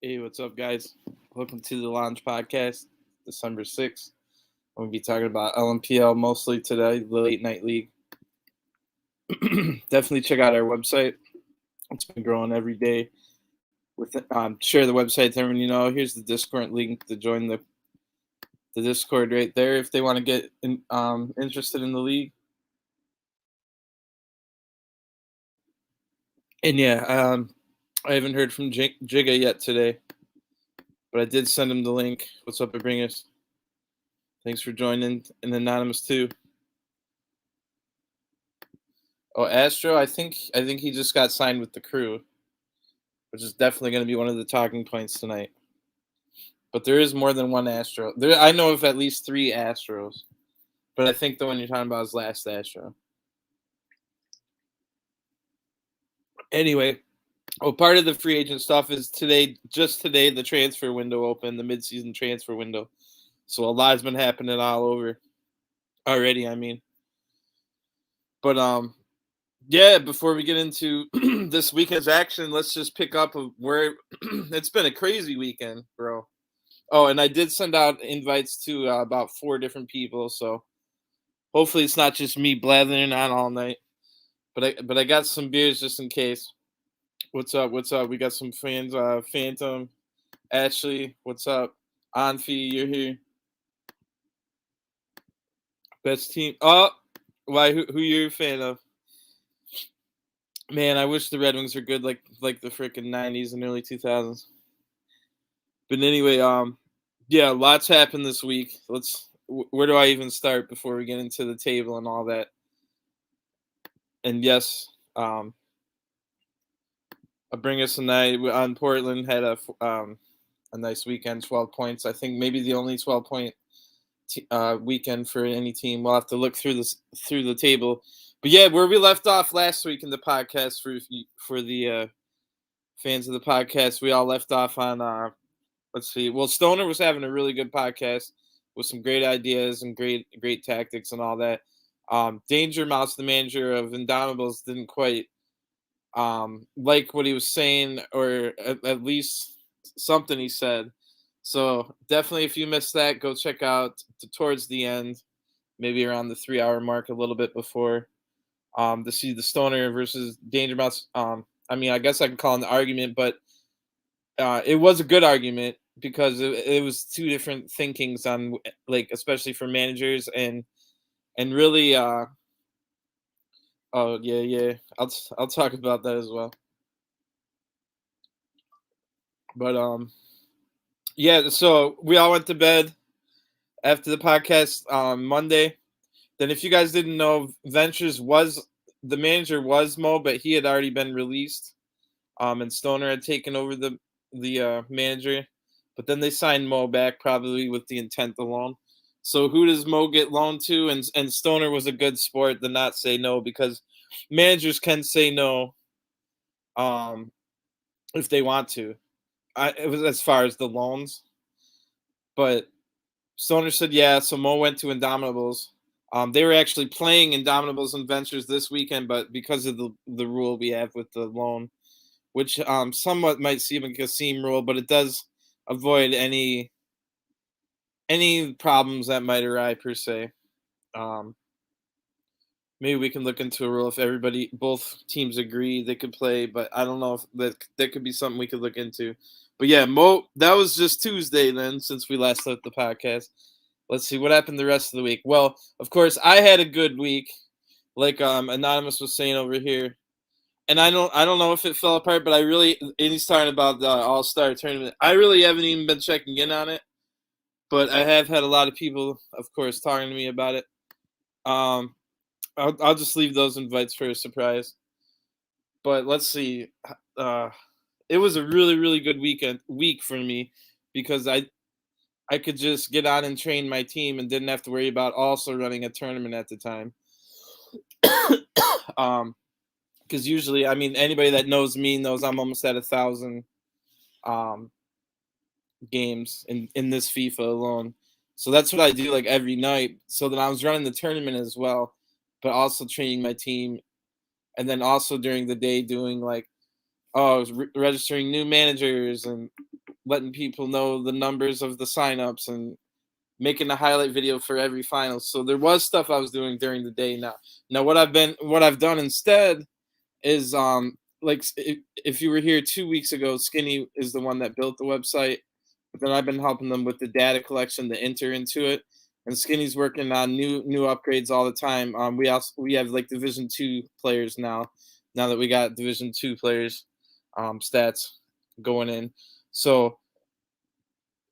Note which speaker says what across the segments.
Speaker 1: Hey, what's up, guys? Welcome to the Lounge Podcast, December 6th. I'm going to be talking about LNPL mostly today, the Late Night League. Definitely check out our website. It's been growing every day. Share the website to everyone you know. Here's the Discord link to join the Discord right there if they want to get interested in the league. And yeah, I haven't heard from Jigga yet today, but I did send him the link. What's up, Abringers? Thanks for joining. And Anonymous too. Oh, Astro, I think he just got signed with the Crew, which is definitely going to be one of the talking points tonight. But there is more than one Astro. I know of at least 3 Astros, but I think the one you're talking about is last Astro. Anyway, part of the free agent stuff is just today, the transfer window opened, the midseason transfer window. So a lot's been happening all over already, I mean. But yeah, before we get into this weekend's action, let's just pick up where it's been a crazy weekend, bro. Oh, and I did send out invites to about 4 different people, so hopefully it's not just me blathering on all night. But I got some beers just in case. What's up? What's up? We got some fans. Phantom, Ashley. What's up? Anfi, you're here. Best team. Oh, why? Who you're a fan of? Man, I wish the Red Wings were good like the freaking 90s and early 2000s. But anyway, yeah, lots happened this week. Where do I even start before we get into the table and all that? And yes, I'll bring us tonight on Portland had a nice weekend, 12 points. I think maybe the only 12-point weekend for any team. We'll have to look through the table. But yeah, where we left off last week in the podcast for the fans of the podcast, we all left off on let's see. Well, Stoner was having a really good podcast with some great ideas and great tactics and all that. Danger Mouse, the manager of Indominables, didn't quite like what he was saying, or at least something he said. So definitely, if you missed that, go check out towards the end, maybe around the 3-hour mark, a little bit before, to see the Stoner versus Danger Mouse. I mean, I guess I can call it an argument, but it was a good argument because it was 2 different thinkings on, like, especially for managers and really. Oh yeah. I'll talk about that as well. But yeah. So we all went to bed after the podcast on Monday. Then, if you guys didn't know, the manager was Mo, but he had already been released. And Stoner had taken over the manager, but then they signed Mo back probably with the intent to loan. So who does Mo get loaned to? And Stoner was a good sport to not say no, because managers can say no, if they want to. It was as far as the loans, but Stoner said yeah. So Mo went to Indomitables. They were actually playing Indomitables and Ventures this weekend, but because of the rule we have with the loan, which somewhat might seem like a seam rule, but it does avoid any problems that might arise per se. Maybe we can look into a rule if both teams agree they could play, but I don't know if that could be something we could look into. But yeah, Mo, that was just Tuesday then, since we last left the podcast. Let's see what happened the rest of the week. Well, of course, I had a good week, like Anonymous was saying over here. And I don't know if it fell apart, but and he's talking about the All-Star tournament. I really haven't even been checking in on it, but I have had a lot of people, of course, talking to me about it. I'll just leave those invites for a surprise. But let's see. It was a really, really good week for me, because I could just get on and train my team and didn't have to worry about also running a tournament at the time. Because usually, I mean, anybody that knows me knows I'm almost at 1,000 games in this FIFA alone. So that's what I do, like, every night. So then I was running the tournament as well, but also training my team, and then also during the day doing, like, registering new managers and letting people know the numbers of the signups and making a highlight video for every final. So there was stuff I was doing during the day. Now what I've done instead is like if you were here 2 weeks ago, Skinny is the one that built the website, but then I've been helping them with the data collection to enter into it. And Skinny's working on new upgrades all the time. We have like Division 2 players now. Now that we got Division 2 players, stats going in. So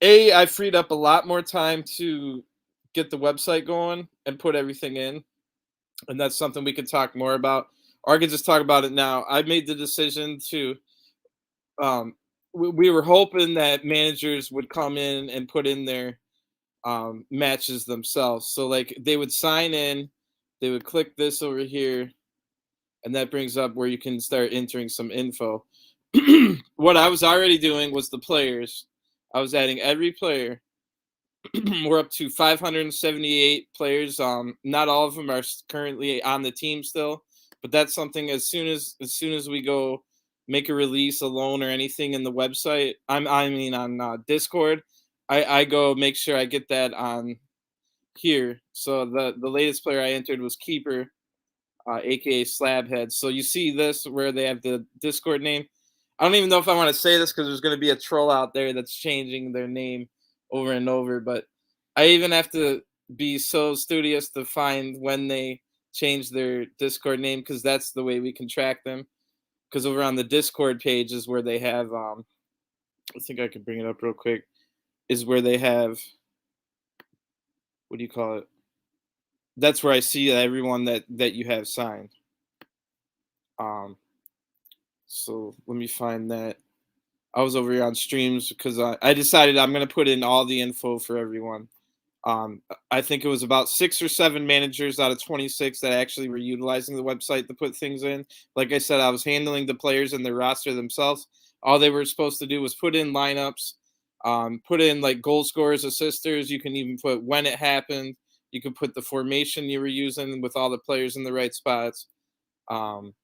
Speaker 1: I freed up a lot more time to get the website going and put everything in, and that's something we could talk more about. Or I could just talk about it now. I made the decision to. Um, we were hoping that managers would come in and put in their matches themselves. So like they would sign in, they would click this over here, and that brings up where you can start entering some info. What I was already doing was the players. I was adding every player. We're up to 578 players. Not all of them are currently on the team still, but that's something as soon as we go make a release, a loan, or anything in the website. I mean on Discord, I go make sure I get that on here. So the latest player I entered was Keeper, aka Slabhead. So you see this where they have the Discord name. I don't even know if I want to say this because there's going to be a troll out there that's changing their name over and over. But I even have to be so studious to find when they change their Discord name because that's the way we can track them. Because over on the Discord page is where they have. I think I can bring it up real quick. Is where they have. What do you call it? That's where I see everyone that you have signed. Um, so let me find that. I was over here on streams because I decided I'm gonna put in all the info for everyone. I think it was about 6 or 7 managers out of 26 that actually were utilizing the website to put things in. Like I said, I was handling the players and their roster themselves. All they were supposed to do was put in lineups, put in like goal scorers, assisters. You can even put when it happened. You can put the formation you were using with all the players in the right spots. Um,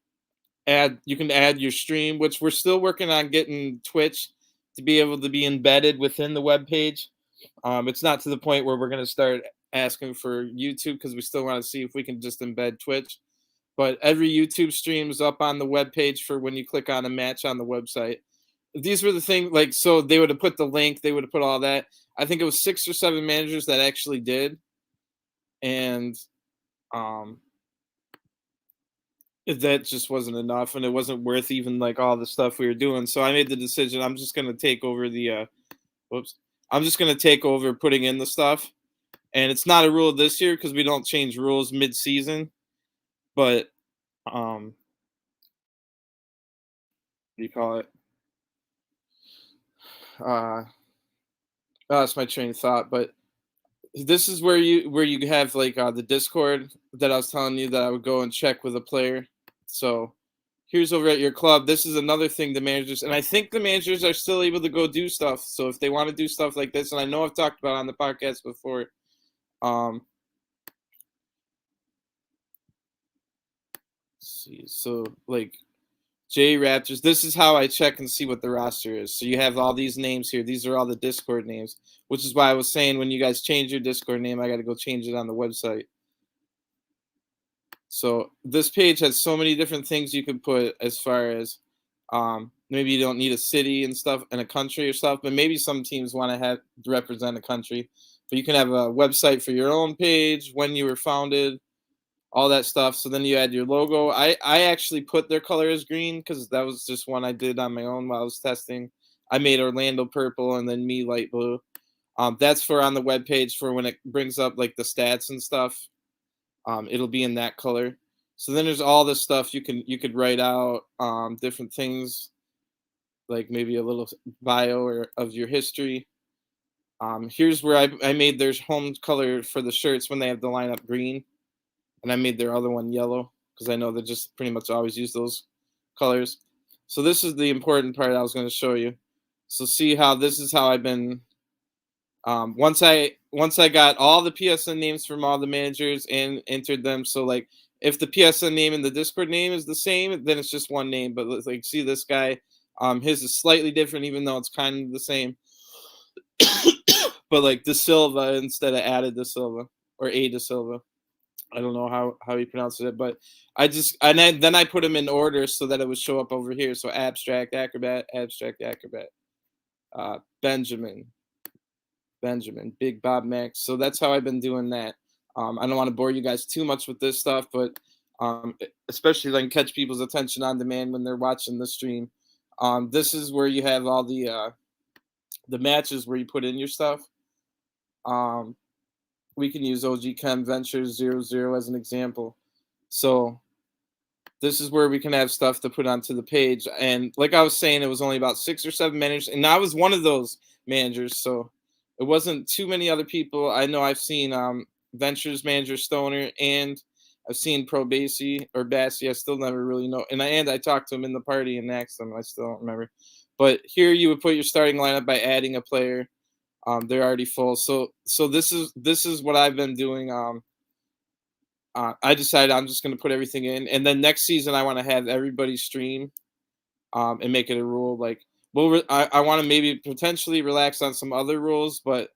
Speaker 1: you can add your stream, which we're still working on getting Twitch to be able to be embedded within the web page. It's not to the point where we're going to start asking for YouTube because we still want to see if we can just embed Twitch. But every YouTube stream is up on the web page for when you click on a match on the website. These were the things like so they would have put the link, they would have put all that. I think it was 6 or 7 managers that actually did, and um, that just wasn't enough, and it wasn't worth even like all the stuff we were doing. So I made the decision. I'm just going to take over the. Whoops. I'm just going to take over putting in the stuff. And it's not a rule this year because we don't change rules mid-season. But what do you call it? That's my train of thought. But this is where you have like the Discord that I was telling you that I would go and check with a player. So here's over at your club. This is another thing the managers, and I think the managers are still able to go do stuff. So if they want to do stuff like this, and I know I've talked about it on the podcast before. See, so like J Raptors, this is how I check and see what the roster is. So you have all these names here. These are all the Discord names, which is why I was saying when you guys change your Discord name, I got to go change it on the website. So this page has so many different things you can put as far as maybe you don't need a city and stuff and a country or stuff, but maybe some teams want to have to represent a country. But you can have a website for your own page, when you were founded, all that stuff. So then you add your logo. I actually put their color as green because that was just one I did on my own while I was testing. I made Orlando purple and then me light blue. That's for on the web page for when it brings up like the stats and stuff. It'll be in that color. So then there's all this stuff you could write out different things like maybe a little bio or of your history. Here's where I made their home color for the shirts when they have the lineup green. And I made their other one yellow because I know they just pretty much always use those colors. So this is the important part I was going to show you. So see how this is how I've been. Once I got all the PSN names from all the managers and entered them. So like if the PSN name and the Discord name is the same, then it's just one name. But like see this guy, his is slightly different even though it's kind of the same. but like De Silva instead of added De Silva or A De Silva. I don't know how he pronounces it, but then I put them in order so that it would show up over here. So abstract acrobat, Benjamin, Big Bob Max. So that's how I've been doing that. I don't want to bore you guys too much with this stuff, but especially like catch people's attention on demand when they're watching the stream. This is where you have all the matches where you put in your stuff. We can use OG Chem Ventures 00 as an example. So this is where we can have stuff to put onto the page. And like I was saying, it was only about 6 or 7 managers, and I was one of those managers. So it wasn't too many other people. I know I've seen Ventures manager Stoner, and I've seen Pro Basie or Bassy. I still never really know. And I talked to him in the party and asked him. I still don't remember. But here you would put your starting lineup by adding a player. They're already full. So this is what I've been doing. I decided I'm just going to put everything in, and then next season I want to have everybody stream, and make it a rule. Like, well, I want to maybe potentially relax on some other rules, but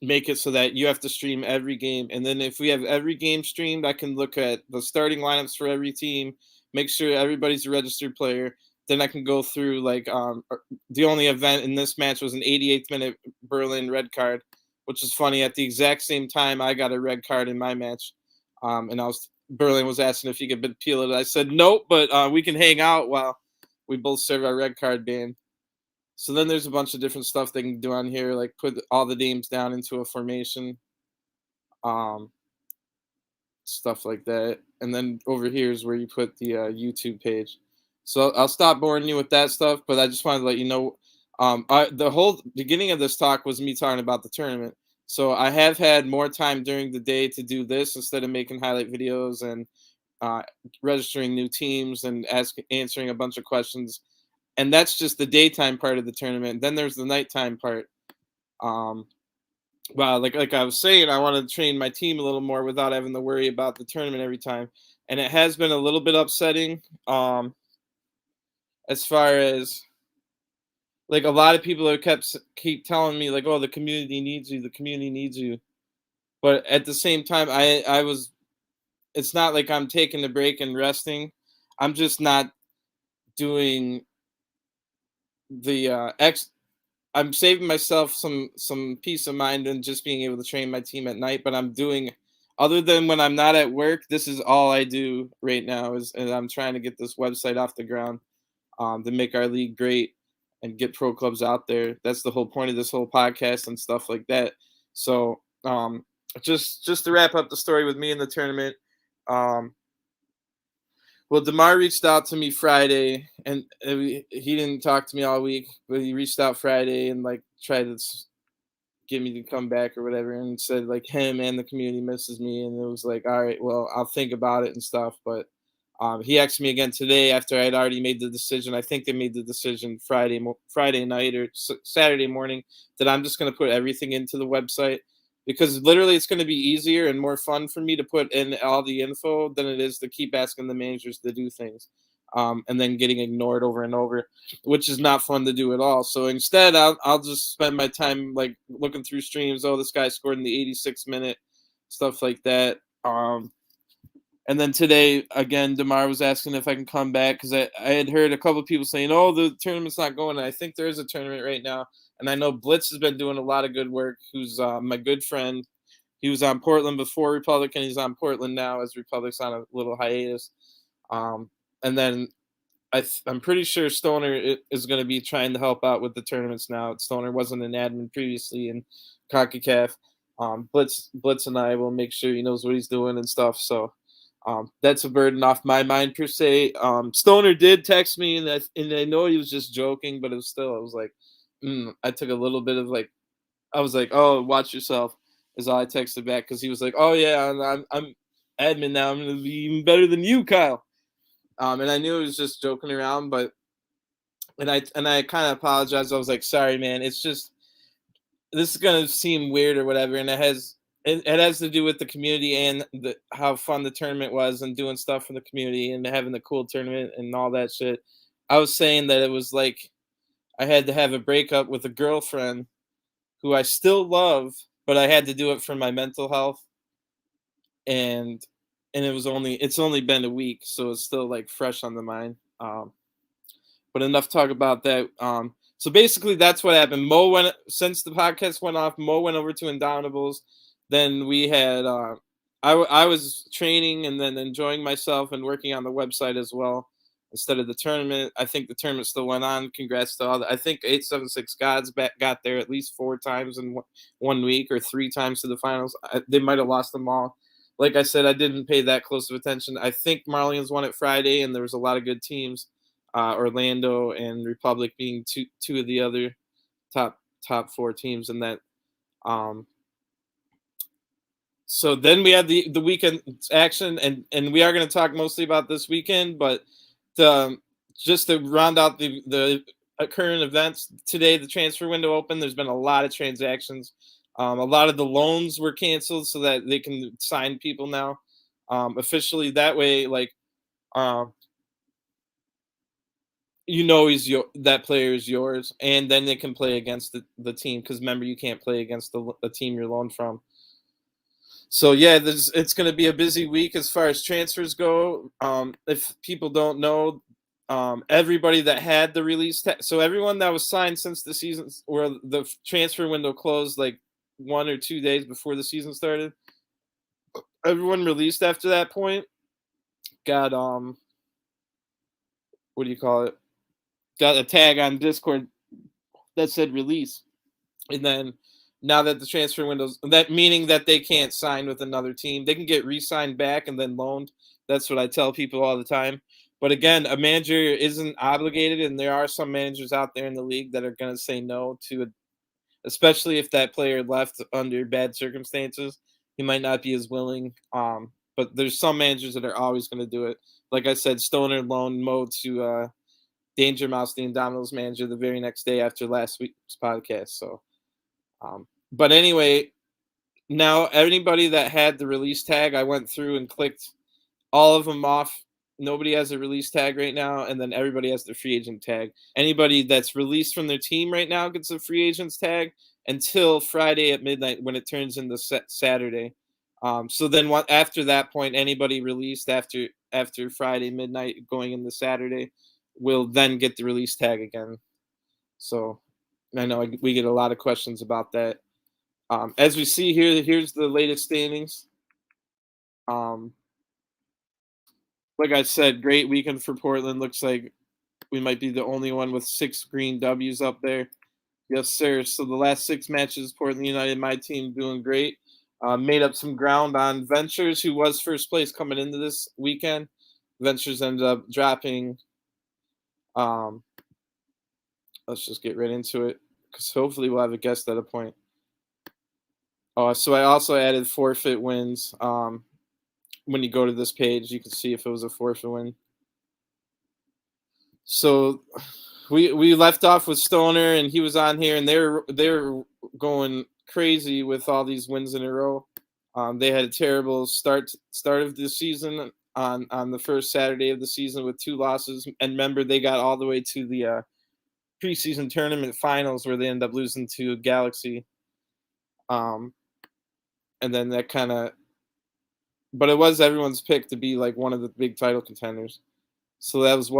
Speaker 1: make it so that you have to stream every game. And then if we have every game streamed, I can look at the starting lineups for every team, make sure everybody's a registered player. Then I can go through like the only event in this match was an 88th minute Berlin red card, which is funny. At the exact same time, I got a red card in my match, and Berlin was asking if he could appeal it. I said nope, but we can hang out while we both serve our red card ban. So then there's a bunch of different stuff they can do on here, like put all the names down into a formation, stuff like that. And then over here is where you put the YouTube page. So I'll stop boring you with that stuff, but I just wanted to let you know, the whole beginning of this talk was me talking about the tournament. So I have had more time during the day to do this instead of making highlight videos and registering new teams and answering a bunch of questions. And that's just the daytime part of the tournament. Then there's the nighttime part. Well, like I was saying, I want to train my team a little more without having to worry about the tournament every time. And it has been a little bit upsetting, as far as like a lot of people have keep telling me like, oh, the community needs you, the community needs you. But at the same time, it's not like I'm taking a break and resting. I'm just not doing the I'm saving myself some peace of mind and just being able to train my team at night. But I'm doing, other than when I'm not at work, this is all I do right now. And I'm trying to get this website off the ground, to make our league great and get pro clubs out there. That's the whole point of this whole podcast and stuff like that. So just to wrap up the story with me in the tournament. Well, DeMar reached out to me Friday, and he didn't talk to me all week, but he reached out Friday and like tried to get me to come back or whatever, and said like him and the community misses me, and it was like, all right, well, I'll think about it and stuff. But he asked me again today after I had already made the decision. I think they made the decision Friday night or Saturday morning that I'm just going to put everything into the website, because literally it's going to be easier and more fun for me to put in all the info than it is to keep asking the managers to do things, and then getting ignored over and over, which is not fun to do at all. So instead, I'll just spend my time like looking through streams. Oh, this guy scored in the 86th minute, stuff like that. And then today, again, DeMar was asking if I can come back because I had heard a couple of people saying, oh, the tournament's not going. And I think there is a tournament right now. And I know Blitz has been doing a lot of good work, who's my good friend. He was on Portland before Republic, and he's on Portland now as Republic's on a little hiatus. And then I'm pretty sure Stoner is going to be trying to help out with the tournaments now. Stoner wasn't an admin previously in CONCACAF. Blitz and I will make sure he knows what he's doing and stuff. So that's a burden off my mind per se. Stoner did text me, and I know he was just joking, but it was still, I was like, I took a little bit of like, I was like, oh, watch yourself, is all I texted back, because he was like, oh yeah, I'm admin now, I'm gonna be even better than you, Kyle. And I knew it was just joking around, but and I kind of apologized. I was like, sorry, man, it's just, this is gonna seem weird or whatever, and it has to do with the community and how fun the tournament was and doing stuff for the community and having the cool tournament and all that shit. I was saying that it was like, I had to have a breakup with a girlfriend who I still love, but I had to do it for my mental health, and it's only been a week, so it's still like fresh on the mind. But enough talk about that. So basically, that's what happened. Mo went since the podcast went off. Mo went over to Indominables. Then we had I was training and then enjoying myself and working on the website as well instead of the tournament. I think the tournament still went on. Congrats to all. I think 876 Gods got there at least 4 times in 1 week or 3 times to the finals. They might have lost them all. Like I said, I didn't pay that close of attention. I think Marlians won it Friday, and there was a lot of good teams. Orlando and Republic being two of the other top 4 teams in that. Um, so then we had the weekend action, and we are going to talk mostly about this weekend, but just to round out the current events today, the transfer window opened. There's been a lot of transactions. A lot of the loans were canceled so that they can sign people now officially. That way, like. That player is yours, and then they can play against the team because remember you can't play against the team you're loaned from. So yeah, it's going to be a busy week as far as transfers go. If people don't know, everybody that had the release so everyone that was signed since the season or the transfer window closed like 1 or 2 days before the season started, everyone released after that point got what do you call it? Got a tag on Discord that said release. And then now that the transfer windows, that meaning that they can't sign with another team, they can get re-signed back and then loaned. That's what I tell people all the time. But again, a manager isn't obligated, and there are some managers out there in the league that are going to say no to it, especially if that player left under bad circumstances. He might not be as willing. But there's some managers that are always going to do it. Like I said, Stoner loaned Mo to Danger Mouse, the Indomitables manager, the very next day after last week's podcast. So. But anyway, now anybody that had the release tag, I went through and clicked all of them off. Nobody has a release tag right now, and then everybody has their free agent tag. Anybody that's released from their team right now gets a free agent's tag until Friday at midnight when it turns into Saturday. So then after that point, anybody released after Friday midnight going into Saturday will then get the release tag again. So I know we get a lot of questions about that. As we see here, here's the latest standings. Like I said, great weekend for Portland. Looks like we might be the only one with 6 green W's up there. Yes, sir. So the last 6 matches, Portland United, my team, doing great. Made up some ground on Ventures, who was first place coming into this weekend. Ventures ended up dropping. Let's just get right into it, because hopefully we'll have a guest at a point. Oh, so I also added forfeit wins. When you go to this page, you can see if it was a forfeit win. So we left off with Stoner, and he was on here, and they were going crazy with all these wins in a row. They had a terrible start of the season on the first Saturday of the season with 2 losses, and remember they got all the way to the preseason tournament finals where they ended up losing to Galaxy. And then that kind of, but it was everyone's pick to be like one of the big title contenders. So that was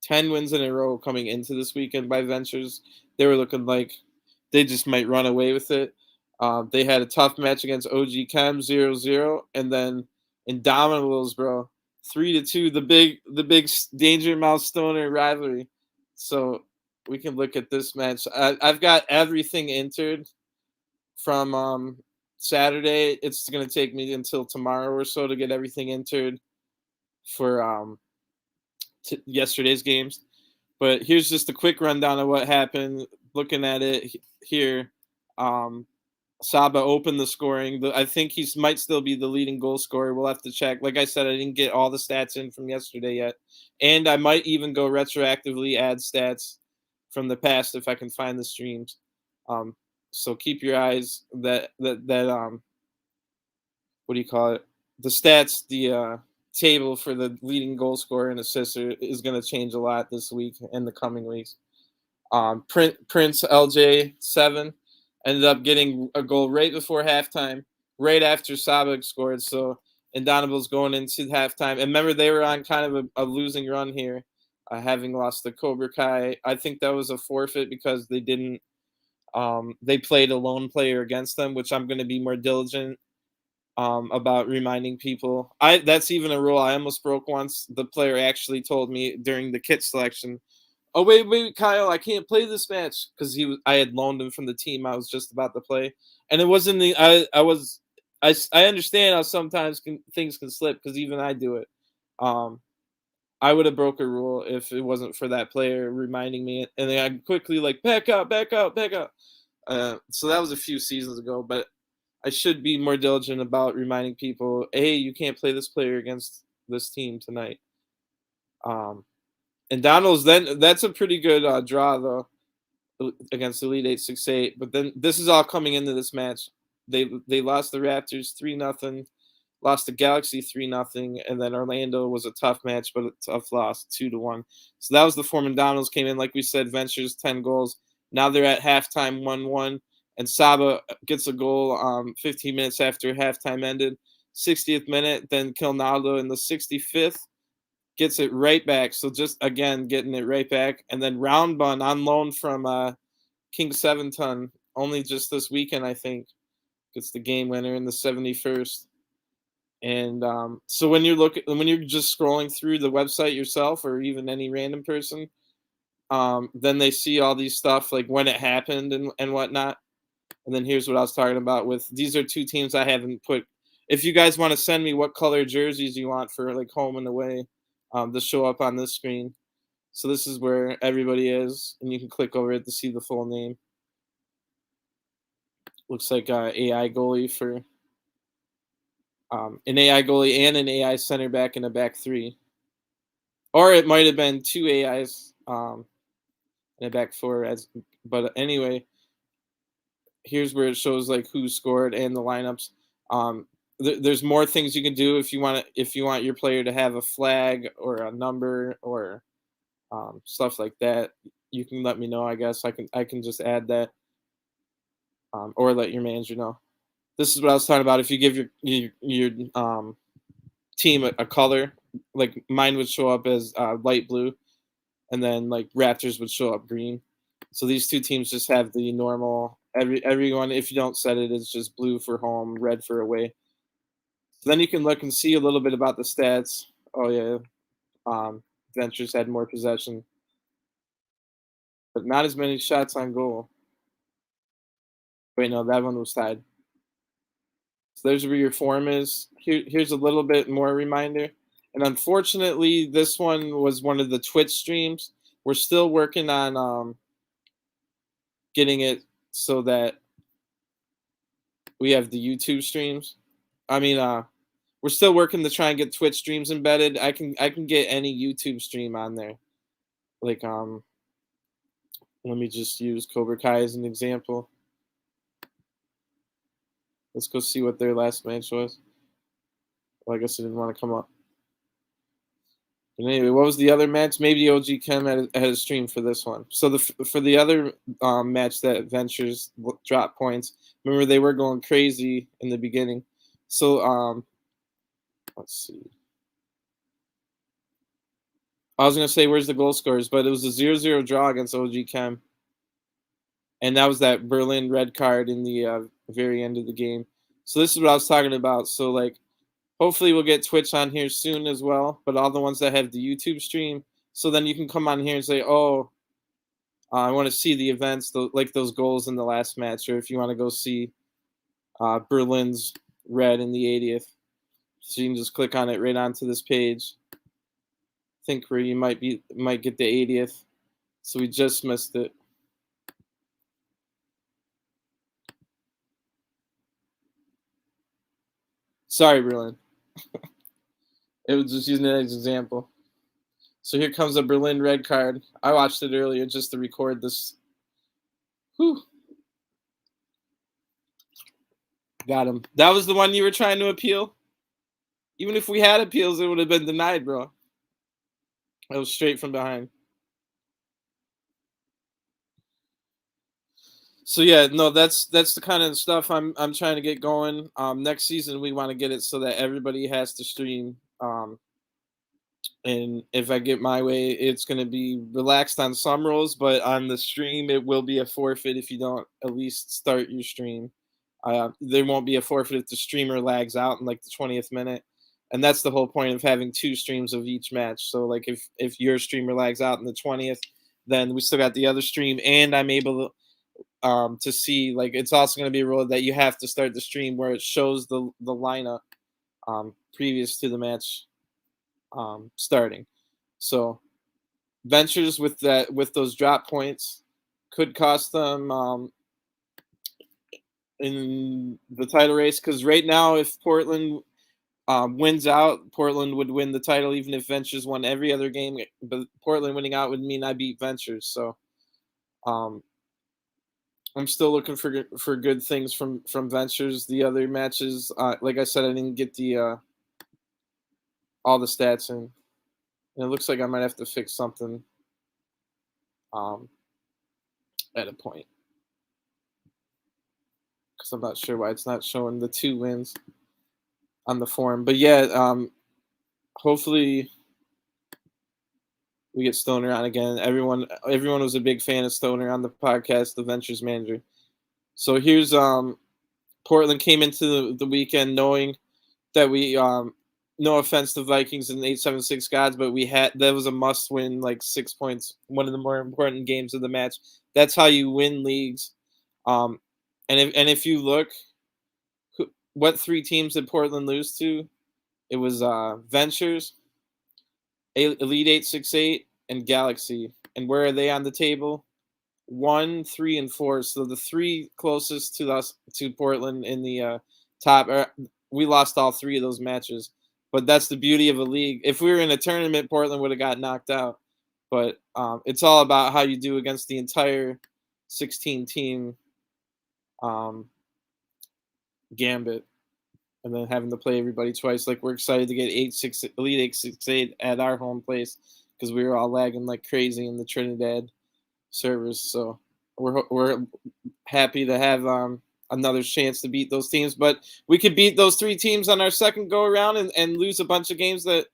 Speaker 1: 10 wins in a row coming into this weekend by Ventures. They were looking like they just might run away with it. They had a tough match against OG Chem 0-0, and then Indomitables, bro, 3-2. The big Danger Mouse Stoner rivalry. So we can look at this match. I've got everything entered from Saturday. It's going to take me until tomorrow or so to get everything entered for yesterday's games. But here's just a quick rundown of what happened. Looking at it here, Saba opened the scoring. I think he might still be the leading goal scorer. We'll have to check. Like I said, I didn't get all the stats in from yesterday yet. And I might even go retroactively add stats from the past if I can find the streams. So keep your eyes that what do you call it? The stats, table for the leading goal scorer and assister is going to change a lot this week and the coming weeks. Prince LJ7 ended up getting a goal right before halftime, right after Sabek scored. So Indomitable's going into halftime. And remember, they were on kind of a losing run here, having lost to Cobra Kai. I think that was a forfeit because they didn't. They played a lone player against them, which I'm going to be more diligent about reminding people. That's even a rule I almost broke once. The player actually told me during the kit selection, "Oh wait, Kyle, I can't play this match," because I had loaned him from the team I was just about to play, and it wasn't the I understand how sometimes things can slip because even I do it. I would have broke a rule if it wasn't for that player reminding me, and then I quickly like back out, back out, back out. So that was a few seasons ago, but I should be more diligent about reminding people, hey, you can't play this player against this team tonight. And Donald's that's a pretty good draw though against Elite 868. But then this is all coming into this match. They lost the Raptors 3-0, lost the Galaxy 3-0, and then Orlando was a tough match, but a tough loss 2-1. So that was the form. And Donald's came in, like we said, Ventures 10 goals. Now they're at halftime 1-1, and Saba gets a goal 15 minutes after halftime ended. 60th minute, then Kilnaldo in the 65th gets it right back. So just again getting it right back, and then Round Bun on loan from King 7 Ton only just this weekend, I think, gets the game winner in the 71st. And so when you're just scrolling through the website yourself, or even any random person, then they see all these stuff like when it happened and whatnot. And then here's what I was talking about with these are two teams I haven't put. If you guys want to send me what color jerseys you want for like home and away, to show up on this screen. So this is where everybody is, and you can click over it to see the full name. Looks like AI goalie for an AI goalie and an AI center back in a back three. Or it might have been two AIs and a back four. But anyway, here's where it shows like who scored and the lineups. There's more things you can do if you want your player to have a flag or a number or stuff like that. You can let me know. I guess I can just add that, or let your manager know. This is what I was talking about. If you give your team a color, like mine would show up as light blue, and then like Raptors would show up green. So these two teams just have the normal. Everyone, if you don't set it, it's just blue for home, red for away. So then you can look and see a little bit about the stats. Oh yeah, Ventures had more possession, but not as many shots on goal. Wait, no, that one was tied. So there's where your form is. Here's a little bit more reminder. And unfortunately, this one was one of the Twitch streams. We're still working on getting it so that we have the YouTube streams. I mean, we're still working to try and get Twitch streams embedded. I can get any YouTube stream on there. Like let me just use Cobra Kai as an example. Let's go see what their last match was. Well, I guess it didn't want to come up. But anyway, what was the other match? Maybe OG Chem had a stream for this one. So for the other match that Ventures dropped points, remember they were going crazy in the beginning. So let's see. I was going to say where's the goal scorers, but it was a 0-0 draw against OG Chem. And that was that Berlin red card in the very end of the game. So this is what I was talking about. So like, hopefully we'll get Twitch on here soon as well, but all the ones that have the YouTube stream. So then you can come on here and say, oh, I want to see the events, like those goals in the last match, or if you want to go see Berlin's red in the 80th. So you can just click on it right onto this page. I think where you might get the 80th. So we just missed it. Sorry, Berlin. It was just using it as an example. So here comes a Berlin red card. I watched it earlier just to record this. Whew. Got him. That was the one you were trying to appeal? Even if we had appeals, it would have been denied, bro. It was straight from behind. So yeah, no, that's the kind of stuff I'm trying to get going. Next season we want to get it so that everybody has to stream. And if I get my way, it's going to be relaxed on some rules, but on the stream, it will be a forfeit if you don't at least start your stream. There won't be a forfeit if the streamer lags out in like the 20th minute, and that's the whole point of having two streams of each match. So like if your streamer lags out in the 20th, then we still got the other stream, and I'm able to see, like, it's also going to be a rule that you have to start the stream where it shows the lineup previous to the match starting. So ventures with those drop points could cost them in the title race, because right now if Portland wins out, Portland would win the title even if Ventures won every other game. But Portland winning out would mean I beat Ventures. So um, I'm still looking for good things from Ventures. The other matches, like I said, I didn't get the all the stats in. And it looks like I might have to fix something um, at a point, because I'm not sure why it's not showing the 2 wins on the form. But yeah, hopefully we get Stoner on again. Everyone was a big fan of Stoner on the podcast, the Ventures manager. So here's Portland came into the weekend knowing that we no offense to Vikings and 876 gods, but that was a must win, like 6 points, one of the more important games of the match. That's how you win leagues. And if you look, what 3 teams did Portland lose to? It was Ventures, Elite 868, and Galaxy. And where are they on the table? 1, 3, and 4. So the 3 closest to us, to Portland in the top, we lost all 3 of those matches. But that's the beauty of a league. If we were in a tournament, Portland would have got knocked out. But it's all about how you do against the entire 16 team gambit, and then having to play everybody twice. Like, we're excited to get Elite 868 at our home place, because we were all lagging like crazy in the Trinidad servers. So we're happy to have another chance to beat those teams. But we could beat those 3 teams on our second go around and lose a bunch of games that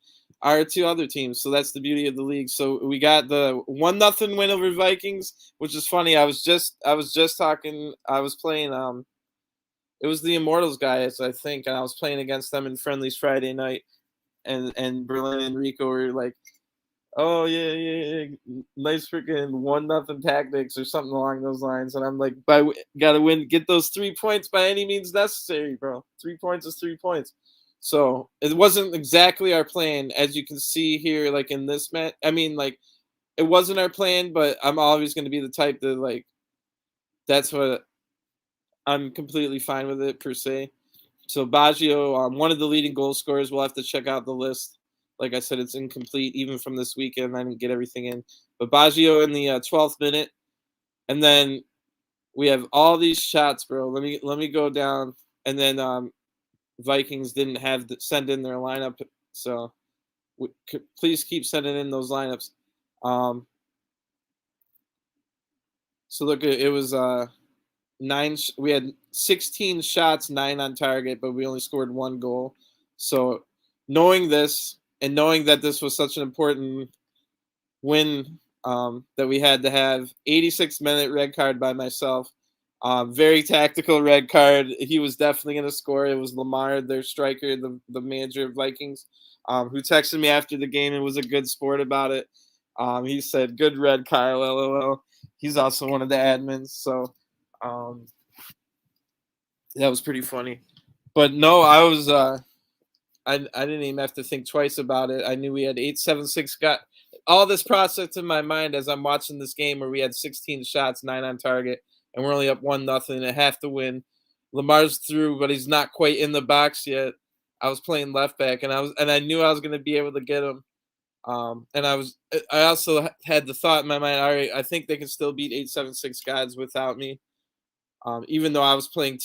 Speaker 1: are to other teams. So that's the beauty of the league. So we got the 1-0 win over Vikings, which is funny. I was just talking. I was playing it was the Immortals guys, I think, and I was playing against them in friendlies Friday night, and Berlin and Rico were like, "Oh yeah, nice freaking 1-0 tactics," or something along those lines. And I'm like, gotta win, get those 3 points by any means necessary, bro. 3 points is 3 points. So it wasn't exactly our plan, as you can see here, like in this match. I mean, like, it wasn't our plan, but I'm always going to be the type that, like, that's what I'm completely fine with it, per se. So Baggio, one of the leading goal scorers. We'll have to check out the list. Like I said, it's incomplete even from this weekend. I didn't get everything in. But Baggio in the 12th minute, and then we have all these shots, bro. Let me go down, and then Vikings didn't send in their lineup, so please keep sending in those lineups. So look, it was we had 16 shots, 9 on target, but we only scored 1 goal. So knowing this, and knowing that this was such an important win, that we had to have 86-minute red card by myself. Very tactical red card. He was definitely going to score. It was Lamar, their striker, the manager of Vikings, who texted me after the game and was a good sport about it. He said, "Good red, Kyle, LOL." He's also one of the admins, so that was pretty funny. But no, I didn't even have to think twice about it. I knew we had 876. Got all this process in my mind as I'm watching this game where we had 16 shots, 9 on target, and we're only up 1-0 and have to win. Lamar's through, but he's not quite in the box yet. I was playing left back, and I knew I was going to be able to get him. And I also had the thought in my mind, all right, I think they can still beat 876 gods without me. Even though I was playing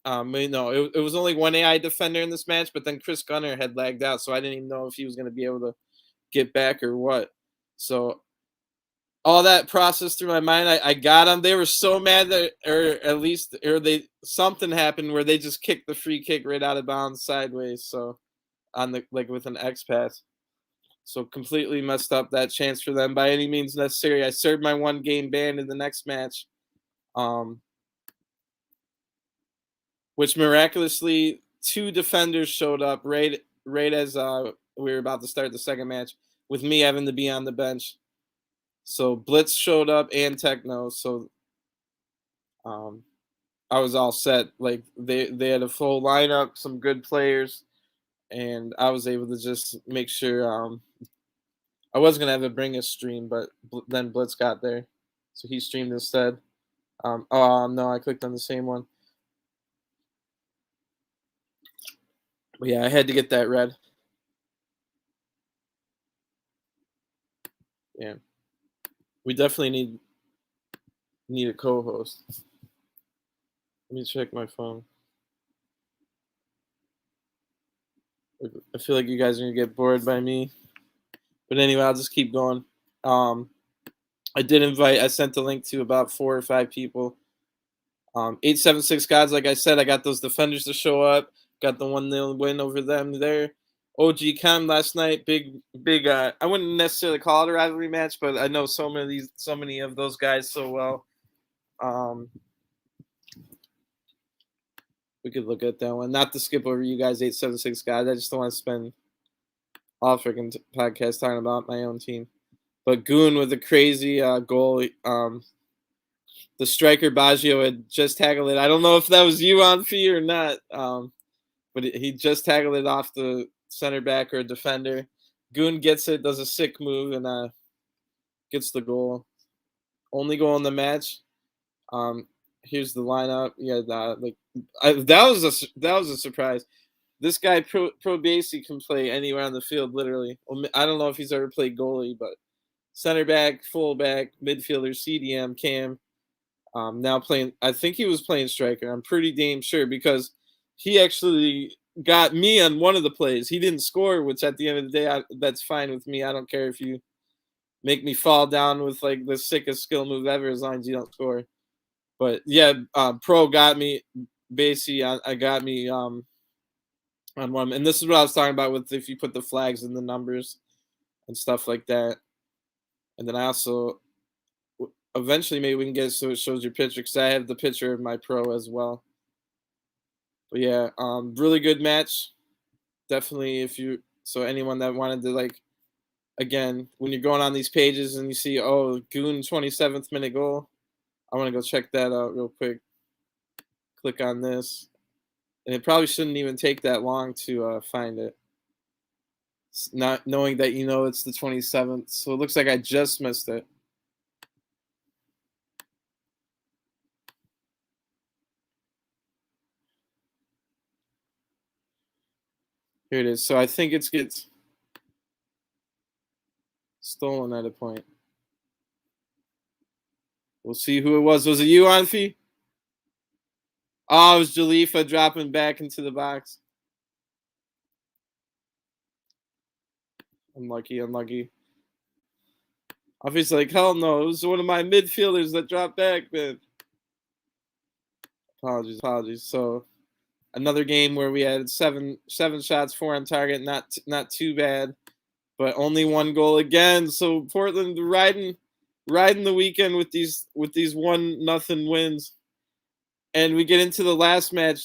Speaker 1: No, it was only one AI defender in this match, but then Chris Gunner had lagged out, so I didn't even know if he was going to be able to get back or what. So all that processed through my mind. I got them. They were so mad that, or at least, or they something happened where they just kicked the free kick right out of bounds sideways. So on the with an X pass. So completely messed up that chance for them by any means necessary. I served my 1 game ban in the next match, um, which miraculously 2 defenders showed up right as we were about to start the second match, with me having to be on the bench. So Blitz showed up and Techno. So I was all set. Like they had a full lineup, some good players, and I was able to just make sure. I was gonna have a bring a stream, but then Blitz got there, so he streamed instead. Oh no, I clicked on the same one. But yeah, I had to get that red. Yeah, we definitely need a co-host. Let me check my phone. I feel like you guys are gonna get bored by me, but anyway, I'll just keep going. I did invite. I sent the link to about 4 or 5 people. 876 gods. Like I said, I got those defenders to show up. Got the 1-0 win over them there. OG Chem last night. Big. I wouldn't necessarily call it a rivalry match, but I know so many of those guys so well. We could look at that one. Not to skip over you guys, 876 guys. I just don't want to spend all freaking podcast talking about my own team. But Goon with a crazy goal. The striker Baggio had just tackled it. I don't know if that was you on fee or not, but he just tackled it off the center back or defender. Goon gets it, does a sick move, and gets the goal. Only goal in the match. Here's the lineup. Yeah, that was a surprise. This guy Pro Basie can play anywhere on the field, literally. I don't know if he's ever played goalie, but center back, full back, midfielder, CDM, Cam. Now playing, I think he was playing striker. I'm pretty damn sure because he actually got me on one of the plays. He didn't score, which at the end of the day, that's fine with me. I don't care if you make me fall down with like the sickest skill move ever, as long as you don't score. But yeah, Pro got me. Basically, I got me on one, and this is what I was talking about with if you put the flags in the numbers and stuff like that. And then I also eventually maybe we can get it so it shows your picture because I have the picture of my Pro as well. But yeah, really good match. Definitely, so anyone that wanted to like, again, when you're going on these pages and you see Goon 27th minute goal, I want to go check that out real quick. Click on this, and it probably shouldn't even take that long to find it. It's not knowing that it's the 27th, so it looks like I just missed it. Here it is. So I think it gets stolen at a point. We'll see who it was. Was it you, Anfi? Oh, it was Jalifa dropping back into the box. Unlucky. Anfi's like, hell no. It was one of my midfielders that dropped back, man. Apologies. So another game where we had seven shots, 4 on target. Not too bad, but only 1 goal again. So Portland riding the weekend with these 1-0 wins. And we get into the last match.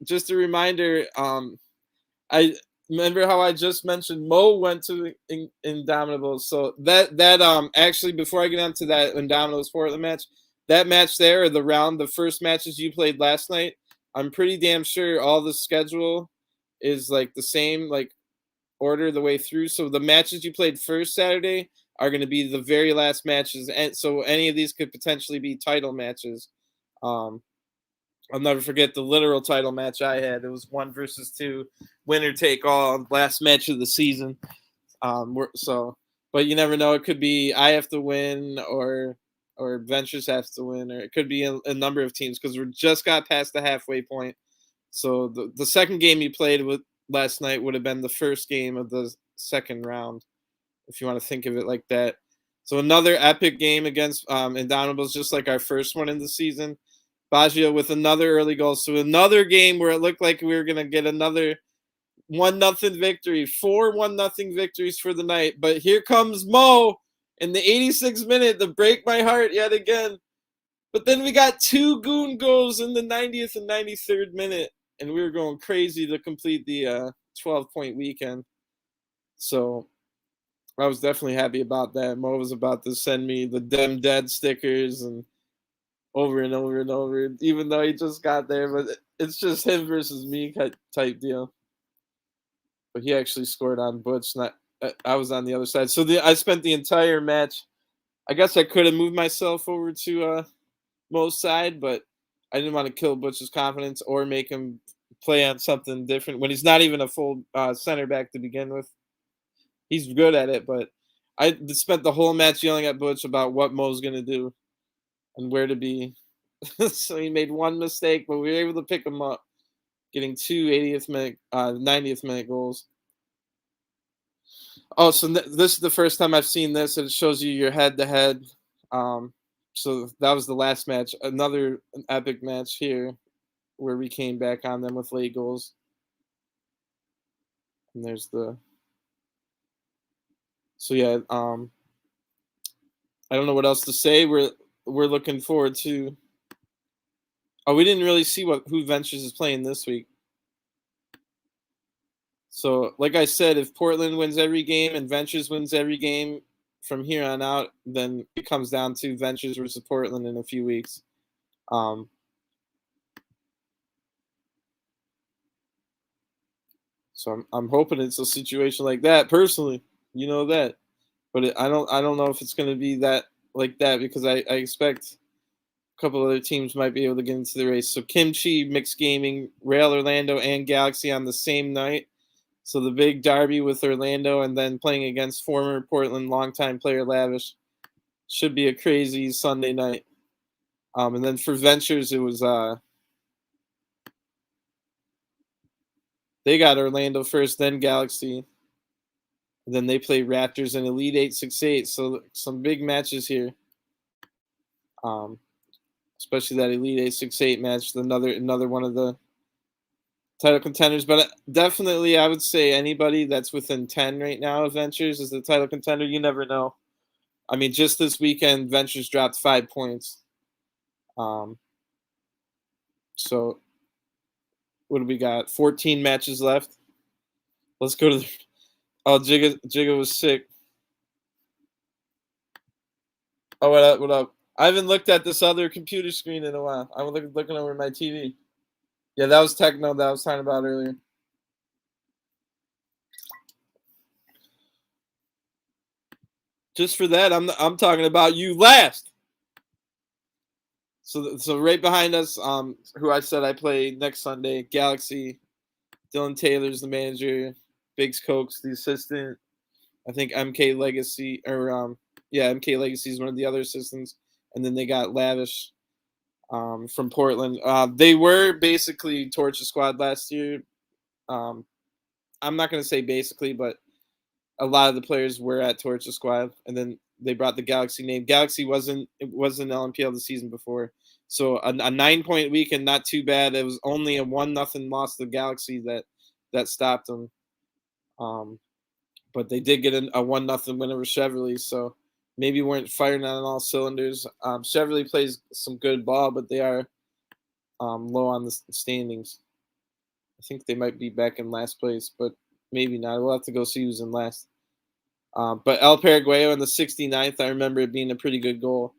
Speaker 1: Just a reminder, I remember how I just mentioned Mo went to Indomitables. So that actually, before I get onto that Indomitables Portland match, that match there, or the first matches you played last night, I'm pretty damn sure all the schedule is like the same, like order the way through. So the matches you played first Saturday are going to be the very last matches, and so any of these could potentially be title matches. I'll never forget the literal title match I had. It was 1 versus 2, winner take all, last match of the season. But you never know. It could be I have to win, or Ventures has to win, or it could be a number of teams because we just got past the halfway point. So the second game you played with last night would have been the first game of the second round, if you want to think of it like that. So another epic game against Indomitable's, just like our first one in the season. Baggio with another early goal. So another game where it looked like we were gonna get another 1-0 victory, 4 1-0 victories for the night. But here comes Mo in the 86th minute to break my heart yet again. But then we got 2 goon goals in the 90th and 93rd minute, and we were going crazy to complete the 12-point weekend. So I was definitely happy about that. Mo was about to send me the Dem Dead stickers and over and over and over, even though he just got there. But it's just him versus me type deal. But he actually scored on Butch. Not I was on the other side. So I spent the entire match. I guess I could have moved myself over to Mo's side, but I didn't want to kill Butch's confidence or make him play on something different when he's not even a full center back to begin with. He's good at it, but I spent the whole match yelling at Butch about what Mo's going to do and where to be. So he made one mistake, but we were able to pick him up, getting 2 80th minute, 90th minute goals. Oh, so this is the first time I've seen this. It shows you your head-to-head. So that was the last match. Another epic match here where we came back on them with late goals. And there's the... So yeah, I don't know what else to say. We're looking forward to... Oh, we didn't really see who Ventures is playing this week. So, like I said, if Portland wins every game and Ventures wins every game from here on out, then it comes down to Ventures versus Portland in a few weeks. So I'm hoping it's a situation like that. Personally, you know that, but I don't know if it's going to be that like that because I expect a couple other teams might be able to get into the race. So Kimchi, Mixed Gaming, Rail Orlando, and Galaxy on the same night. So the big derby with Orlando and then playing against former Portland longtime player Lavish should be a crazy Sunday night. And then for Ventures, it was they got Orlando first, then Galaxy. And then they play Raptors and Elite 868. So some big matches here. Especially that Elite 868 match, another one of the title contenders. But definitely, I would say anybody that's within 10 right now of Ventures is the title contender. You never know. I mean, just this weekend, Ventures dropped 5 points. So what do we got? 14 matches left. Let's go to the... Oh, Jigga was sick. Oh, what up? What up? I haven't looked at this other computer screen in a while. I'm looking over my TV. Yeah, that was Techno that I was talking about earlier. Just for that, I'm talking about you last. So right behind us, who I said I play next Sunday, Galaxy. Dylan Taylor's the manager. Biggs Cokes the assistant. I think MK Legacy MK Legacy is one of the other assistants, and then they got Lavish from Portland. They were basically Torture Squad last year. I'm not going to say basically, but a lot of the players were at Torture Squad, and then they brought the Galaxy name. Galaxy wasn't LNPL the season before, so a 9-point weekend, not too bad. It was only a 1-0 loss to the Galaxy that stopped them. But they did get a 1-0 win over Chevrolet, so maybe weren't firing on all cylinders. Chevrolet plays some good ball, but they are low on the standings. I think they might be back in last place, but maybe not. We'll have to go see who's in last. But El Paraguayo in the 69th, I remember it being a pretty good goal.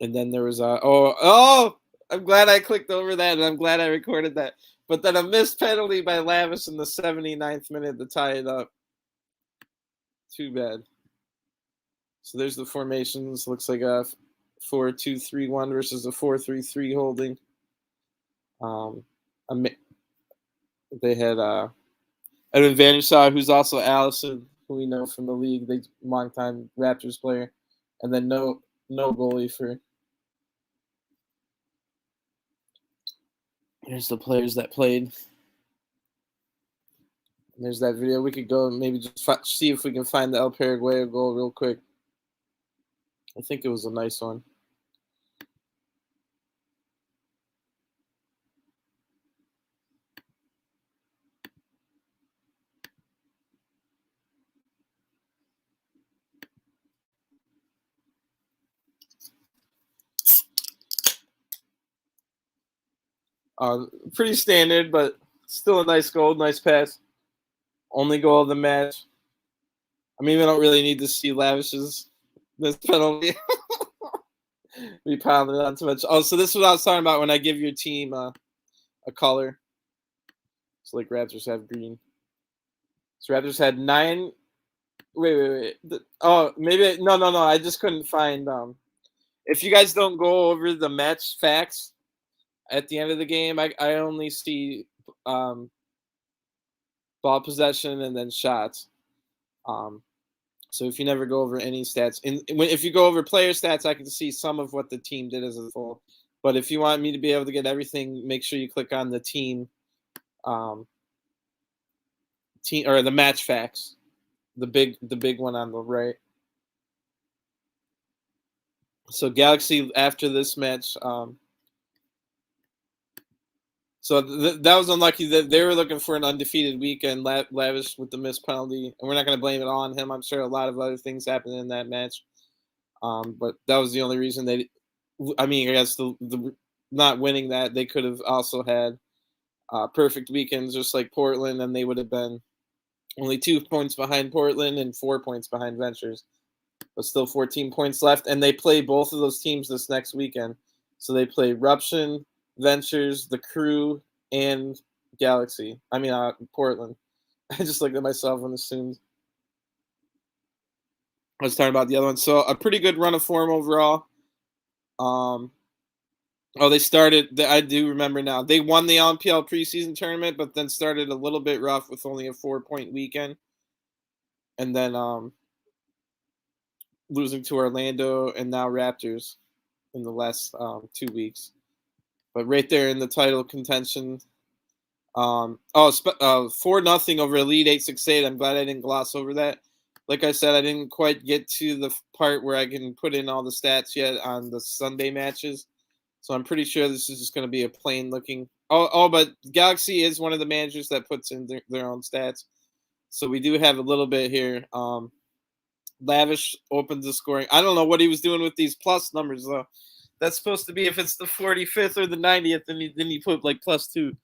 Speaker 1: And then there was I'm glad I clicked over that, and I'm glad I recorded that. But then a missed penalty by Lavish in the 79th minute to tie it up. Too bad. So there's the formations. Looks like a 4-2-3-1 versus a 4-3-3 holding. They had Edwin Vandershaw, who's also Allison, who we know from the league, the longtime Raptors player, and then no goalie for Here's the players that played. There's that video. We could go and maybe just see if we can find the El Paraguay goal real quick. I think it was a nice one. Pretty standard, but still a nice goal, nice pass. Only goal of the match. I mean, we don't really need to see Lavish's this penalty. We piled it on too much. Oh, so this is what I was talking about when I give your team a color. So like Raptors have green. So Raptors had 9. Wait. Oh, maybe no. I just couldn't find. If you guys don't go over the match facts at the end of the game, I only see ball possession and then shots. So if you never go over any stats, if you go over player stats, I can see some of what the team did as a whole. But if you want me to be able to get everything, make sure you click on the team or the match facts, the big one on the right. So Galaxy after this match, so that was unlucky that they were looking for an undefeated weekend. Lavish with the missed penalty, and we're not going to blame it all on him. I'm sure a lot of other things happened in that match, but that was the only reason they. I mean, I guess the not winning that, they could have also had perfect weekends just like Portland, and they would have been only 2 points behind Portland and 4 points behind Ventures, but still 14 points left. And they play both of those teams this next weekend. So they play Ruption, Ventures, the Crew, and Galaxy. I mean, Portland. I just looked at myself and assumed I was talking about the other one. So a pretty good run of form overall. They started. I do remember now. They won the LNPL preseason tournament, but then started a little bit rough with only a 4-point weekend, and then losing to Orlando and now Raptors in the last 2 weeks. But right there in the title contention. 4-0 over Elite 868. I'm glad I didn't gloss over that. Like I said, I didn't quite get to the part where I can put in all the stats yet on the Sunday matches. So I'm pretty sure this is just going to be a plain looking. But Galaxy is one of the managers that puts in their own stats. So we do have a little bit here. Lavish opens the scoring. I don't know what he was doing with these plus numbers, though. That's supposed to be if it's the 45th or the 90th, then you put like +2.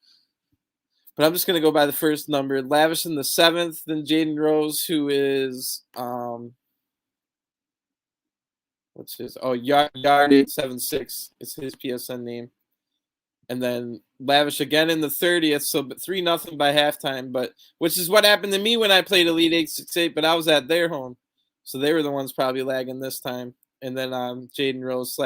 Speaker 1: But I'm just going to go by the first number. Lavish in the 7th, then Jaden Rose, who is what's his? Yard 876 is his PSN name. And then Lavish again in the 30th, so 3-0 by halftime, which is what happened to me when I played Elite 868, but I was at their home. So they were the ones probably lagging this time. And then Jaden Rose /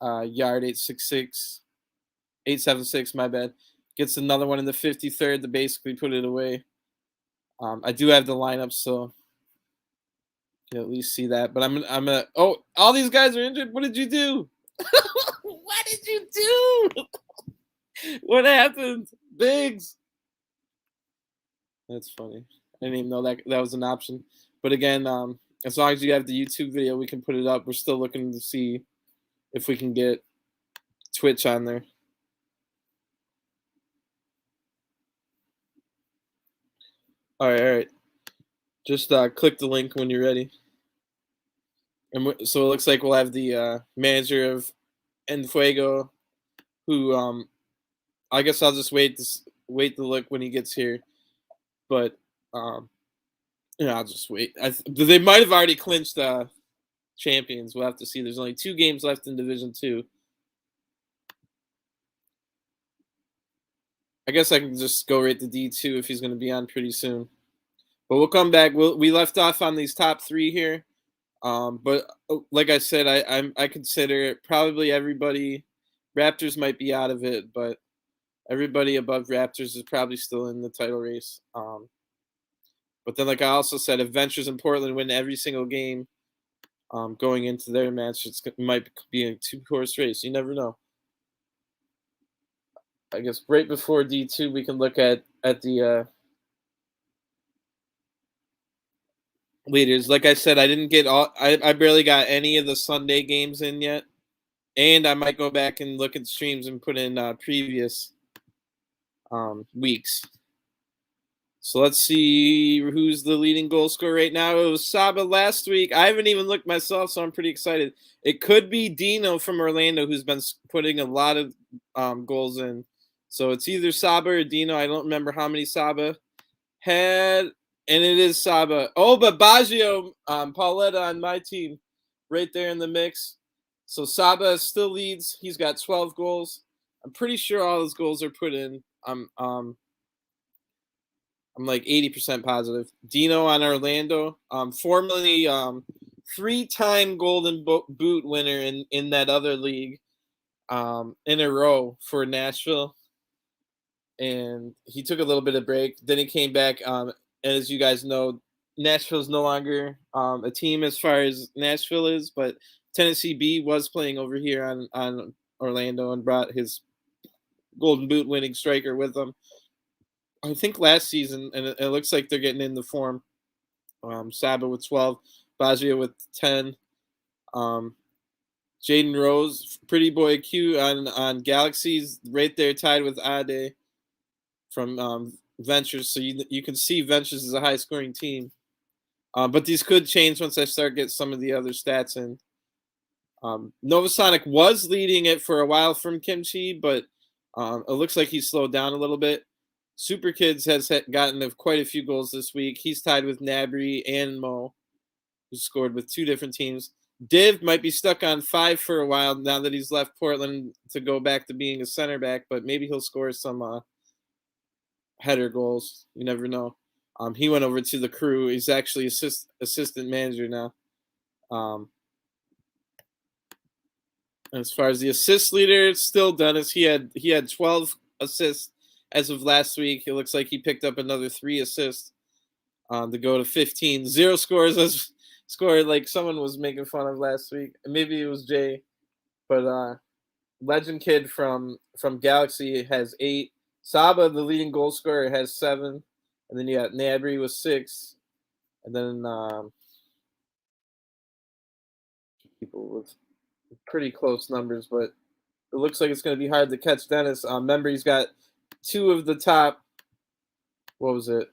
Speaker 1: Yard 876, my bad. Gets another one in the 53rd to basically put it away. I do have the lineup, so you can at least see that. But I'm gonna. Oh, all these guys are injured. What did you do? What did you do? What happened, Biggs? That's funny. I didn't even know that was an option. But again, as long as you have the YouTube video, we can put it up. We're still looking to see if we can get Twitch on there. All right. Just click the link when you're ready. And so it looks like we'll have the manager of Enfuego, who I guess I'll just wait to look when he gets here. But I'll just wait. They might have already clinched champions. We'll have to see. There's only 2 games left in Division 2. I guess I can just go right to D2 if he's going to be on pretty soon. But we'll come back. We left off on these top 3 here. But like I said, I consider probably everybody. Raptors might be out of it, but everybody above Raptors is probably still in the title race. But then, like I also said, if Ventures and Portland win every single game going into their match, it might be a 2-horse race. You never know. I guess right before D2, we can look at the leaders. Like I said, I didn't get all. I barely got any of the Sunday games in yet, and I might go back and look at streams and put in previous weeks. So let's see who's the leading goal scorer right now. It was Saba last week. I haven't even looked myself, so I'm pretty excited. It could be Dino from Orlando, who's been putting a lot of goals in. So it's either Saba or Dino. I don't remember how many Saba had, and it is Saba. Oh, but Baggio, Pauletta on my team, right there in the mix. So Saba still leads. He's got 12 goals. I'm pretty sure all his goals are put in. I'm like 80% positive. Dino on Orlando, formerly 3-time Golden Boot winner in that other league, in a row for Nashville, and he took a little bit of break. Then he came back. As you guys know, Nashville's no longer a team as far as Nashville is, but Tennessee B was playing over here on Orlando and brought his Golden Boot winning striker with him. I think last season, and it looks like they're getting into form. Saba with 12, Baggio with 10. Jaden Rose, Pretty Boy Q on Galaxies, right there tied with Ade from Ventures. So you can see Ventures is a high scoring team. But these could change once I start getting some of the other stats in. Novasonic was leading it for a while from Kimchi, but it looks like he's slowed down a little bit. Super Kids has gotten quite a few goals this week. He's tied with Nabry and Mo, who scored with 2 different teams. Div might be stuck on 5 for a while now that he's left Portland to go back to being a center back, but maybe he'll score some header goals. You never know. He went over to the Crew. He's actually assistant manager now. As far as the assist leader, it's still Dennis. He had 12 assists as of last week. It looks like he picked up another 3 assists to go to 15. 0 scores as scored like someone was making fun of last week. Maybe it was Jay, but Legend Kid from Galaxy has 8. Saba, the leading goal scorer, has 7, and then you got Nabry with 6, and then people with pretty close numbers, but it looks like it's going to be hard to catch Dennis. Remember, he's got 2 of the top. What was it?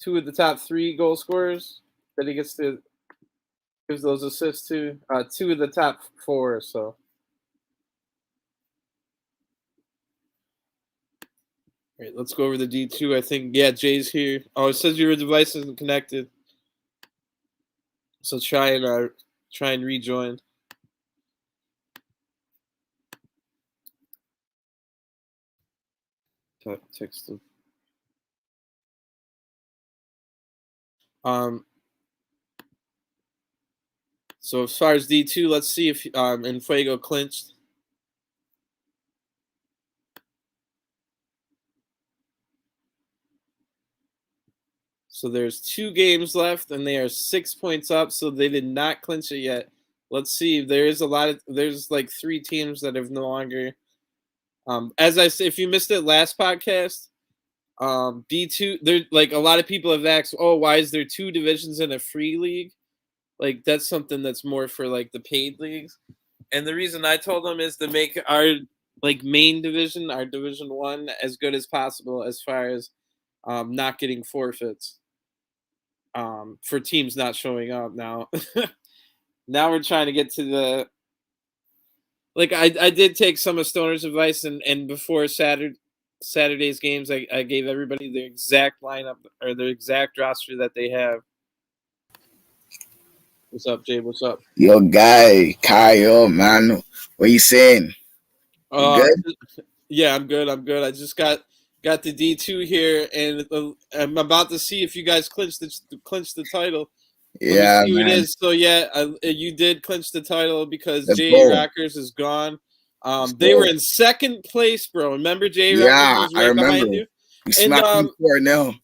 Speaker 1: 2 of the top 3 goal scorers that he gets to gives those assists to. 2 of the top 4. So, all right, let's go over the D2. I think Jay's here. Oh, it says your device isn't connected. So try and rejoin. Text him. So as far as D2, let's see if Enfuego clinched. So there's 2 games left, and they are 6 points up. So they did not clinch it yet. Let's see. There's like 3 teams that have no longer. As I said, if you missed it last podcast, D2, there like a lot of people have asked, oh, why is there 2 divisions in a free league? Like that's something that's more for like the paid leagues. And the reason I told them is to make our like main division, our Division 1, as good as possible as far as not getting forfeits for teams not showing up now. Now we're trying to get to the like I did take some of Stoner's advice and before Saturday's games I gave everybody their exact lineup or their exact roster that they have. What's up, Jay? What's up?
Speaker 2: Yo, guy, Kyle, man, what you saying? You good?
Speaker 1: Yeah, I'm good. I just got the D2 here, and I'm about to see if you guys clinch the title. Let me
Speaker 2: Yeah,
Speaker 1: see who it
Speaker 2: man.
Speaker 1: is. So you did clinch the title because
Speaker 2: Let's
Speaker 1: Jay
Speaker 2: go.
Speaker 1: Rockers is gone. They were in second place, bro. Remember Jay Rockers was right behind you,
Speaker 2: You smacked me for it now.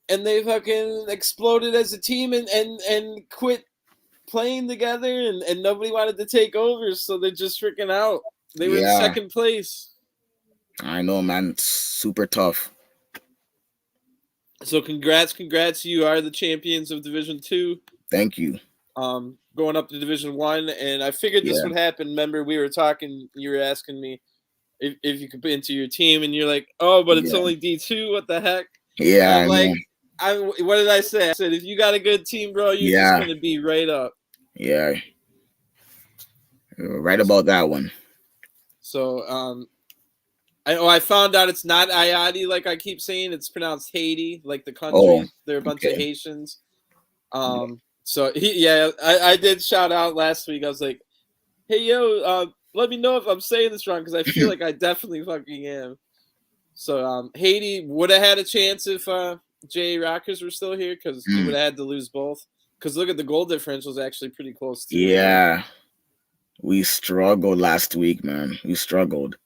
Speaker 1: And they fucking exploded as a team and quit playing together, and nobody wanted to take over, so they're just freaking out. They were in second place.
Speaker 2: I know, man. It's super tough.
Speaker 1: So congrats! You are the champions of Division Two.
Speaker 2: Thank you.
Speaker 1: Going up to Division One, and I figured this
Speaker 2: Yeah.
Speaker 1: would happen. Remember, we were talking. You were asking me if you could put into your team, and you're like, "Oh, but it's
Speaker 2: Yeah.
Speaker 1: only D2. What the heck?" And
Speaker 2: Yeah,
Speaker 1: I'm
Speaker 2: I
Speaker 1: like,
Speaker 2: know.
Speaker 1: what did I say? I said, if you got a good team, bro, you're just
Speaker 2: Yeah.
Speaker 1: gonna be right up.
Speaker 2: Yeah. You're right about that one.
Speaker 1: So, I found out it's not Ayadi like I keep saying. It's pronounced Haiti, like the
Speaker 2: Oh,
Speaker 1: country. They're a bunch of
Speaker 2: okay.
Speaker 1: Haitians. So I did shout out last week. I was like, "Hey, yo, let me know if I'm saying this wrong because I feel like I definitely fucking am." So, Haiti would have had a chance if Jay Rockers were still here because you would have had to lose both. Because look at the goal differential is actually pretty close too.
Speaker 2: Yeah. We struggled last week, man. We struggled.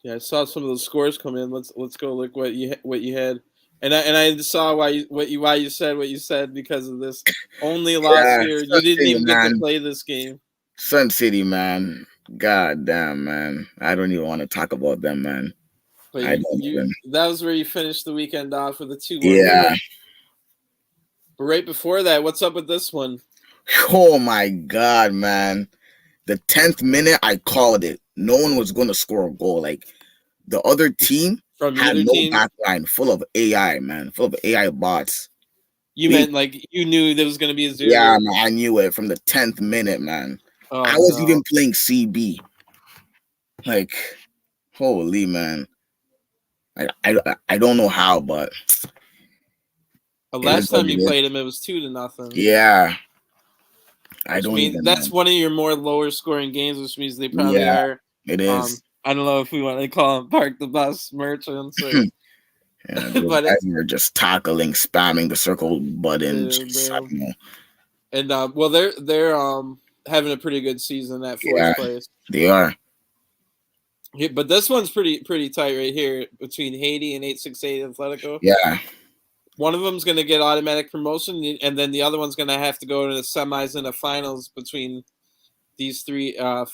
Speaker 1: Yeah, I saw some of those scores come in. Let's go look what you had, and I saw why you said what you said because of this only loss
Speaker 2: Yeah,
Speaker 1: here.
Speaker 2: Sun
Speaker 1: You didn't
Speaker 2: City,
Speaker 1: even get to
Speaker 2: man.
Speaker 1: play this game.
Speaker 2: Sun City, man. God damn, man. I don't even want to talk about them, man.
Speaker 1: But
Speaker 2: I don't
Speaker 1: you
Speaker 2: even.
Speaker 1: that was where you finished the weekend off with a 2-1
Speaker 2: Yeah.
Speaker 1: win. But right before that, what's up with this one?
Speaker 2: Oh my God, man. The 10th minute, I called it. No one was going to score a goal. Like, the other team
Speaker 1: From
Speaker 2: had
Speaker 1: either
Speaker 2: no
Speaker 1: team?
Speaker 2: back line, full of AI, man. Full of AI bots.
Speaker 1: You
Speaker 2: They,
Speaker 1: meant like you knew there was going to be a 0.
Speaker 2: yeah, man. I knew it from the 10th minute, man.
Speaker 1: Oh
Speaker 2: I was
Speaker 1: no!
Speaker 2: even playing CB. Like, holy, man. I don't know how, but it is
Speaker 1: Last
Speaker 2: what
Speaker 1: time
Speaker 2: it
Speaker 1: you
Speaker 2: is.
Speaker 1: played him, it was 2-0.
Speaker 2: Yeah. I
Speaker 1: Which
Speaker 2: don't
Speaker 1: means
Speaker 2: even
Speaker 1: that's
Speaker 2: know.
Speaker 1: one of your more lower scoring games, which means they probably
Speaker 2: Yeah,
Speaker 1: are.
Speaker 2: it is.
Speaker 1: I don't know if we want to call them park the bus merchants or,
Speaker 2: Yeah, those
Speaker 1: but
Speaker 2: guys were just tackling, spamming the circle button. Just, I
Speaker 1: they're
Speaker 2: don't know.
Speaker 1: and well they're having a pretty good season at
Speaker 2: Yeah,
Speaker 1: fourth place.
Speaker 2: they are.
Speaker 1: Yeah, but this one's pretty tight right here between Haiti and 868 Atletico.
Speaker 2: Yeah,
Speaker 1: One of them's going to get automatic promotion, and then the other one's going to have to go to the semis and the finals between these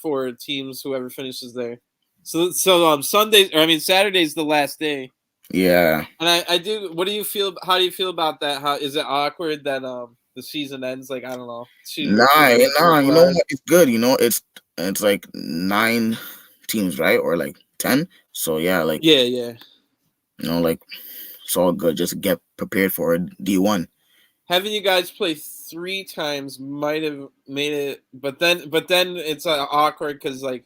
Speaker 1: four teams, whoever finishes there. So Saturday's the last day.
Speaker 2: yeah.
Speaker 1: And I do. What do you feel? How do you feel about that? How is it awkward that the season ends? Like I don't know, two
Speaker 2: Nah,
Speaker 1: days
Speaker 2: nah. You know
Speaker 1: before.
Speaker 2: what? It's good. You know, it's like 9 teams, right? Or like 10. So yeah, like
Speaker 1: Yeah.
Speaker 2: like it's all good. Just get prepared for D1.
Speaker 1: Having you guys play 3 times might have made it, but then it's awkward because like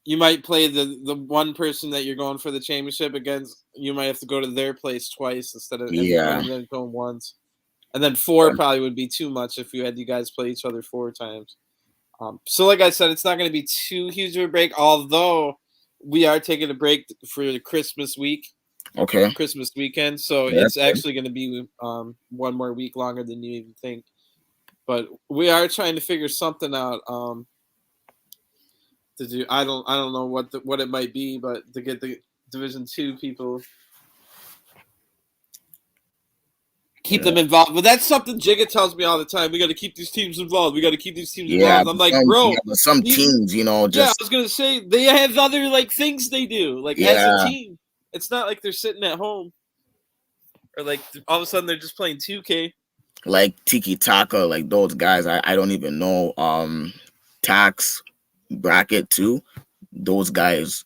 Speaker 1: you might play the one person that you're going for the championship against. You might have to go to their place twice instead of and
Speaker 2: Yeah,
Speaker 1: rather than going once. And then 4 probably would be too much if you guys play each other 4 times. So like I said, it's not going to be too huge of a break. Although we are taking a break for the Christmas week.
Speaker 2: okay.
Speaker 1: Christmas weekend, so
Speaker 2: Yeah,
Speaker 1: it's actually going to be one more week longer than you even think. But we are trying to figure something out to do. I don't know what it might be, but to get the Division 2 people, keep
Speaker 2: yeah,
Speaker 1: them involved. But that's something Jigga tells me all the time. We got to keep these teams involved. We got to keep these teams
Speaker 2: yeah.
Speaker 1: involved. I'm like, bro,
Speaker 2: But some teams,
Speaker 1: yeah. I
Speaker 2: just
Speaker 1: was gonna say they have other like things they do, like as a
Speaker 2: yeah,
Speaker 1: team. It's not like they're sitting at home or like all of a sudden they're just playing 2K.
Speaker 2: like Tiki Taka, like those guys. I don't even know. Tax bracket too. Those guys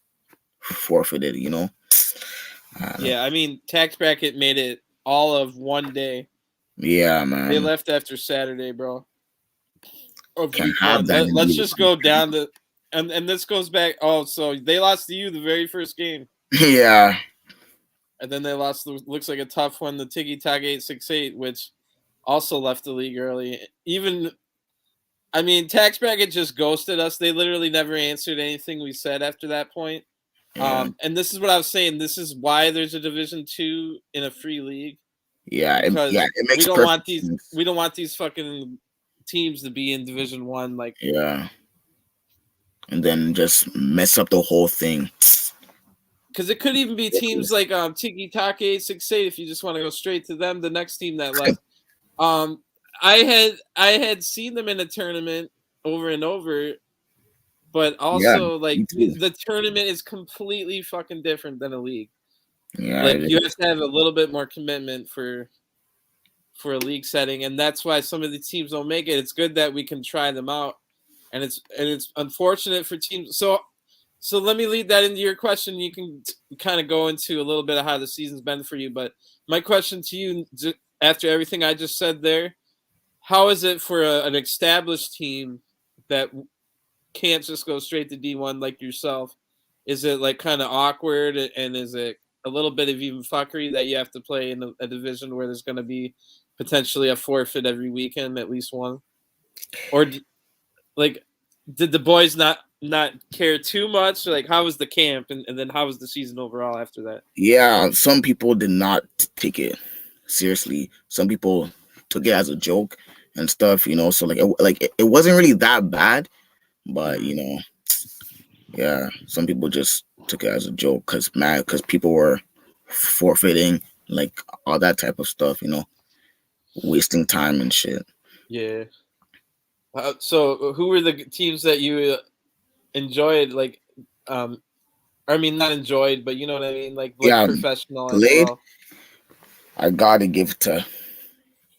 Speaker 2: forfeited.
Speaker 1: Yeah, I mean, tax bracket made it all of one day.
Speaker 2: Yeah,
Speaker 1: They
Speaker 2: man.
Speaker 1: left after Saturday, bro. Of
Speaker 2: Can't
Speaker 1: week
Speaker 2: have
Speaker 1: one.
Speaker 2: that in
Speaker 1: Let's
Speaker 2: you.
Speaker 1: just go down to, and this goes back. Oh, so they lost to you the very first game,
Speaker 2: Yeah,
Speaker 1: and then they lost. Looks like a tough one. The Tiki Tag 868, which also left the league early. Even, I mean, tax bracket just ghosted us. They literally never answered anything we said after that point.
Speaker 2: yeah,
Speaker 1: And this is what I was saying. This is why there's a Division 2 in a free league.
Speaker 2: yeah,
Speaker 1: Because
Speaker 2: it
Speaker 1: we
Speaker 2: makes
Speaker 1: don't want
Speaker 2: perfect
Speaker 1: these
Speaker 2: sense.
Speaker 1: fucking teams to be in Division 1 like
Speaker 2: Yeah, and then just mess up the whole thing.
Speaker 1: because it could even be teams like Tiki Take 868 if you just want to go straight to them, the next team that left. um I had seen them in a tournament over and over, but
Speaker 2: Yeah,
Speaker 1: also like
Speaker 2: me too.
Speaker 1: the tournament is completely fucking different than a league.
Speaker 2: Yeah,
Speaker 1: Like
Speaker 2: it
Speaker 1: you have
Speaker 2: is.
Speaker 1: to have a little bit more commitment for a league setting, and that's why some of the teams don't make it. It's good that we can try them out, and it's unfortunate for teams. So let me lead that into your question. You can kind of go into a little bit of how the season's been for you, but my question to you, after everything I just said there, how is it for an established team that can't just go straight to D1 like yourself? Is it like kind of awkward, and is it a little bit of even fuckery that you have to play in a division where there's going to be potentially a forfeit every weekend, at least one? Or like, did the boys not care too much? Like, how was the camp, and then how was the season overall after that?
Speaker 2: Yeah, some people did not take it seriously. Some people took it as a joke and stuff, you know. So it wasn't really that bad, but
Speaker 1: Mm-hmm.
Speaker 2: yeah, some people just took it as a joke because people were forfeiting, like all that type of stuff, wasting time and shit.
Speaker 1: Yeah. So who were the teams that you enjoyed? Like, um, I mean, not enjoyed, but you know what I mean. Like, look
Speaker 2: Yeah,
Speaker 1: professional as
Speaker 2: played.
Speaker 1: well.
Speaker 2: I gotta give it to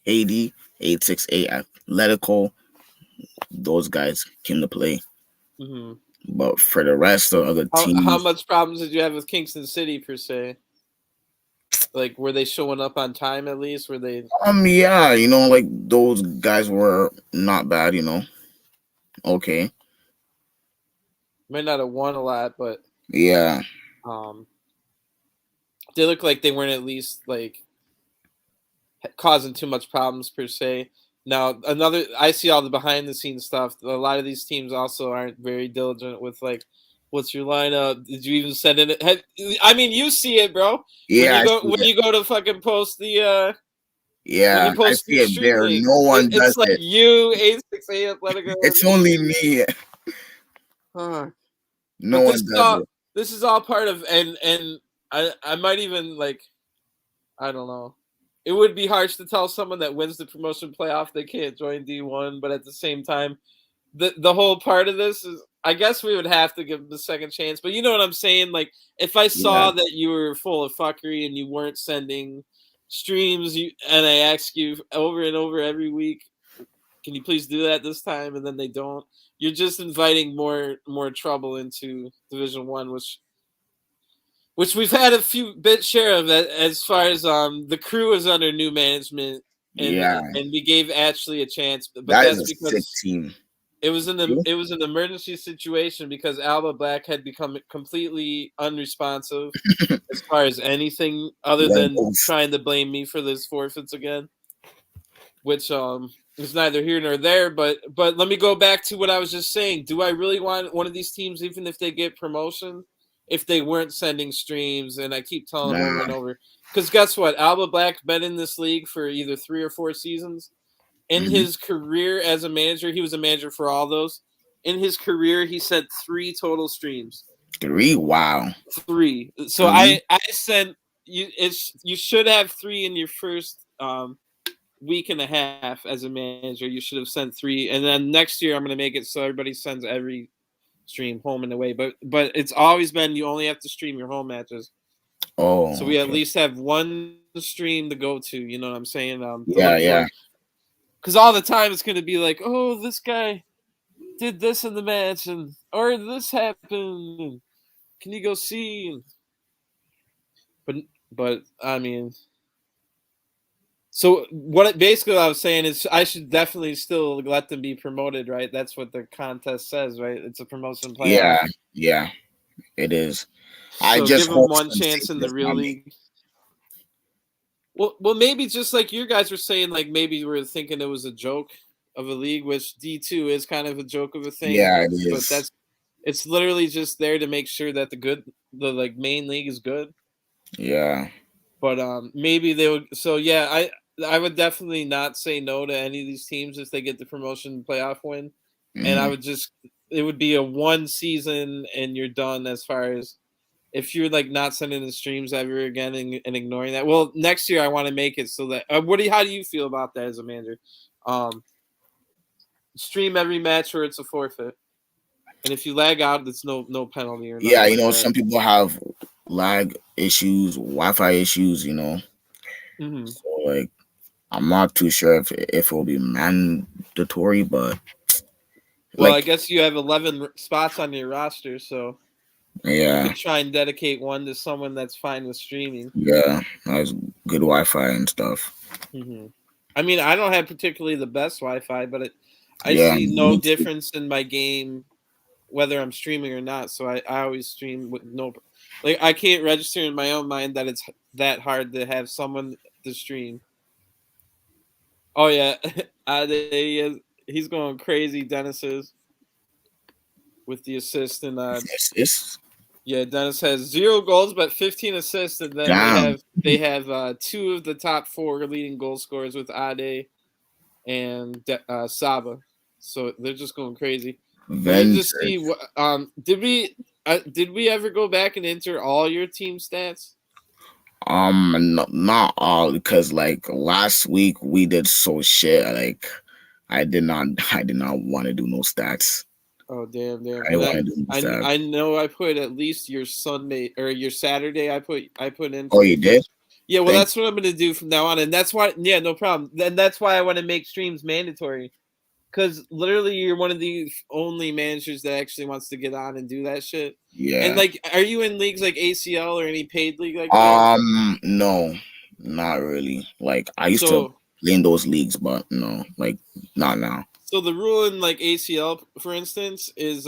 Speaker 2: 80, 868 Atletico. Those guys came to play.
Speaker 1: Hmm.
Speaker 2: But for the rest of the
Speaker 1: How
Speaker 2: teams,
Speaker 1: much problems did you have with Kingston City per se? Like, were they showing up on time at least? Were they
Speaker 2: yeah, like those guys were not bad, Okay.
Speaker 1: might not have won a lot, but
Speaker 2: Yeah.
Speaker 1: um, they look like they weren't at least like causing too much problems per se. Now, I see all the behind the scenes stuff. A lot of these teams also aren't very diligent with like, what's your lineup? Did you even send in it? I mean, you see it, bro.
Speaker 2: Yeah, I see
Speaker 1: When
Speaker 2: it.
Speaker 1: you go to fucking post the when
Speaker 2: Yeah,
Speaker 1: you
Speaker 2: I
Speaker 1: post
Speaker 2: see
Speaker 1: your
Speaker 2: it
Speaker 1: stream
Speaker 2: there.
Speaker 1: link,
Speaker 2: No one does
Speaker 1: it's like
Speaker 2: it.
Speaker 1: you, 868 Atletico,
Speaker 2: It's
Speaker 1: and
Speaker 2: only
Speaker 1: me.
Speaker 2: me.
Speaker 1: Huh.
Speaker 2: No
Speaker 1: But
Speaker 2: one does it.
Speaker 1: this is all part of, and I might even like, I don't know. It would be harsh to tell someone that wins the promotion playoff they can't join D1, but at the same time, the whole part of this is, I guess we would have to give them a second chance. But you know what I'm saying? Like, if I
Speaker 2: Yeah.
Speaker 1: saw that you were full of fuckery and you weren't sending streams, and I ask you over and over every week, can you please do that this time? And then they don't. You're just inviting more trouble into Division 1, which we've had a few bit share of that, as far as the crew is under new management, and
Speaker 2: Yeah.
Speaker 1: we gave Ashley a chance, but
Speaker 2: That is
Speaker 1: that's
Speaker 2: a sick
Speaker 1: because
Speaker 2: team.
Speaker 1: it
Speaker 2: You?
Speaker 1: was an emergency situation because Alba Black had become completely unresponsive as far as anything other
Speaker 2: Yeah,
Speaker 1: than trying to blame me for this forfeits again, which is neither here nor there. But let me go back to what I was just saying. Do I really want one of these teams, even if they get promotion, if they weren't sending streams? And I keep telling them over
Speaker 2: Nah.
Speaker 1: and over, because guess what? Alba Black's been in this league for either 3 or 4 seasons. In
Speaker 2: Hmm.
Speaker 1: his career as a manager, he was a manager for all those. In his career, he sent 3 total streams.
Speaker 2: 3? Wow.
Speaker 1: 3. So
Speaker 2: 3?
Speaker 1: I sent you. You should have 3 in your first week and a half as a manager. You should have sent 3, and then next year I'm going to make it so everybody sends every stream home and away. But it's always been you only have to stream your home matches, so
Speaker 2: Oh,
Speaker 1: we at
Speaker 2: okay.
Speaker 1: least have one stream to go to. You know what I'm saying? To
Speaker 2: Yeah,
Speaker 1: look
Speaker 2: yeah.
Speaker 1: for, because all the time it's going to be like, oh, this guy did this in the match, and or this happened. And can you go see? But I mean, so basically what I was saying is I should definitely still let them be promoted, right? That's what the contest says, right? It's a promotion playoff.
Speaker 2: Yeah, yeah, it is. I
Speaker 1: So
Speaker 2: just
Speaker 1: give them
Speaker 2: hope
Speaker 1: one
Speaker 2: some
Speaker 1: chance in the
Speaker 2: does
Speaker 1: real
Speaker 2: not make.
Speaker 1: league. Well, maybe just like you guys were saying, like maybe we are thinking it was a joke of a league, which D2 is kind of a joke of a thing,
Speaker 2: Yeah, it
Speaker 1: but
Speaker 2: is.
Speaker 1: it's literally just there to make sure that the like main league is good.
Speaker 2: Yeah.
Speaker 1: But maybe they would. So yeah, I would definitely not say no to any of these teams if they get the promotion playoff win, and I
Speaker 2: Hmm.
Speaker 1: would just, it would be a one season and you're done, as far as if you're like not sending the streams ever again, and ignoring that. Well, next year I want to make it so that how do you feel about that as a manager? Um, Stream every match or it's a forfeit. And if you lag out, it's no penalty or
Speaker 2: Yeah,
Speaker 1: nothing
Speaker 2: you
Speaker 1: like
Speaker 2: know,
Speaker 1: that.
Speaker 2: some people have lag issues, Wi-Fi issues. You know,
Speaker 1: Hmm.
Speaker 2: so like I'm not too sure if it will be mandatory, but
Speaker 1: Well, I
Speaker 2: like
Speaker 1: guess you have 11 spots on your roster, so you
Speaker 2: yeah,
Speaker 1: could try and dedicate one to someone that's fine with streaming.
Speaker 2: yeah, has good Wi-Fi and stuff.
Speaker 1: Hmm. I mean, I don't have particularly the best Wi-Fi, but I
Speaker 2: Yeah,
Speaker 1: see no
Speaker 2: me too.
Speaker 1: difference in my game whether I'm streaming or not. So I always stream with no, like I can't register in my own mind that it's that hard to have someone to stream. Oh yeah, he's going crazy. Dennis is with the assist and
Speaker 2: It's
Speaker 1: yeah, Dennis has 0 goals but 15 assists, and then
Speaker 2: damn.
Speaker 1: two of the top four leading goal scorers with Ade and Saba. So they're just going crazy. Let me just see.
Speaker 2: Venture.
Speaker 1: Did we ever go back and enter all your team stats?
Speaker 2: Not all because like last week we did so shit. Like I did not want to do no stats.
Speaker 1: Oh damn!
Speaker 2: I
Speaker 1: And
Speaker 2: didn't want to do no stats.
Speaker 1: I know I put at least your Sunday or your Saturday. I put in
Speaker 2: Oh,
Speaker 1: for
Speaker 2: you
Speaker 1: you
Speaker 2: did?
Speaker 1: because yeah. Well,
Speaker 2: Thank
Speaker 1: that's what I'm gonna do from now on, and that's why yeah, no problem. Then that's why I want to make streams mandatory because literally you're one of the only managers that actually wants to get on and do that shit. And
Speaker 2: yeah.
Speaker 1: like, are you in leagues like ACL or any paid league like that?
Speaker 2: No, not really. Like I used to
Speaker 1: So
Speaker 2: play in those leagues, but no, like not now.
Speaker 1: so the rule in like ACL, for instance, is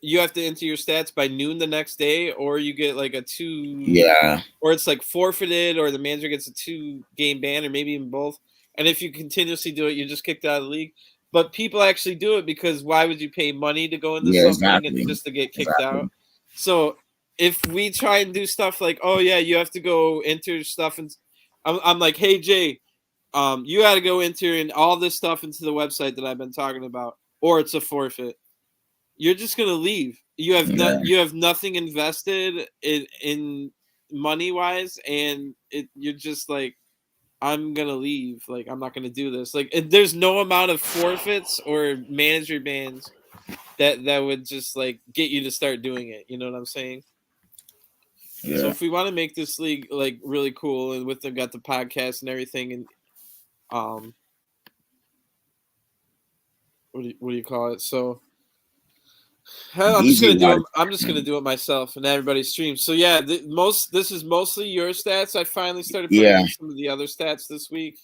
Speaker 1: you have to enter your stats by noon the next day, or you get like a two,
Speaker 2: Yeah,
Speaker 1: or it's like forfeited, or the manager gets a 2 game ban, or maybe even both. And if you continuously do it, you're just kicked out of the league. But people actually do it because why would you pay money to go into
Speaker 2: yeah,
Speaker 1: something
Speaker 2: exactly,
Speaker 1: just to get kicked out?
Speaker 2: exactly.
Speaker 1: So if we try and do stuff like, oh yeah, you have to go enter stuff, and I'm like, hey Jay, you got to go enter in all this stuff into the website that I've been talking about, or it's a forfeit. You're just gonna leave.
Speaker 2: Yeah,
Speaker 1: You have nothing invested in money wise, and you're just like, I'm gonna leave. Like I'm not gonna do this. Like there's no amount of forfeits or manager bans that would just like get you to start doing it. You know what I'm saying? So
Speaker 2: yeah.
Speaker 1: if we want to make this league like really cool, and with them got the podcast and everything, and um, what do you call it? So I'm just
Speaker 2: Easy
Speaker 1: gonna do
Speaker 2: water.
Speaker 1: it. I'm just gonna do it myself and everybody streams. So yeah, this is mostly your stats. I finally started putting
Speaker 2: Yeah,
Speaker 1: in some of the other stats this week,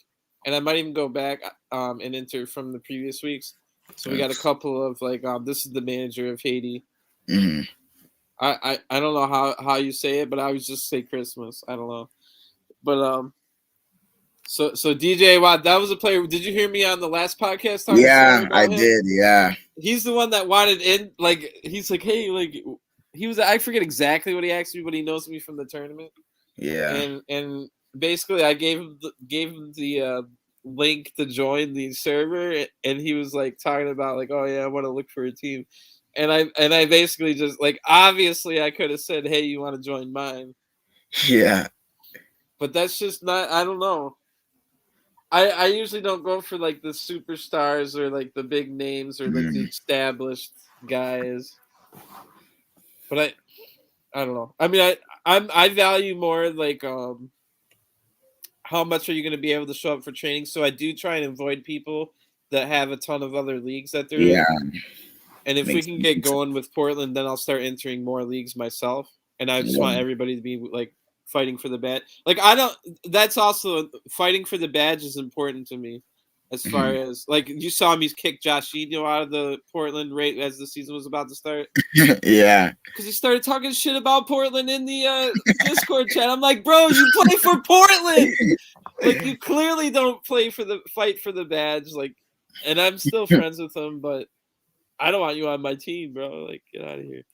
Speaker 1: and I might even go back and enter from the previous weeks. So we got a
Speaker 2: that's,
Speaker 1: couple of like this is the manager of Haiti.
Speaker 2: hmm
Speaker 1: I don't know how you say it, but I would just say Christmas. I don't know, but so DJ Watt, that was a player. Did you hear me on the last podcast talking smack
Speaker 2: yeah. I
Speaker 1: about him?
Speaker 2: did. Yeah,
Speaker 1: He's the one that wanted in. Like he's like, hey, like he was. I forget exactly what he asked me, but he knows me from the tournament.
Speaker 2: yeah,
Speaker 1: And basically, I gave him the link to join the server, and he was like talking about like, oh yeah, I want to look for a team, and I basically just like obviously I could have said, hey, you want to join mine,
Speaker 2: yeah.
Speaker 1: but that's just not. I don't know. I usually don't go for like the superstars or like the big names or like the
Speaker 2: Mm.
Speaker 1: established guys, but I don't know. I mean, I value more like how much are you going to be able to show up for training? So I do try and avoid people that have a ton of other leagues that they're
Speaker 2: Yeah,
Speaker 1: in. And if we
Speaker 2: makes
Speaker 1: can get
Speaker 2: sense.
Speaker 1: going with Portland, then I'll start entering more leagues myself. And I just
Speaker 2: Yeah.
Speaker 1: want everybody to be like fighting for the badge. Like I don't. That's also fighting for the badge is important to me. As far
Speaker 2: Mhm.
Speaker 1: as like you saw me kick Josh Eno out of the Portland right as the season was about to start
Speaker 2: Yeah,
Speaker 1: because he started talking shit about Portland in the Discord chat. I'm like, bro, you play for Portland. Like you clearly don't play for the fight for the badge. Like, and I'm still friends with him, but I don't want you on my team, bro. Like, get out of here.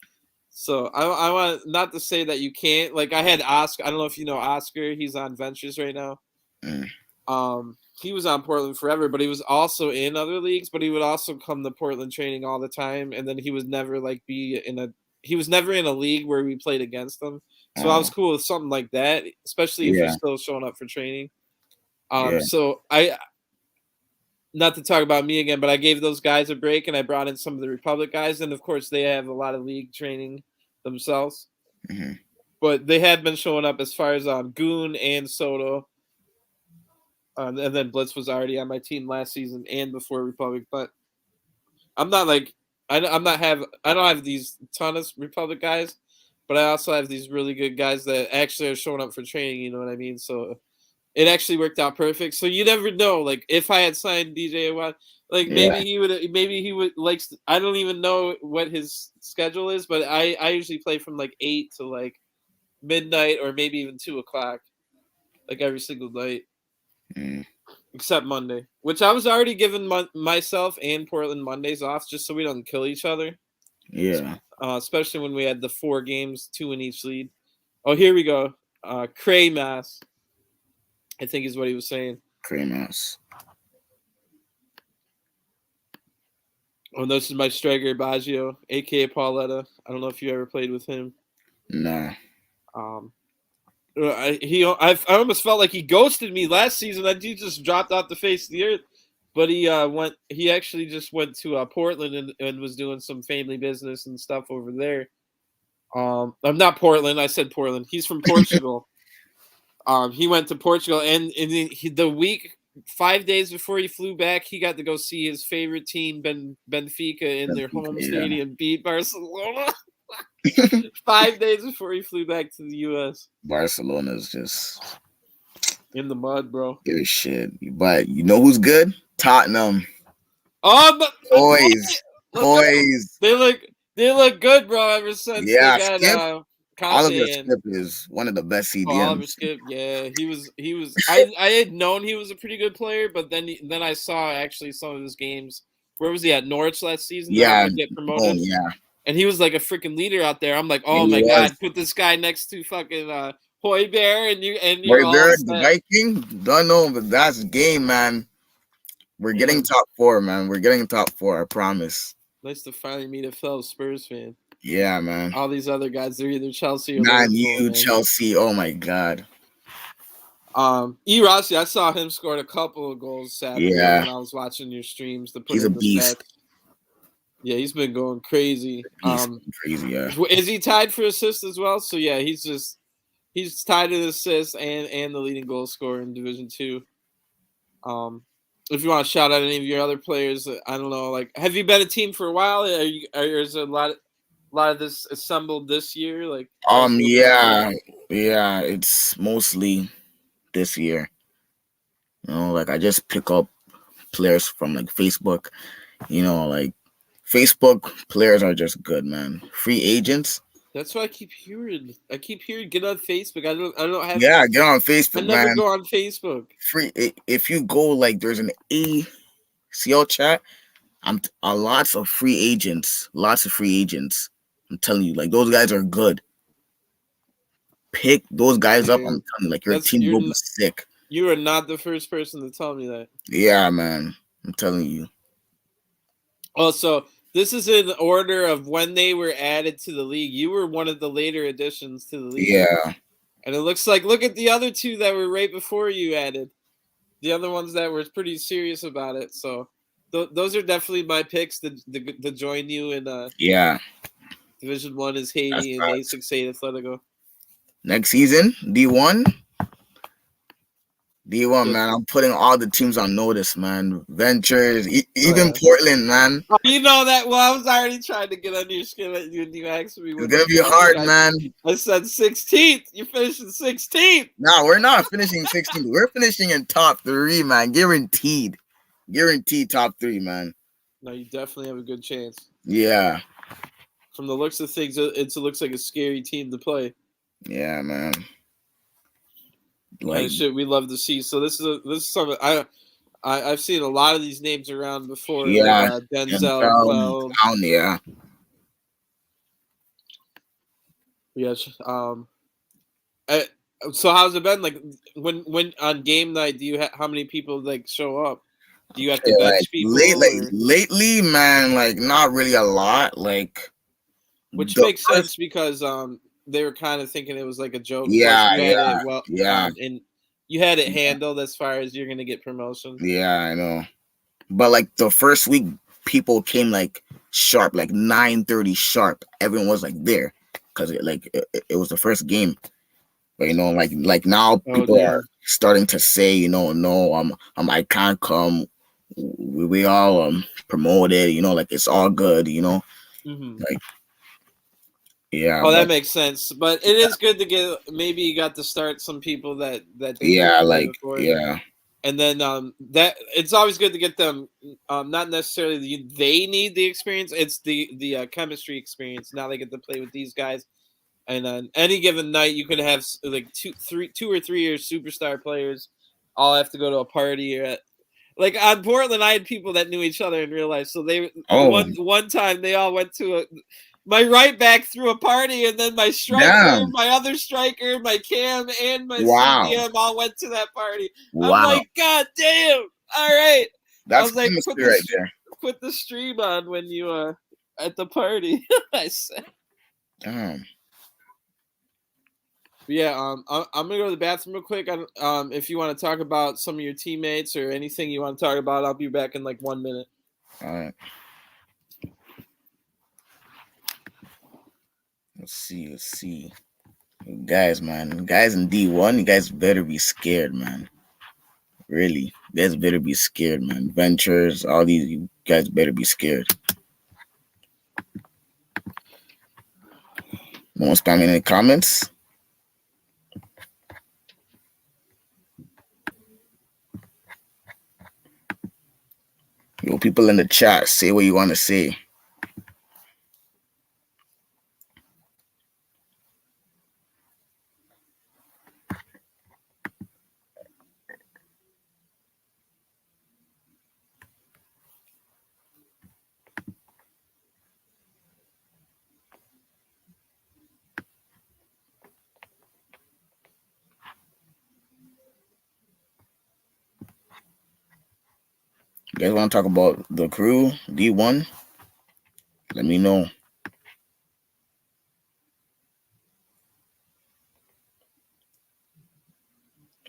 Speaker 1: So I want not to say that you can't. Like I had Oscar. I don't know if you know Oscar. He's on Ventures right now.
Speaker 2: Mm.
Speaker 1: He was on Portland forever, but he was also in other leagues. But he would also come to Portland training all the time, and then he was never like be in a. He was never in a league where we played against them. So I
Speaker 2: Oh,
Speaker 1: was cool with something like that, especially if you're
Speaker 2: yeah,
Speaker 1: still showing up for training.
Speaker 2: yeah,
Speaker 1: So I not to talk about me again, but I gave those guys a break and I brought in some of the Republic guys, and of course they have a lot of league training themselves.
Speaker 2: Mm-hmm.
Speaker 1: But they had been showing up as far as Goon and Soto. And then Blitz was already on my team last season and before Republic. But I'm not like I don't have these ton of Republic guys, but I also have these really good guys that actually are showing up for training. You know what I mean? So it actually worked out perfect. So you never know. Like if I had signed DJ Watt, like
Speaker 2: Yeah.
Speaker 1: maybe he would like. I don't even know what his schedule is, but I usually play from like 8 to like midnight or maybe even 2:00, like every single night. Except Monday, which I was already giving myself and Portland Mondays off just so we don't kill each other.
Speaker 2: Yeah.
Speaker 1: Especially when we had the 4 games, 2 in each lead. Oh, here we go. Cray Mass, I think is what he was saying.
Speaker 2: Cray Mass.
Speaker 1: Oh, this is my striker Baggio, aka Pauletta. I don't know if you ever played with him.
Speaker 2: Nah.
Speaker 1: I almost felt like he ghosted me last season. That dude just dropped off the face of the earth. But he actually just went to Portland and was doing some family business and stuff over there. I'm not Portland. I said Portland. He's from Portugal. He went to Portugal, and the week 5 days before he flew back, he got to go see his favorite team, Benfica, in their home stadium, beat Barcelona. 5 days before he flew back to the U.S.
Speaker 2: Barcelona's just
Speaker 1: in the mud, bro.
Speaker 2: Give a shit. But you know who's good? Tottenham.
Speaker 1: Oh, but
Speaker 2: boys.
Speaker 1: They look good, bro. Ever since they got
Speaker 2: Skip. Oliver Skip is one of the best CDMs.
Speaker 1: Oliver Skip, yeah, he was. I had known he was a pretty good player, but then I saw actually some of his games. Where was he at? Norwich last season?
Speaker 2: Yeah,
Speaker 1: get promoted.
Speaker 2: Yeah.
Speaker 1: And he was like a freaking leader out there. I'm like, oh my god, put this guy next to fucking Højbjerg and you're all set.
Speaker 2: The Viking. Don't know, but that's game, man. We're getting top 4, man. We're getting top 4. I promise.
Speaker 1: Nice to finally meet a fellow Spurs fan.
Speaker 2: Yeah, man.
Speaker 1: All these other guys, they're either Chelsea or
Speaker 2: Liverpool, Chelsea. Oh my god.
Speaker 1: Rossi, I saw him scored a couple of goals Saturday when I was watching your streams.
Speaker 2: He's a beast.
Speaker 1: Yeah, he's been going crazy.
Speaker 2: Crazy, yeah.
Speaker 1: Is he tied for assists as well? So yeah, he's tied in assists and the leading goal scorer in Division 2. If you want to shout out any of your other players, I don't know. Like, have you been a team for a while? Or is there a lot of this assembled this year? Like,
Speaker 2: yeah, it's mostly this year. You know, like I just pick up players from like Facebook. You know, like Facebook players are just good, man. Free agents.
Speaker 1: That's what I keep hearing. Get on Facebook. I don't have.
Speaker 2: Yeah, get on Facebook.
Speaker 1: I never go on Facebook.
Speaker 2: Free. If you go, like, there's an ACL chat. Lots of free agents. I'm telling you, like, those guys are good. Pick those guys up. I'm telling you, like, your team will be sick.
Speaker 1: You are not the first person to tell me that.
Speaker 2: Yeah, man. I'm telling you.
Speaker 1: Also, this is in order of when they were added to the league. You were one of the later additions to the league.
Speaker 2: Yeah.
Speaker 1: And it looks like, look at the other 2 that were right before you added. The other ones that were pretty serious about it. So those are definitely my picks to join you in Division 1 is Haiti and A68 Atletico.
Speaker 2: Next season, D1. D1, man. I'm putting all the teams on notice, man. Ventures, even Portland, man.
Speaker 1: You know that. Well, I was already trying to get under your skin at you, and you asked me.
Speaker 2: It's gonna be hard, man.
Speaker 1: I said 16th. You're finishing 16th.
Speaker 2: No, we're not finishing 16th. We're finishing in top 3, man. Guaranteed top 3, man.
Speaker 1: No, you definitely have a good chance.
Speaker 2: Yeah.
Speaker 1: From the looks of things, it looks like a scary team to play.
Speaker 2: Yeah, man.
Speaker 1: Like shit, we love to see. So this is something I've seen a lot of these names around before.
Speaker 2: Yeah,
Speaker 1: like, Denzel.
Speaker 2: Yeah.
Speaker 1: Yes. So how's it been? Like when on game night, how many people like show up? Do you have to bench people?
Speaker 2: Lately, man, like not really a lot. Like,
Speaker 1: which makes sense because they were kind of thinking it was like a joke.
Speaker 2: Yeah,
Speaker 1: and you had it handled as far as you're gonna get promotion.
Speaker 2: Yeah, I know. But like the first week, people came like sharp, like 9:30 sharp. Everyone was like there because it was the first game. But like now
Speaker 1: Oh
Speaker 2: people are
Speaker 1: damn.
Speaker 2: starting to say, no, I can't come. We all promoted, like it's all good,
Speaker 1: Hmm.
Speaker 2: like yeah,
Speaker 1: Oh, that
Speaker 2: but
Speaker 1: makes sense. But it is good to get. Maybe you got to start some people that didn't get
Speaker 2: yeah,
Speaker 1: to play
Speaker 2: like
Speaker 1: before,
Speaker 2: yeah,
Speaker 1: and then that it's always good to get them. Not necessarily they need the experience. It's the chemistry experience. Now they get to play with these guys, and on any given night, you could have like 2 or 3 year superstar players all have to go to a party or like on Portland. I had people that knew each other in real life, so they
Speaker 2: oh
Speaker 1: one time they all went to my right back threw a party, and then my striker,
Speaker 2: damn,
Speaker 1: my other striker, my cam, and my
Speaker 2: wow,
Speaker 1: CDM all went to that party. I'm
Speaker 2: wow,
Speaker 1: like, God damn! All right, I
Speaker 2: that's
Speaker 1: was like,
Speaker 2: chemistry right there.
Speaker 1: put the stream on when you at the party. I said.
Speaker 2: Damn.
Speaker 1: Yeah, I'm gonna go to the bathroom real quick. If you want to talk about some of your teammates or anything you want to talk about, I'll be back in like 1 minute.
Speaker 2: All right. Let's see. Let's see. Guys, man. Guys in D1, you guys better be scared, man. Really. You guys better be scared, man. Ventures, all these, you guys better be scared. No one spamming in the comments. Yo, people in the chat, say what you want to say. You guys want to talk about the crew, D1? Let me know.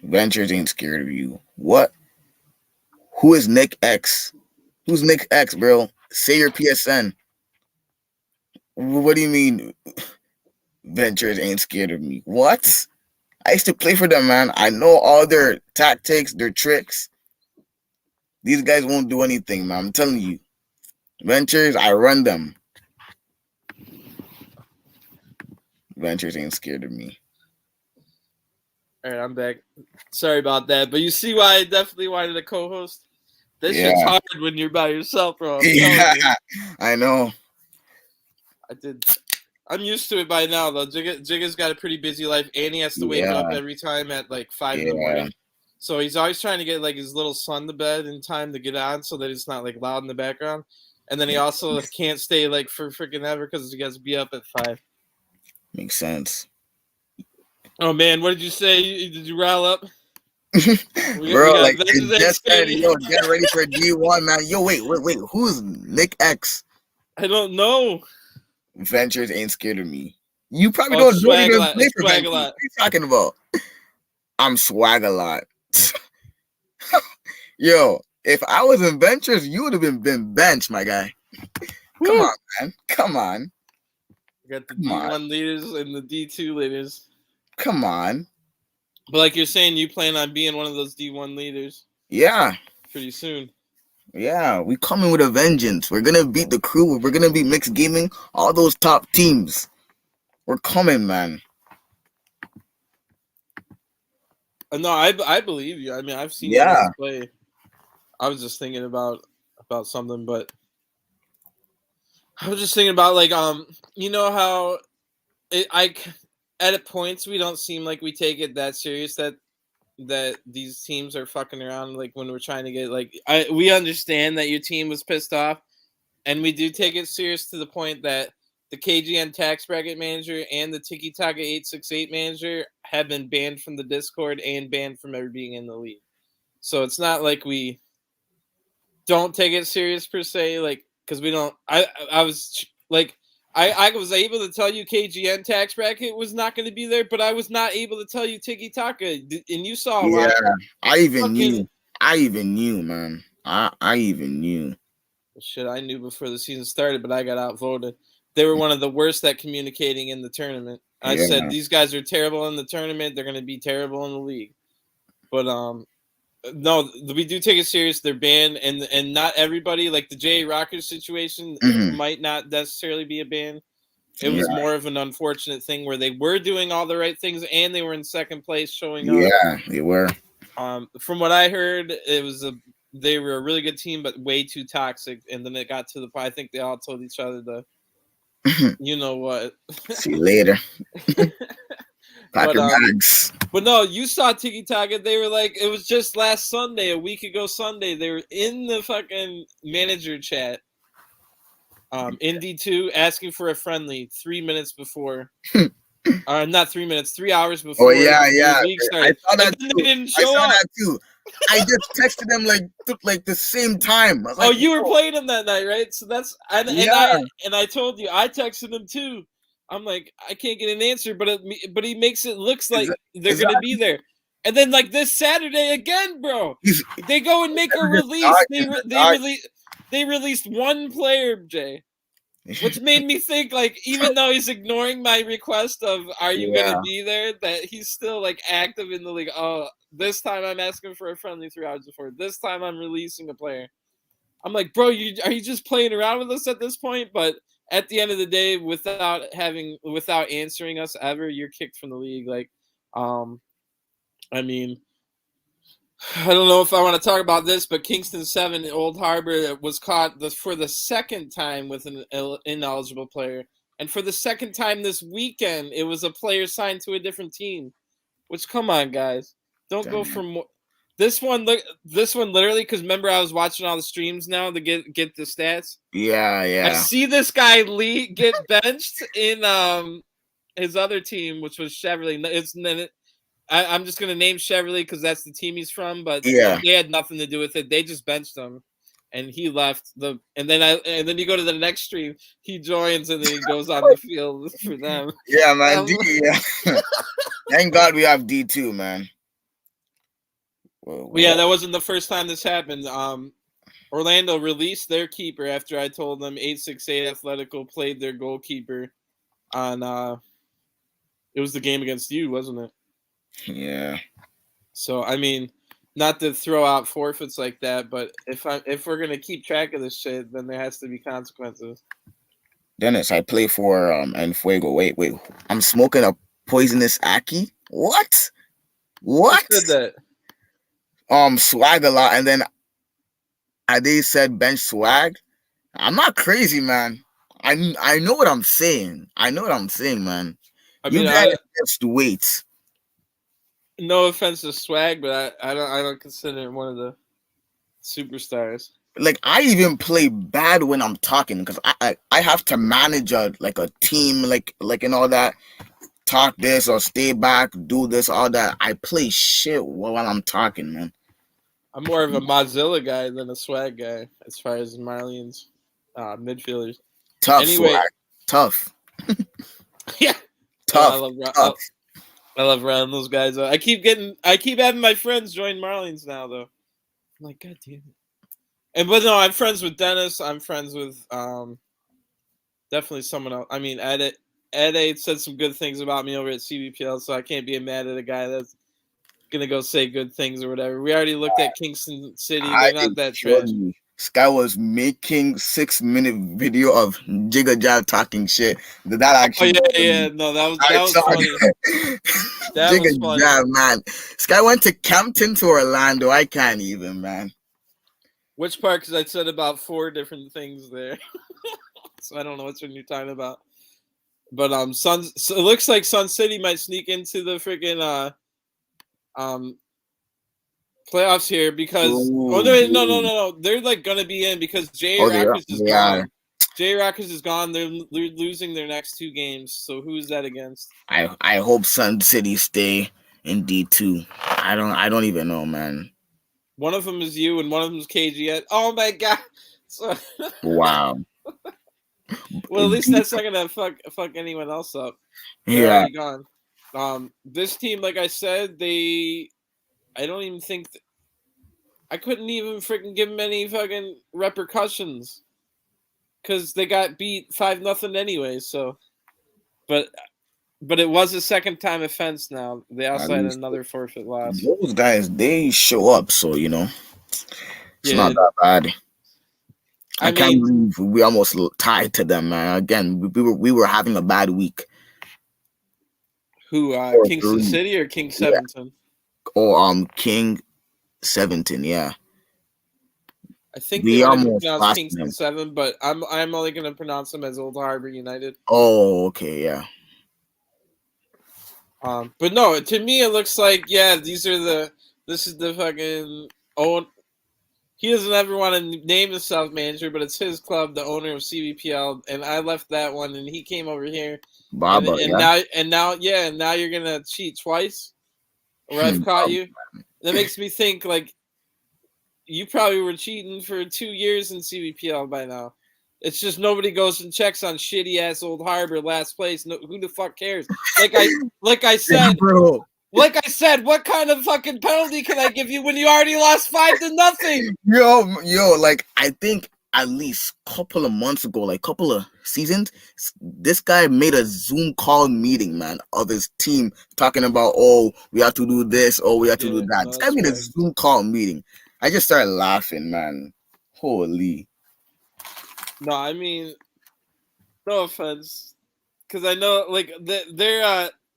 Speaker 2: Ventures ain't scared of you. What? Who is Nick X? Who's Nick X, bro? Say your PSN. What do you mean Ventures ain't scared of me? What? I used to play for them, man. I know all their tactics, their tricks. These guys won't do anything, man. I'm telling you. Ventures, I run them. Ventures ain't scared of me.
Speaker 1: All right, I'm back. Sorry about that, but you see why I definitely wanted a co-host. This shit's
Speaker 2: Yeah.
Speaker 1: hard when you're by yourself, bro. I'm
Speaker 2: Yeah,
Speaker 1: telling you.
Speaker 2: I know.
Speaker 1: I'm used to it by now, though. Jigga's got a pretty busy life, and he has to wake up
Speaker 2: Yeah,
Speaker 1: every time at like 5 in the
Speaker 2: yeah.
Speaker 1: morning. So he's always trying to get like his little son to bed in time to get on, so that it's not like loud in the background. And then he also can't stay like for freaking ever because he has to be up at 5.
Speaker 2: Makes sense.
Speaker 1: Oh man, what did you say? Did you rile up? We
Speaker 2: Bro,
Speaker 1: got
Speaker 2: like
Speaker 1: Ventures
Speaker 2: it
Speaker 1: ain't
Speaker 2: just
Speaker 1: scared
Speaker 2: said,
Speaker 1: of you.
Speaker 2: yo, get ready for D1, man. Yo, wait. Who's Nick X?
Speaker 1: I don't know.
Speaker 2: Ventures ain't scared of me. You probably
Speaker 1: Oh, it's
Speaker 2: don't
Speaker 1: swag a
Speaker 2: even
Speaker 1: lot.
Speaker 2: play
Speaker 1: It's
Speaker 2: for
Speaker 1: swag
Speaker 2: Ventures.
Speaker 1: a
Speaker 2: What
Speaker 1: lot.
Speaker 2: are you talking about? I'm swag a lot. Yo, if I was in Ventures, you would have been benched, my guy. Come
Speaker 1: Woo!
Speaker 2: on, man. Come on.
Speaker 1: We got the
Speaker 2: Come on.
Speaker 1: D1 leaders and the D2 leaders.
Speaker 2: Come on.
Speaker 1: But like you're saying, you plan on being one of those D1 leaders
Speaker 2: Yeah.
Speaker 1: pretty soon.
Speaker 2: Yeah. We coming with a vengeance. We're gonna beat the crew. We're gonna beat Mixed Gaming, all those top teams. We're coming, man.
Speaker 1: No, I believe you. I mean, I've seen you
Speaker 2: Yeah.
Speaker 1: guys play. I was just thinking about something, but I was just thinking about like you know how at points we don't seem like we take it that serious that these teams are fucking around like when we're trying to get like we understand that your team was pissed off, and we do take it serious to the point that the KGN tax bracket manager and the Tiki Taka 868 manager have been banned from the Discord and banned from ever being in the league. So it's not like we don't take it serious per se, like because we don't. I was like I was able to tell you KGN tax bracket was not going to be there, but I was not able to tell you Tiki Taka, and you saw
Speaker 2: Yeah.
Speaker 1: why.
Speaker 2: I even
Speaker 1: Fucking
Speaker 2: knew. I even knew, man. I even knew.
Speaker 1: Shit, I knew before the season started, but I got outvoted. They were one of the worst at communicating in the tournament. I said
Speaker 2: Yeah.
Speaker 1: these guys are terrible in the tournament. They're going to be terrible in the league. But no, we do take it serious. They're banned, and not everybody, like the J.A. Rockers situation, might not necessarily be a ban. It was more of an unfortunate thing where they were doing all the right things and they were in second place showing up.
Speaker 2: Yeah, they were.
Speaker 1: From what I heard, they were a really good team, but way too toxic. And then it got to the point, I think they all told each other you know what.
Speaker 2: See you later. Pack your bags.
Speaker 1: But no, you saw Tiki Taka. They were like, it was just last Sunday, a week ago Sunday. They were in the fucking manager chat. In D2 asking for a friendly 3 minutes before. Not 3 minutes, 3 hours before.
Speaker 2: Oh yeah.
Speaker 1: The league started.
Speaker 2: I saw that too.
Speaker 1: They didn't show up.
Speaker 2: That too. I just texted them like the same time.
Speaker 1: You were playing them that night, right? So that's and I told you I texted them too. I'm like, I can't get an answer, but he makes it looks like they're gonna be there. And then like this Saturday again, bro, they go and make a release. They released one player, Jay, which made me think like even though he's ignoring my request of are you gonna be there, that he's still like active in the league. Oh, this time I'm asking for a friendly 3 hours before. This time I'm releasing a player. I'm like, bro, are you just playing around with us at this point? But at the end of the day, without answering us ever, you're kicked from the league. Like, I mean, I don't know if I want to talk about this, but Kingston 7 Old Harbor was caught for the second time with an ineligible player. And for the second time this weekend, it was a player signed to a different team. Which, come on, guys. Don't go from this one literally, because remember I was watching all the streams now to get the stats.
Speaker 2: Yeah.
Speaker 1: I see this guy get benched in his other team, which was Chevrolet. I'm just gonna name Chevrolet because that's the team he's from, but they had nothing to do with it. They just benched him, and he left and then you go to the next stream, he joins and then he goes on the field for them.
Speaker 2: Yeah, man. Thank God we have D2, man.
Speaker 1: Well, yeah, that wasn't the first time this happened. Orlando released their keeper after I told them 868 Athletico played their goalkeeper on it was the game against you, wasn't it?
Speaker 2: Yeah.
Speaker 1: So I mean, not to throw out forfeits like that, but if we're gonna keep track of this shit, then there has to be consequences.
Speaker 2: Dennis, I play for Enfuego. Wait. I'm smoking a poisonous Aki? What?
Speaker 1: Who said
Speaker 2: that? Swag a lot, and then they said bench swag. I'm not crazy, man. I know what I'm saying. Man. You guys just wait.
Speaker 1: No offense to swag, but I don't consider him one of the superstars.
Speaker 2: Like I even play bad when I'm talking because I have to manage a team like and all that. Talk this or stay back, do this, all that. I play shit while I'm talking, man.
Speaker 1: I'm more of a Mozilla guy than a swag guy as far as Marlians midfielders.
Speaker 2: Tough swag. Tough.
Speaker 1: Yeah.
Speaker 2: Tough.
Speaker 1: I love rounding those guys up. I keep having my friends join Marlins now though. I'm like, God damn it. But no, I'm friends with Dennis. I'm friends with definitely someone else. I mean, Ed said some good things about me over at CBPL, so I can't be mad at a guy that's gonna go say good things or whatever. We already looked at Kingston City. They're not that trash.
Speaker 2: Sky was making 6-minute video of Jigga Jab talking shit. That actually.
Speaker 1: Oh yeah. No, that was funny. That
Speaker 2: Jigga
Speaker 1: was funny.
Speaker 2: Jab, man. Sky went to Campton to Orlando. I can't even, man.
Speaker 1: Which part? Because I said about 4 different things there, so I don't know which one you're talking about. But so it looks like Sun City might sneak into the freaking playoffs here because no, they're like gonna be in because J Rockers is gone. J Rockers is gone. They're losing their next 2 games. So who's that against?
Speaker 2: I hope Sun City stay in D2. I don't even know, man.
Speaker 1: One of them is you and one of them is KG. Oh my god! So,
Speaker 2: wow.
Speaker 1: Well, at least that's not gonna fuck anyone else up.
Speaker 2: They're
Speaker 1: already gone. This team, like I said, I don't even think I couldn't even freaking give them any fucking repercussions because they got beat 5-0 anyway. So, but it was a second time offense. Now they also had another forfeit loss.
Speaker 2: Those guys, they show up, so it's not
Speaker 1: Yeah,
Speaker 2: that bad. I can't
Speaker 1: mean,
Speaker 2: believe we almost tied to them, man. Again, we were having a bad week.
Speaker 1: who
Speaker 2: Or
Speaker 1: Kingston
Speaker 2: 3.
Speaker 1: City or King
Speaker 2: Yeah.
Speaker 1: 17?
Speaker 2: Or King 17, yeah.
Speaker 1: I think they
Speaker 2: We
Speaker 1: want to be
Speaker 2: almost
Speaker 1: pronounced
Speaker 2: lost
Speaker 1: Kingston
Speaker 2: them.
Speaker 1: 7, but I'm only going to pronounce them as Old Harbor United.
Speaker 2: Oh, okay, yeah.
Speaker 1: But no, to me it looks like this is the fucking own. He doesn't ever want to name himself manager, but it's his club, the owner of CBPL, and I left that one, and he came over here,
Speaker 2: Baba, yeah.
Speaker 1: now you're gonna cheat twice, or I've caught you. That makes me think like you probably were cheating for 2 years in CBPL by now. It's just nobody goes and checks on shitty ass Old Harbor last place. No, who the fuck cares? Like I said,
Speaker 2: Bro.
Speaker 1: Like I said, what kind of fucking penalty can I give you when you already lost 5-0?
Speaker 2: Yo, like I think at least a couple of months ago, like couple of seasons, this guy made a Zoom call meeting, man, of his team talking about, oh, we have to do this, oh, we have to do that.
Speaker 1: No,
Speaker 2: This guy made a Zoom call meeting. I just started laughing, man. Holy.
Speaker 1: No, I mean, no offense, because I know like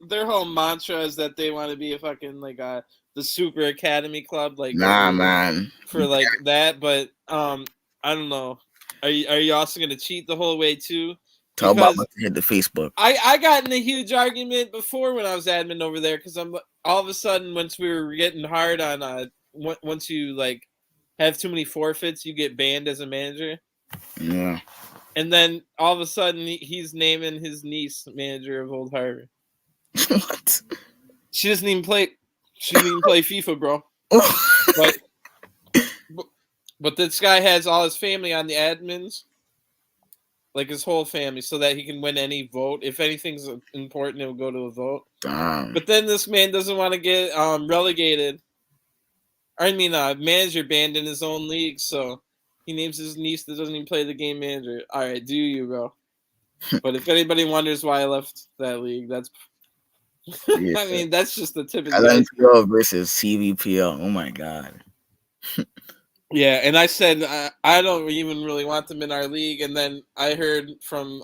Speaker 1: their whole mantra is that they want to be a fucking like the super academy club, like
Speaker 2: Nah, man.
Speaker 1: for like that. But I don't know. Are you also gonna cheat the whole way too?
Speaker 2: Tell Bob
Speaker 1: Because
Speaker 2: to hit the Facebook.
Speaker 1: I got in a huge argument before when I was admin over there because I'm all of a sudden once we were getting hard on once you like have too many forfeits you get banned as a manager.
Speaker 2: Yeah.
Speaker 1: And then all of a sudden he's naming his niece manager of Old Harbor.
Speaker 2: What?
Speaker 1: She doesn't even play. She doesn't even play FIFA, bro. But this guy has all his family on the admins. Like his whole family, so that he can win any vote. If anything's important, it will go to a vote.
Speaker 2: Damn.
Speaker 1: But then this man doesn't want to get relegated. I mean, manager banned in his own league, so he names his niece that doesn't even play the game manager. All right, do you, bro? But if anybody wonders why I left that league, that's
Speaker 2: Yeah.
Speaker 1: I mean, that's just the tip of the
Speaker 2: LNPL versus CVPL. Oh my god.
Speaker 1: Yeah, and I said I don't even really want them in our league, and then I heard from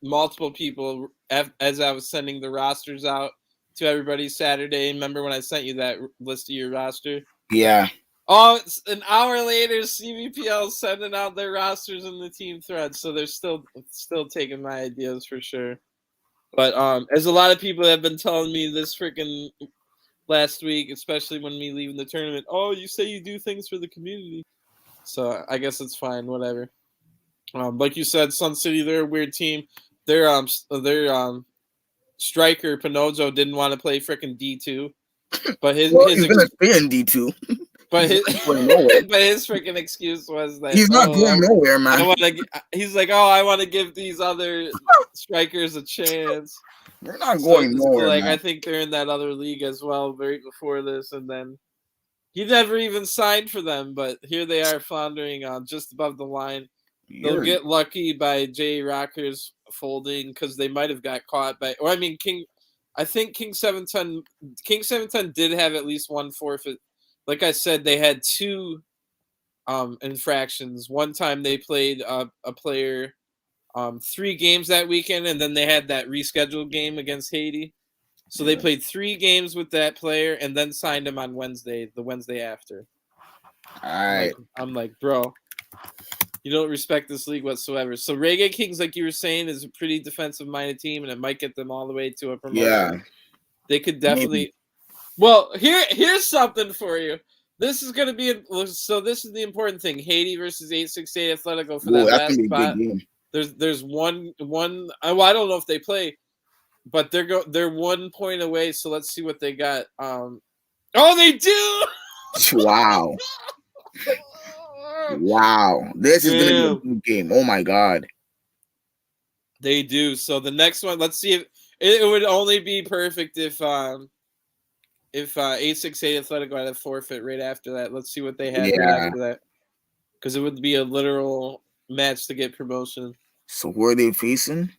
Speaker 1: multiple people as I was sending the rosters out to everybody Saturday. Remember when I sent you that list of your roster?
Speaker 2: Yeah.
Speaker 1: Oh, it's an hour later, CVPL sending out their rosters in the team thread, so they're still taking my ideas for sure. But as a lot of people have been telling me this freaking last week, especially when we leave the tournament, oh, you say you do things for the community. So I guess it's fine, whatever. Like you said, Sun City, they're a weird team. Their striker Pinozo didn't want to play freaking D2, but
Speaker 2: he's gonna stay in D2.
Speaker 1: But his freaking excuse was that
Speaker 2: he's not going nowhere, man.
Speaker 1: He's like, oh, I want to give these other strikers a chance.
Speaker 2: They're not going nowhere.
Speaker 1: Like,
Speaker 2: man.
Speaker 1: I think they're in that other league as well, right before this, and then he never even signed for them. But here they are, floundering on just above the line. They'll get lucky by J Rockers folding because they might have got caught by. Or I mean, I think King 710 did have at least one forfeit. Like I said, they had two infractions. One time they played a player 3 games that weekend, and then they had that rescheduled game against Haiti. So they played 3 games with that player and then signed him on the Wednesday after.
Speaker 2: All right.
Speaker 1: I'm like, bro, you don't respect this league whatsoever. So Reggae Kings, like you were saying, is a pretty defensive-minded team, and it might get them all the way to a promotion.
Speaker 2: Yeah.
Speaker 1: They could definitely... Maybe. Well, here's something for you. This is going to be... So this is the important thing. Haiti versus 868 Atletico for that last spot. There's one... Well, I don't know if they play, but they're 1 point away, so let's see what they got. Oh, they do!
Speaker 2: Wow. Wow. This is going to be a good game. Oh, my God.
Speaker 1: They do. So the next one, let's see if... It would only be perfect if if 868 Atletico had a forfeit right after that. Let's see what they had right
Speaker 2: Yeah.
Speaker 1: after that, because it would be a literal match to get promotion.
Speaker 2: So who are they facing?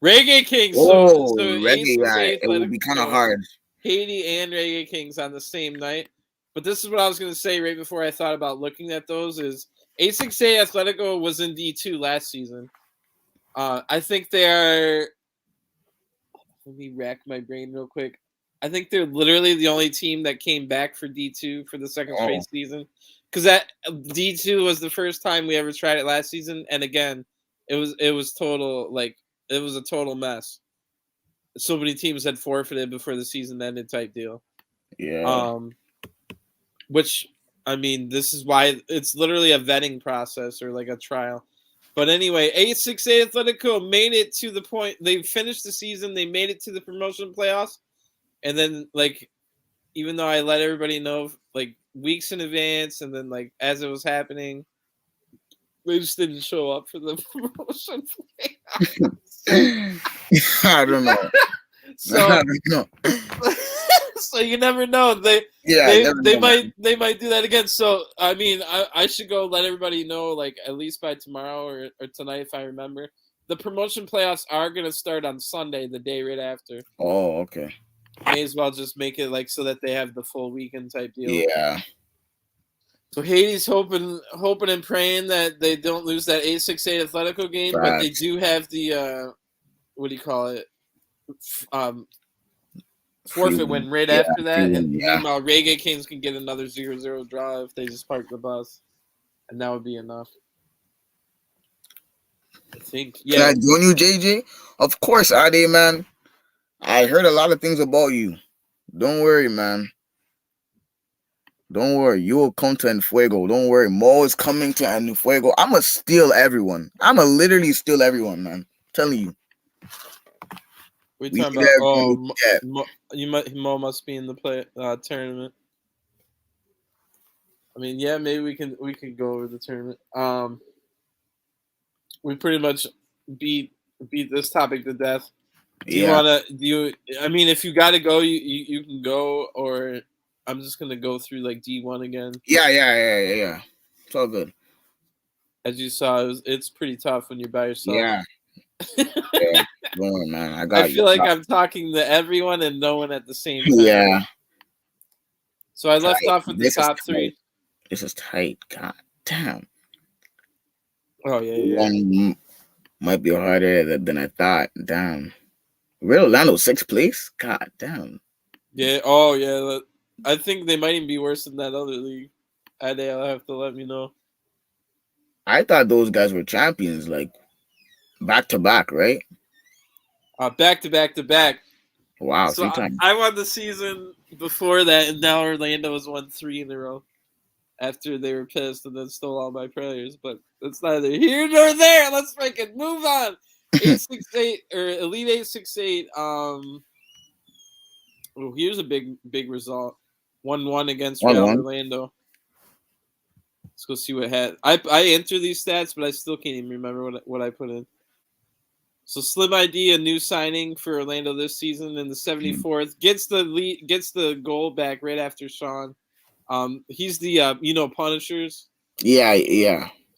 Speaker 1: Reggae Kings. So
Speaker 2: Oh, reggae. Yeah,
Speaker 1: 868
Speaker 2: it will be kind of
Speaker 1: Atletico,
Speaker 2: hard.
Speaker 1: Haiti, and Reggae Kings on the same night. But this is what I was going to say right before I thought about looking at those: is 868 Atletico was in D2 last season. I think they are. Let me rack my brain real quick. I think they're literally the only team that came back for D2 for the second
Speaker 2: Oh,
Speaker 1: straight season. Because that D2 was the first time we ever tried it last season, and again, it was total, like, it was a total mess. So many teams had forfeited before the season ended, type deal.
Speaker 2: yeah.
Speaker 1: Which, I mean, this is why it's literally a vetting process or like a trial. But anyway, 868 Atletico made it to the point. They finished the season. They made it to the promotion playoffs. And then, like, even though I let everybody know, like, weeks in advance, and then, like, as it was happening, they just didn't show up for the promotion playoffs.
Speaker 2: I don't know.
Speaker 1: So,
Speaker 2: I don't know.
Speaker 1: so you never know. They
Speaker 2: Never know,
Speaker 1: might do that again. So I mean, I should go let everybody know, like, at least by tomorrow or tonight, if I remember. The promotion playoffs are gonna start on Sunday, the day right after.
Speaker 2: Oh, okay.
Speaker 1: May as well just make it like so that they have the full weekend type deal.
Speaker 2: Yeah.
Speaker 1: So Haiti's hoping and praying that they don't lose that 868 Atletico game,
Speaker 2: Facts.
Speaker 1: but they do have the what do you call it? Forfeit win right after that, and meanwhile Reggae Kings can get another 0-0 draw if they just park the bus, and that would be enough. I think. Yeah.
Speaker 2: Can I join you, JJ? Of course, Ade, man. I heard a lot of things about you. Don't worry, man. Don't worry. You will come to Enfuego. Don't worry. Mo is coming to Enfuego. I'ma steal everyone. I'ma literally steal everyone, man. I'm telling you.
Speaker 1: We talking about? Mo must be in the tournament. I mean, yeah, maybe we can go over the tournament. We pretty much beat this topic to death. Do you wanna? I mean, if you gotta go, you can go, or I'm just gonna go through like D1 again.
Speaker 2: Yeah. It's all good.
Speaker 1: As you saw, it's pretty tough when you're by yourself.
Speaker 2: Yeah. Yeah. Don't worry, man. I
Speaker 1: feel like I'm talking to everyone and no one at the same time.
Speaker 2: Yeah.
Speaker 1: So I left off with the top three.
Speaker 2: This is tight. God damn.
Speaker 1: Oh yeah.
Speaker 2: One might be harder than I thought. Damn. Real Orlando 6th place? God damn.
Speaker 1: Yeah. Oh yeah. I think they might even be worse than that other league. They'll have to let me know.
Speaker 2: I thought those guys were champions, like back to back, right?
Speaker 1: Back to back.
Speaker 2: Wow.
Speaker 1: So I won the season before that, and now Orlando has won 3 in a row after they were pissed and then stole all my players. But it's neither here nor there. Let's freaking move on. 868 or Elite 868. Here's a big result. 1-1 against Real Orlando. Let's go see what had. I enter these stats, but I still can't even remember what I put in. So Slim ID, a new signing for Orlando this season in the 74th, gets the goal back right after Sean. He's the Punishers.
Speaker 2: Yeah.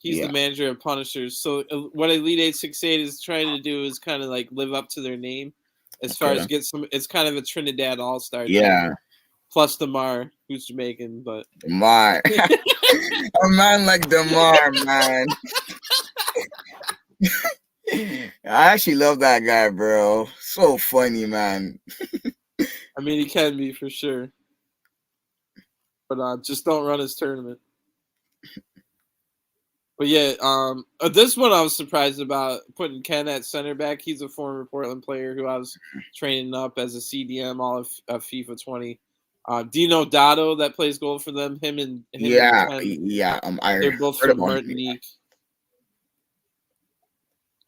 Speaker 1: He's the manager of Punishers. So what Elite 868 is trying to do is kind of like live up to their name, as far as get some. It's kind of a Trinidad All-Star.
Speaker 2: Yeah.
Speaker 1: Team. Plus Damar, who's Jamaican, but
Speaker 2: Damar, a man like Damar, man. I actually love that guy, bro. So funny, man.
Speaker 1: I mean, he can be for sure, but just don't run his tournament. But yeah, this one I was surprised about putting Ken at center back. He's a former Portland player who I was training up as a CDM all of FIFA 20. Dino Dotto that plays goal for them. Him and they're both from Martinique.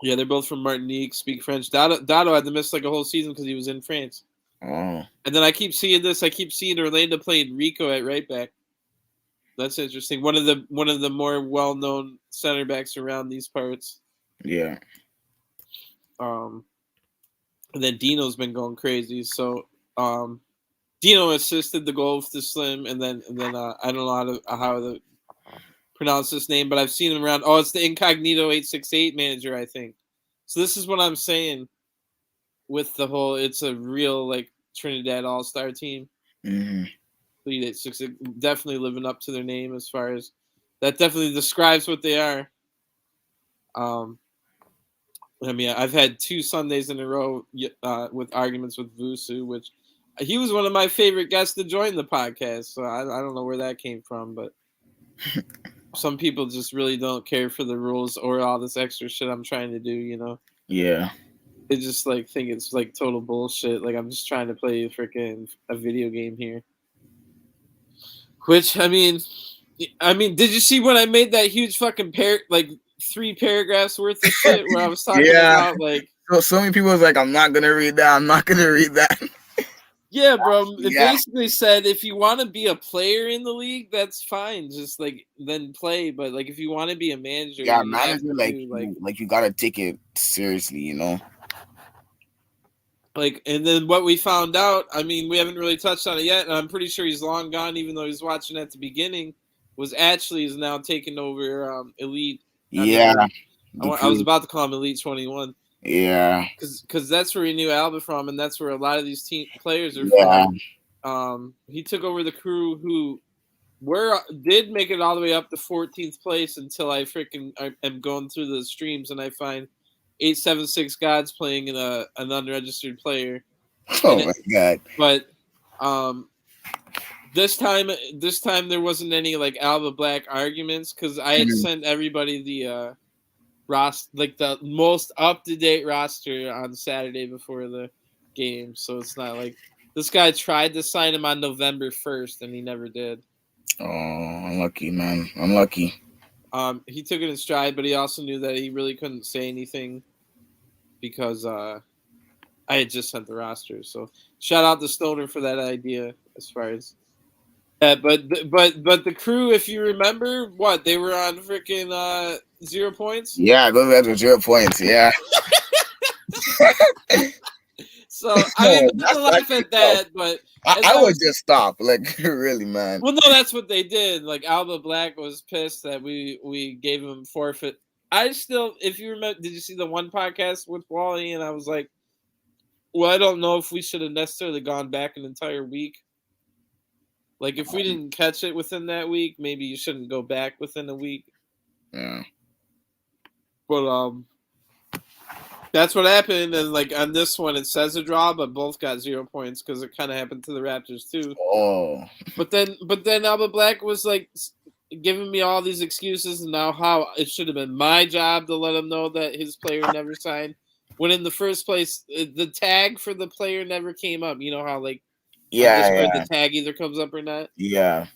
Speaker 1: Yeah, they're both from Martinique. Speak French. Dotto had to miss like a whole season because he was in France.
Speaker 2: Oh.
Speaker 1: And then I keep seeing this. I keep seeing Orlando playing Rico at right back. That's interesting. One of the more well-known center backs around these parts.
Speaker 2: Yeah.
Speaker 1: And then Dino's been going crazy. So Dino assisted the goal to Slim, and then I don't know how to pronounce this name, but I've seen him around. Oh, it's the Incognito 868 manager, I think. So this is what I'm saying with the whole. It's a real like Trinidad All-Star team.
Speaker 2: Mm-hmm.
Speaker 1: Elite 868 definitely living up to their name as far as that. Definitely describes what they are. I mean, I've had 2 Sundays in a row with arguments with Vusu, which he was one of my favorite guests to join the podcast. So I don't know where that came from, but some people just really don't care for the rules or all this extra shit I'm trying to do, you know?
Speaker 2: Yeah.
Speaker 1: They just like think it's like total bullshit. Like I'm just trying to play freaking a video game here. Which I mean, did you see when I made that huge fucking 3 paragraphs worth of shit where I was talking about like
Speaker 2: so many people was like, I'm not gonna read that. I'm not gonna read that.
Speaker 1: Yeah, bro. It basically said if you want to be a player in the league, that's fine. Just like then play. But like if you want to be a manager,
Speaker 2: manager like you gotta take it seriously, you know.
Speaker 1: Like, and then what we found out, I mean, we haven't really touched on it yet, and I'm pretty sure he's long gone, even though he's watching at the beginning, was actually is now taking over Elite.
Speaker 2: Yeah.
Speaker 1: I was about to call him Elite 21.
Speaker 2: Yeah.
Speaker 1: Because that's where he knew Alba from, and that's where a lot of these players are from. He took over the crew who did make it all the way up to 14th place until I am going through the streams and I find 876 Gods playing in an unregistered player.
Speaker 2: Oh my god!
Speaker 1: But this time there wasn't any like Alba Black arguments because I had sent everybody the roster, like the most up to date roster on Saturday before the game. So it's not like this guy tried to sign him on November 1st and he never did.
Speaker 2: Oh, unlucky, man. Unlucky.
Speaker 1: He took it in stride, but he also knew that he really couldn't say anything because I had just sent the roster. So shout out to Stoner for that idea as far as that. But the crew, if you remember, what they were on freaking 0 points.
Speaker 2: Yeah, those guys were 0 points. Yeah.
Speaker 1: So I mean, I laugh at that, but
Speaker 2: I would just stop. Like really, man.
Speaker 1: Well, no, that's what they did. Like Alba Black was pissed that we gave him forfeit. I still, if you remember, did you see the one podcast with Wally? And I was like, well, I don't know if we should have necessarily gone back an entire week. Like if we didn't catch it within that week, maybe you shouldn't go back within a week.
Speaker 2: Yeah.
Speaker 1: But that's what happened. And like on this one, it says a draw, but both got 0 points because it kind of happened to the Raptors too.
Speaker 2: Oh.
Speaker 1: But then Alba Black was like giving me all these excuses, and now how it should have been my job to let him know that his player never signed. When in the first place, the tag for the player never came up. You know how like the tag either comes up or not.
Speaker 2: Yeah.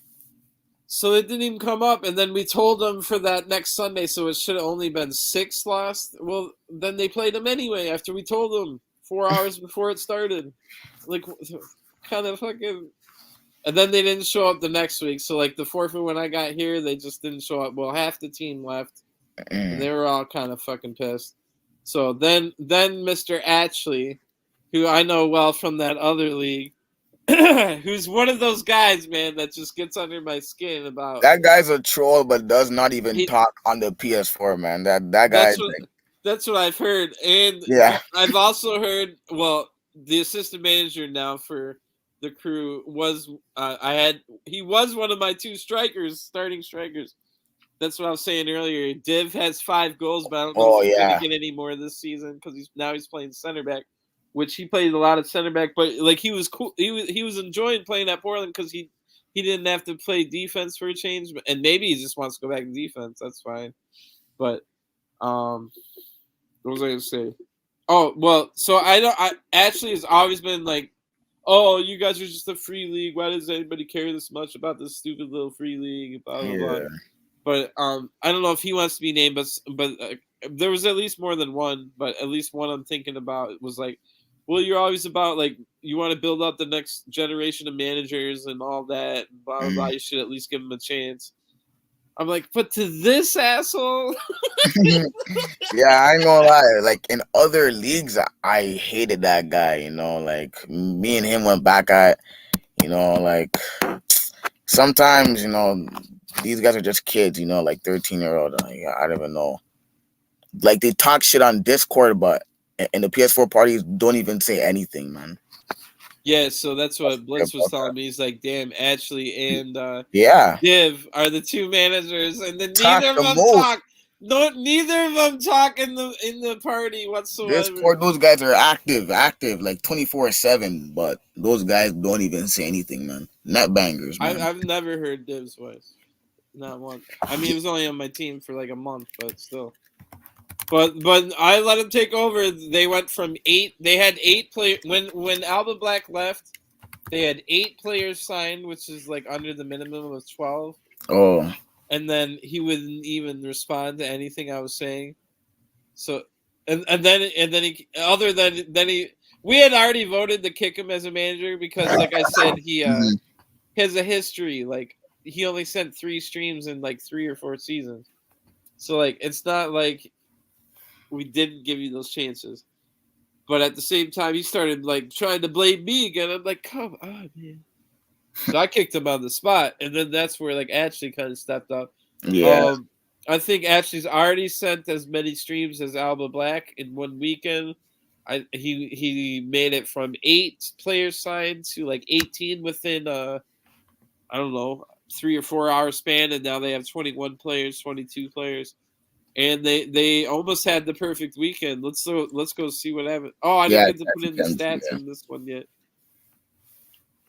Speaker 1: So it didn't even come up, and then we told them for that next Sunday, so it should have only been 6 lost. Well, then they played them anyway after we told them 4 hours before it started. Like, kind of fucking... And then they didn't show up the next week. So, like, the forfeit when I got here, they just didn't show up. Well, half the team left, and they were all kind of fucking pissed. So then Mr. Ashley, who I know well from that other league, who's one of those guys, man, that just gets under my skin about...
Speaker 2: That guy's a troll, but does not even talk on the PS4, man. That guy...
Speaker 1: That's what I've heard. And I've also heard, well, the assistant manager now for the crew was... he was one of my 2 starting strikers. That's what I was saying earlier. Div has 5 goals, but I don't know if he's going to get any more this season because he's playing center back. Which he played a lot of center back, but like he was cool. He was enjoying playing at Portland because he didn't have to play defense for a change, and maybe he just wants to go back to defense. That's fine. But what was I gonna say? Oh well, so I Ashley has always been like, oh, you guys are just a free league. Why does anybody care this much about this stupid little free league? Blah blah blah. But I don't know if he wants to be named, but there was at least more than one. But at least one I'm thinking about was like, well, you're always about like you want to build up the next generation of managers and all that. And blah blah blah. You should at least give them a chance. I'm like, but to this asshole.
Speaker 2: Yeah, I ain't gonna lie. Like in other leagues, I hated that guy. You know, like me and him went back at. You know, like sometimes these guys are just kids. Like 13-year-old. Like, I don't even know. Like they talk shit on Discord, but in the PS4 parties, don't even say anything, man.
Speaker 1: Yeah, so that's what Blitz was
Speaker 2: About
Speaker 1: telling
Speaker 2: that.
Speaker 1: me. He's like, damn, Ashley and
Speaker 2: Yeah,
Speaker 1: Div are the two managers, and then
Speaker 2: talk
Speaker 1: neither of
Speaker 2: the
Speaker 1: them
Speaker 2: most.
Speaker 1: talk. No, neither of them talk in the party whatsoever.
Speaker 2: Discord, those guys are active, like 24/7. But those guys don't even say anything, man. Net bangers, man.
Speaker 1: I've never heard Div's voice, not once. I mean, he was only on my team for like a month, but still. But I let him take over. They went from 8. They had 8 players when Alba Black left. They had 8 players signed, which is like under the minimum of 12.
Speaker 2: Oh,
Speaker 1: And then he wouldn't even respond to anything I was saying. So, and then he other than then he we had already voted to kick him as a manager because, like I said, he
Speaker 2: mhm.
Speaker 1: has a history. Like he only sent 3 streams in like 3 or 4 seasons. So like it's not like we didn't give you those chances. But at the same time, he started like trying to blame me again. I'm like, come on, man. So I kicked him on the spot, and then that's where like Ashley kind of stepped up.
Speaker 2: Yeah,
Speaker 1: Um, I think Ashley's already sent as many streams as Alba Black in one weekend. He made it from 8 players signed to like 18 within I don't know 3 or 4 hour span, and now they have 21 players, 22 players, and they almost had the perfect weekend. Let's go see what happened. Oh, I didn't
Speaker 2: yeah,
Speaker 1: get to put in the stats in this one yet.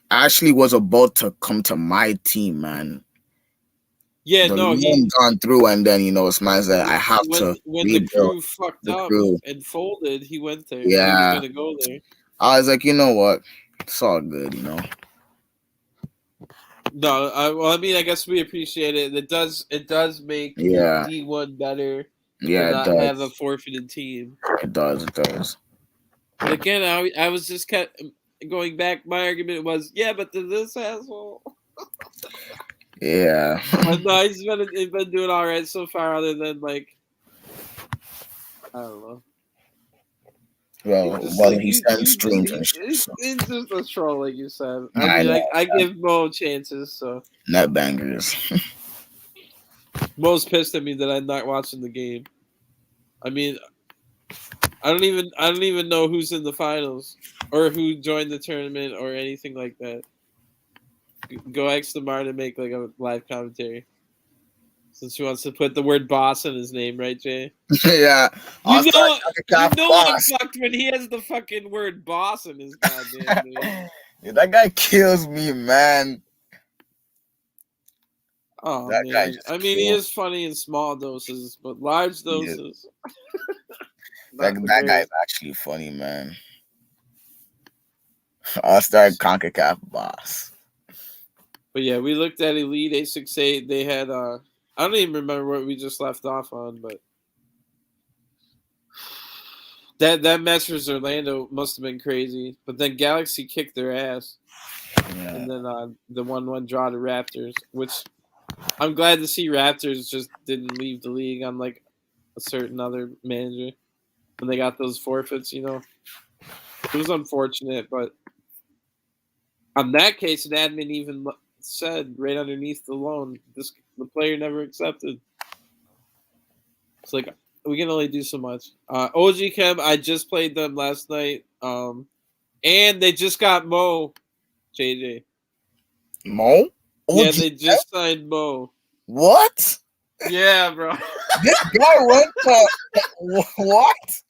Speaker 2: Ashley was about to come to my team, man.
Speaker 1: Yeah,
Speaker 2: The
Speaker 1: no,
Speaker 2: loan gone through, and then it's man said I have
Speaker 1: when
Speaker 2: to
Speaker 1: the
Speaker 2: rebuild
Speaker 1: crew fucked
Speaker 2: the
Speaker 1: up
Speaker 2: crew.
Speaker 1: and folded, he went there. He was
Speaker 2: Yeah,
Speaker 1: gonna go there.
Speaker 2: I was like, you know what? It's all good.
Speaker 1: No, well, I mean, I guess we appreciate it. It does make
Speaker 2: Yeah,
Speaker 1: D1 better to
Speaker 2: yeah, it
Speaker 1: not have a
Speaker 2: does.
Speaker 1: forfeited team.
Speaker 2: It does. It does.
Speaker 1: But again, I was just kept going back. My argument was, yeah, but to this asshole.
Speaker 2: Yeah.
Speaker 1: But no, he's been doing all right so far. Other than like, I don't know. He just
Speaker 2: Well,
Speaker 1: like
Speaker 2: he sends streams and shit. So
Speaker 1: it's just a troll, like you said. I
Speaker 2: I
Speaker 1: mean,
Speaker 2: know.
Speaker 1: I give Mo chances, so
Speaker 2: Net bangers.
Speaker 1: Mo's pissed at me that I'm not watching the game. I mean, I don't even know who's in the finals or who joined the tournament or anything like that. Go ask Lamar to make like a live commentary since he wants to put the word boss in his name, right, Jay?
Speaker 2: Yeah. All star
Speaker 1: You
Speaker 2: calf
Speaker 1: know I'm
Speaker 2: boss.
Speaker 1: fucked when he has the fucking word boss in his goddamn name.
Speaker 2: Yeah, that guy kills me, man.
Speaker 1: Oh
Speaker 2: That guy
Speaker 1: man,
Speaker 2: just
Speaker 1: I mean he
Speaker 2: kills
Speaker 1: is funny in small doses, but large
Speaker 2: me.
Speaker 1: doses,
Speaker 2: That
Speaker 1: not the
Speaker 2: that guy's
Speaker 1: greatest.
Speaker 2: actually funny, man. All star CONCACAF boss.
Speaker 1: But yeah, we looked at Elite 868. They had I don't even remember what we just left off on, but that match versus Orlando must have been crazy. But then Galaxy kicked their ass,
Speaker 2: Yeah.
Speaker 1: and then the 1-1 draw to Raptors, which I'm glad to see Raptors just didn't leave the league on like a certain other manager when they got those forfeits. It was unfortunate, but on that case, an admin even said right underneath the loan, the player never accepted. It's like we can only do so much. OG Chem, I just played them last night, and they just got Mo. JJ,
Speaker 2: Mo?
Speaker 1: yeah,
Speaker 2: OG?
Speaker 1: they just signed Mo.
Speaker 2: What?
Speaker 1: Yeah, bro.
Speaker 2: This guy went to what?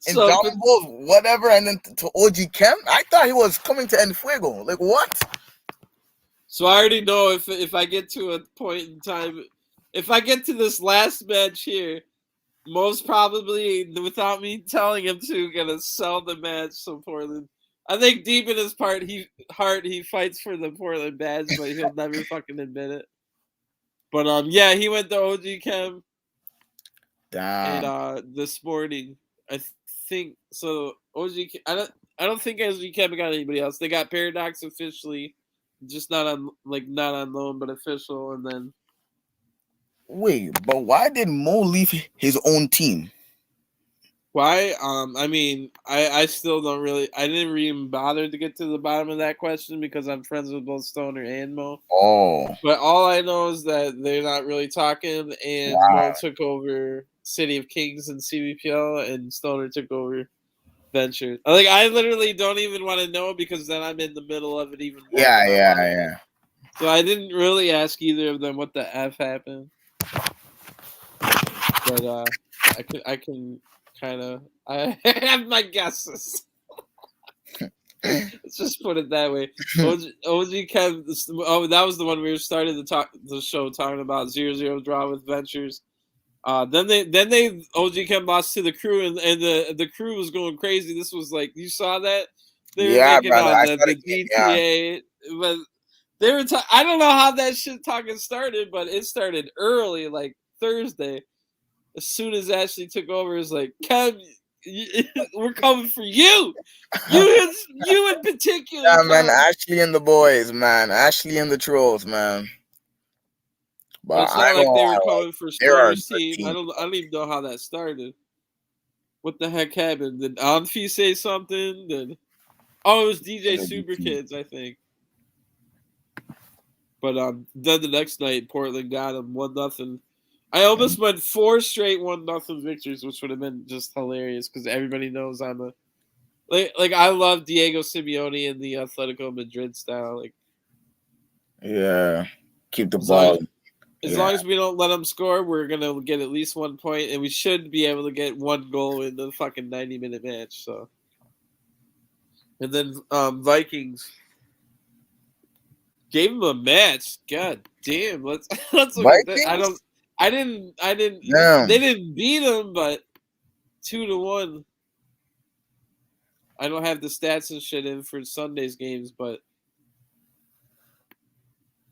Speaker 2: In
Speaker 1: So, but
Speaker 2: Bulls, whatever, and then to OG Chem? I thought he was coming to El Fuego. Like, what?
Speaker 1: so I already know if I get to a point in time, if I get to this last match here, most probably without me telling him to, gonna sell the match so Portland. I think deep in his heart he fights for the Portland badge, but he'll never fucking admit it. But yeah, he went to OG Chem and
Speaker 2: Damn.
Speaker 1: this morning I think so. I don't think OG Chem got anybody else. They got Paradox officially, just not on loan, but official, and then
Speaker 2: Wait, but why did Mo leave his own team?
Speaker 1: Why? I mean, I still don't really. I didn't even bother to get to the bottom of that question because I'm friends with both Stoner and Mo.
Speaker 2: Oh,
Speaker 1: But all I know is that they're not really talking, and
Speaker 2: wow.
Speaker 1: Mo took over City of Kings and CBPL, and Stoner took over Venture. Like, I literally don't even want to know because then I'm in the middle of it even more
Speaker 2: Yeah,
Speaker 1: than I want to know.
Speaker 2: yeah.
Speaker 1: So I didn't really ask either of them what the F happened. But I can kind of I have my guesses. Let's just put it that way. OG Kev. Oh, that was the one we were starting the show talking about 0-0 draw with Ventures. Then they OG Kev lost to the crew and the crew was going crazy. This was like you saw that they were
Speaker 2: Yeah,
Speaker 1: making
Speaker 2: brother. I
Speaker 1: the
Speaker 2: started getting, yeah.
Speaker 1: GTA, but they were. I don't know how that shit talking started, but it started early, like Thursday. As soon as Ashley took over, it's like Kev, we're coming for you. You in particular,
Speaker 2: Yeah, man.
Speaker 1: Kev.
Speaker 2: Ashley and the boys, man. Ashley and the trolls, man.
Speaker 1: But
Speaker 2: But
Speaker 1: it's
Speaker 2: I
Speaker 1: not
Speaker 2: ain't gonna
Speaker 1: like they were
Speaker 2: lie, like,
Speaker 1: coming for
Speaker 2: there are
Speaker 1: Stoner's
Speaker 2: good
Speaker 1: team.
Speaker 2: teams.
Speaker 1: I don't even know how that started. What the heck happened? Did Anfi say something? It was DJ
Speaker 2: There are good
Speaker 1: Super
Speaker 2: teams.
Speaker 1: Kids, I think. But then the next night, Portland got him 1-0. I almost went 4 straight 1-0 victories, which would have been just hilarious because everybody knows I'm a like I love Diego Simeone and the Atletico Madrid style. Like
Speaker 2: Yeah. Keep the
Speaker 1: as long
Speaker 2: ball.
Speaker 1: as, as
Speaker 2: Yeah.
Speaker 1: long as we don't let them score, we're gonna get at least 1 point, and we should be able to get 1 goal in the fucking 90-minute match. So, and then Vikings gave them a match. God damn, let's look at that.
Speaker 2: Vikings?
Speaker 1: I didn't. They
Speaker 2: Damn.
Speaker 1: didn't beat them, but 2-1. I don't have the stats and shit in for Sunday's games, but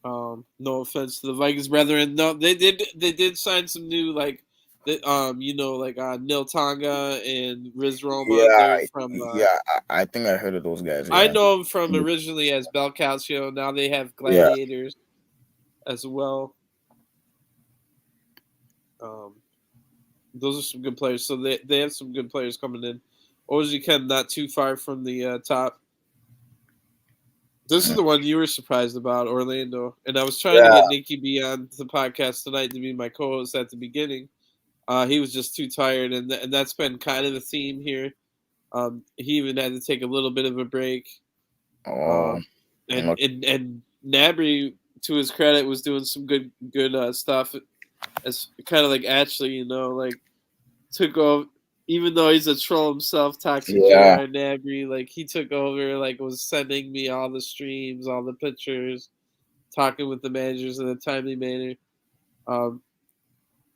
Speaker 1: no offense to the Vikings brethren. No, they did sign some new like Nil Tonga and Riz Roma.
Speaker 2: Yeah.
Speaker 1: They're from
Speaker 2: Yeah. I think I heard of those guys.
Speaker 1: I
Speaker 2: Yeah.
Speaker 1: know them from originally as Bel Calcio. Now they have
Speaker 2: Yeah.
Speaker 1: Gladiators as well. Those are some good players. So they have some good players coming in. Ojiken not too far from the top. This is the one you were surprised about, Orlando. And I was trying to
Speaker 2: Yeah.
Speaker 1: get Nikki B on the podcast tonight to be my co-host at the beginning. He was just too tired, and that's been kind of the theme here. He even had to take a little bit of a break.
Speaker 2: Oh.
Speaker 1: And Nabry, to his credit, was doing some good stuff. As kind of like Ashley, like took over. Even though he's a troll himself, Toxic
Speaker 2: Yeah.
Speaker 1: JR Nabry, like he took over, like was sending me all the streams, all the pictures, talking with the managers in a timely manner.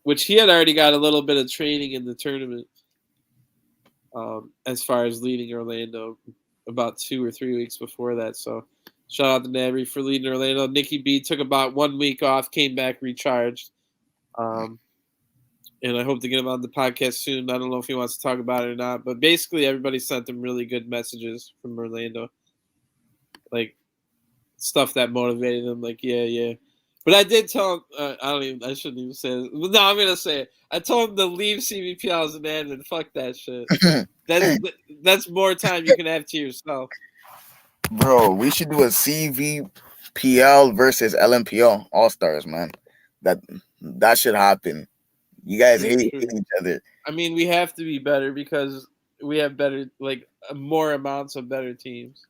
Speaker 1: Which he had already got a little bit of training in the tournament. As far as leading Orlando, about 2 or 3 weeks before that. So, shout out to Nabry for leading Orlando. Nikki B took about 1 week off, came back recharged. And I hope to get him on the podcast soon. I don't know if he wants to talk about it or not, but basically everybody sent him really good messages from Orlando, like stuff that motivated him. Like, yeah. But I did tell him. I shouldn't even say it. No, I'm gonna say it. I told him to leave CBPL as an admin. Fuck that shit. That's more time you can have to yourself.
Speaker 2: Bro, we should do a CVPL versus LNPL All Stars, man. That should happen. You guys
Speaker 1: True.
Speaker 2: hate each other.
Speaker 1: I mean, we have to be better because we have better, like more amounts of better teams.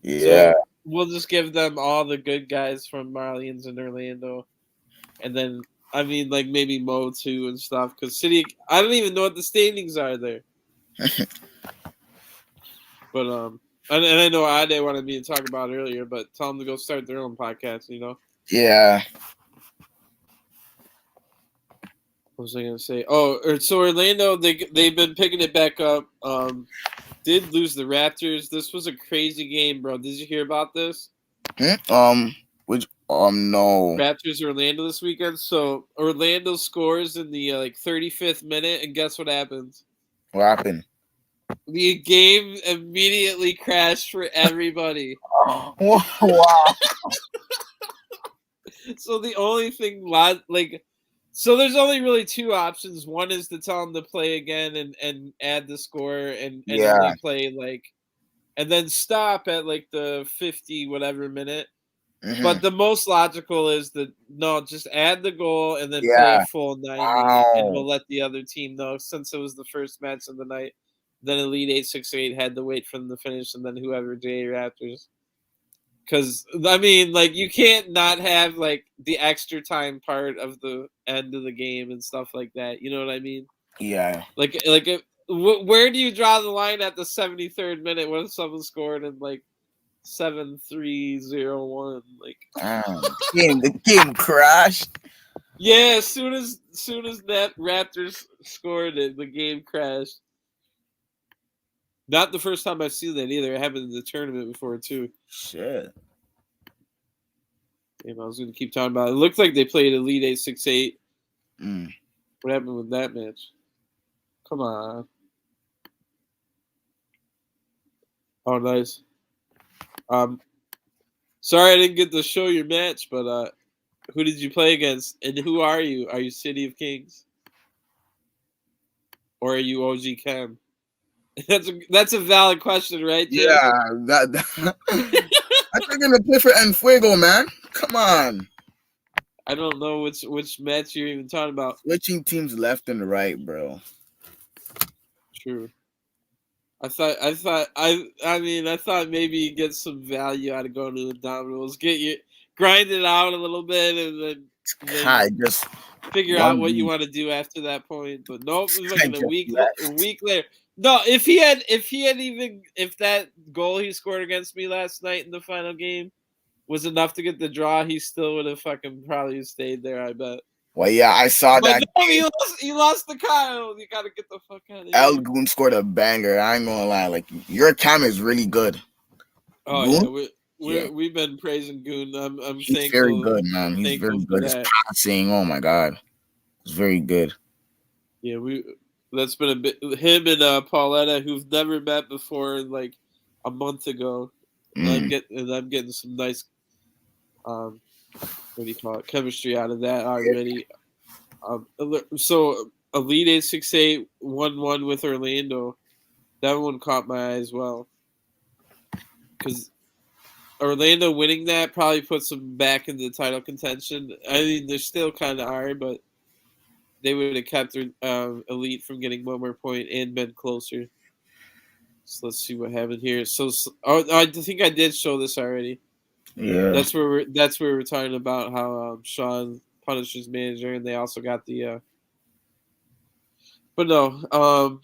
Speaker 2: Yeah.
Speaker 1: So we'll just give them all the good guys from Marlians and Orlando, and then I mean, like maybe Mo too and stuff. Because City, I don't even know what the standings are there. But and I know Ade wanted me to talk about earlier, but tell them to go start their own podcast.
Speaker 2: Yeah.
Speaker 1: What was I gonna say? So Orlando, they've been picking it back up. Did lose the Raptors. This was a crazy game, bro. Did you hear about this?
Speaker 2: Which no.
Speaker 1: Raptors Orlando this weekend. So Orlando scores in the 35th minute, and guess what happens?
Speaker 2: What happened?
Speaker 1: The game immediately crashed for everybody.
Speaker 2: Wow.
Speaker 1: So the only thing So there's only really two options. One is to tell them to play again and add the score and
Speaker 2: Yeah.
Speaker 1: only play like and then stop at like the 50 whatever minute.
Speaker 2: Mm-hmm.
Speaker 1: But the most logical is that no, just add the goal and then play a
Speaker 2: Yeah.
Speaker 1: full 90 and
Speaker 2: Wow.
Speaker 1: we'll let the other team know since it was the first match of the night. Then Elite 868 had to wait for them to finish and then whoever J Raptors. Because I mean, like you can't not have like the extra time part of the end of the game and stuff like that. You know what I mean?
Speaker 2: Yeah.
Speaker 1: Where do you draw the line at the 73rd minute when someone scored in like 7-3-0-1? Like,
Speaker 2: The game crashed.
Speaker 1: yeah, as soon as that Raptors scored it, the game crashed. Not the first time I've seen that either. It happened in the tournament before too.
Speaker 2: Shit.
Speaker 1: Damn, I was going to keep talking about it. It looked like they played Elite 868.
Speaker 2: Mm.
Speaker 1: What happened with that match? Come on. Oh, nice. Sorry I didn't get to show your match, but who did you play against, and who are you? Are you City of Kings, or are you OG Chem? That's a valid question, right, Jay?
Speaker 2: Yeah. I think gonna play for Enfuego, man. Come on.
Speaker 1: I don't know which match you're even talking about.
Speaker 2: Switching teams left and right, bro.
Speaker 1: True. I thought maybe you get some value out of going to the Dominoes, grind it out a little bit, and then
Speaker 2: God, just
Speaker 1: figure out
Speaker 2: one
Speaker 1: what you
Speaker 2: week.
Speaker 1: want to do after that point. But nope, it was
Speaker 2: I
Speaker 1: like
Speaker 2: just
Speaker 1: a
Speaker 2: left.
Speaker 1: week later. No, if that goal he scored against me last night in the final game was enough to get the draw, he still would have fucking probably stayed there, I bet.
Speaker 2: Well, yeah, I saw
Speaker 1: But
Speaker 2: that
Speaker 1: no,
Speaker 2: game.
Speaker 1: he lost the Kyle. You gotta get the fuck out of
Speaker 2: El
Speaker 1: here.
Speaker 2: Goon scored a banger. I ain't gonna lie. Like, your cam is really good.
Speaker 1: Oh
Speaker 2: Goon?
Speaker 1: yeah,
Speaker 2: Yeah.
Speaker 1: we've been praising Goon. I'm
Speaker 2: He's very
Speaker 1: thankful
Speaker 2: good, man. He's very
Speaker 1: for
Speaker 2: good. His
Speaker 1: that.
Speaker 2: passing, oh my god. It's very good.
Speaker 1: Yeah, that's been a bit him and Pauletta who've never met before like a month ago.
Speaker 2: Mm.
Speaker 1: I'm getting some nice what do you call it, chemistry out of that already. So Elite 868 1-1 with Orlando. That one caught my eye as well. Because Orlando winning that probably puts them back in the title contention. I mean, they still kind of are, but they would have kept their Elite from getting one more point and been closer. So let's see what happened here. I think I did show this already.
Speaker 2: Yeah.
Speaker 1: That's where we're talking about how Sean Punisher's manager, and they also got the. But no,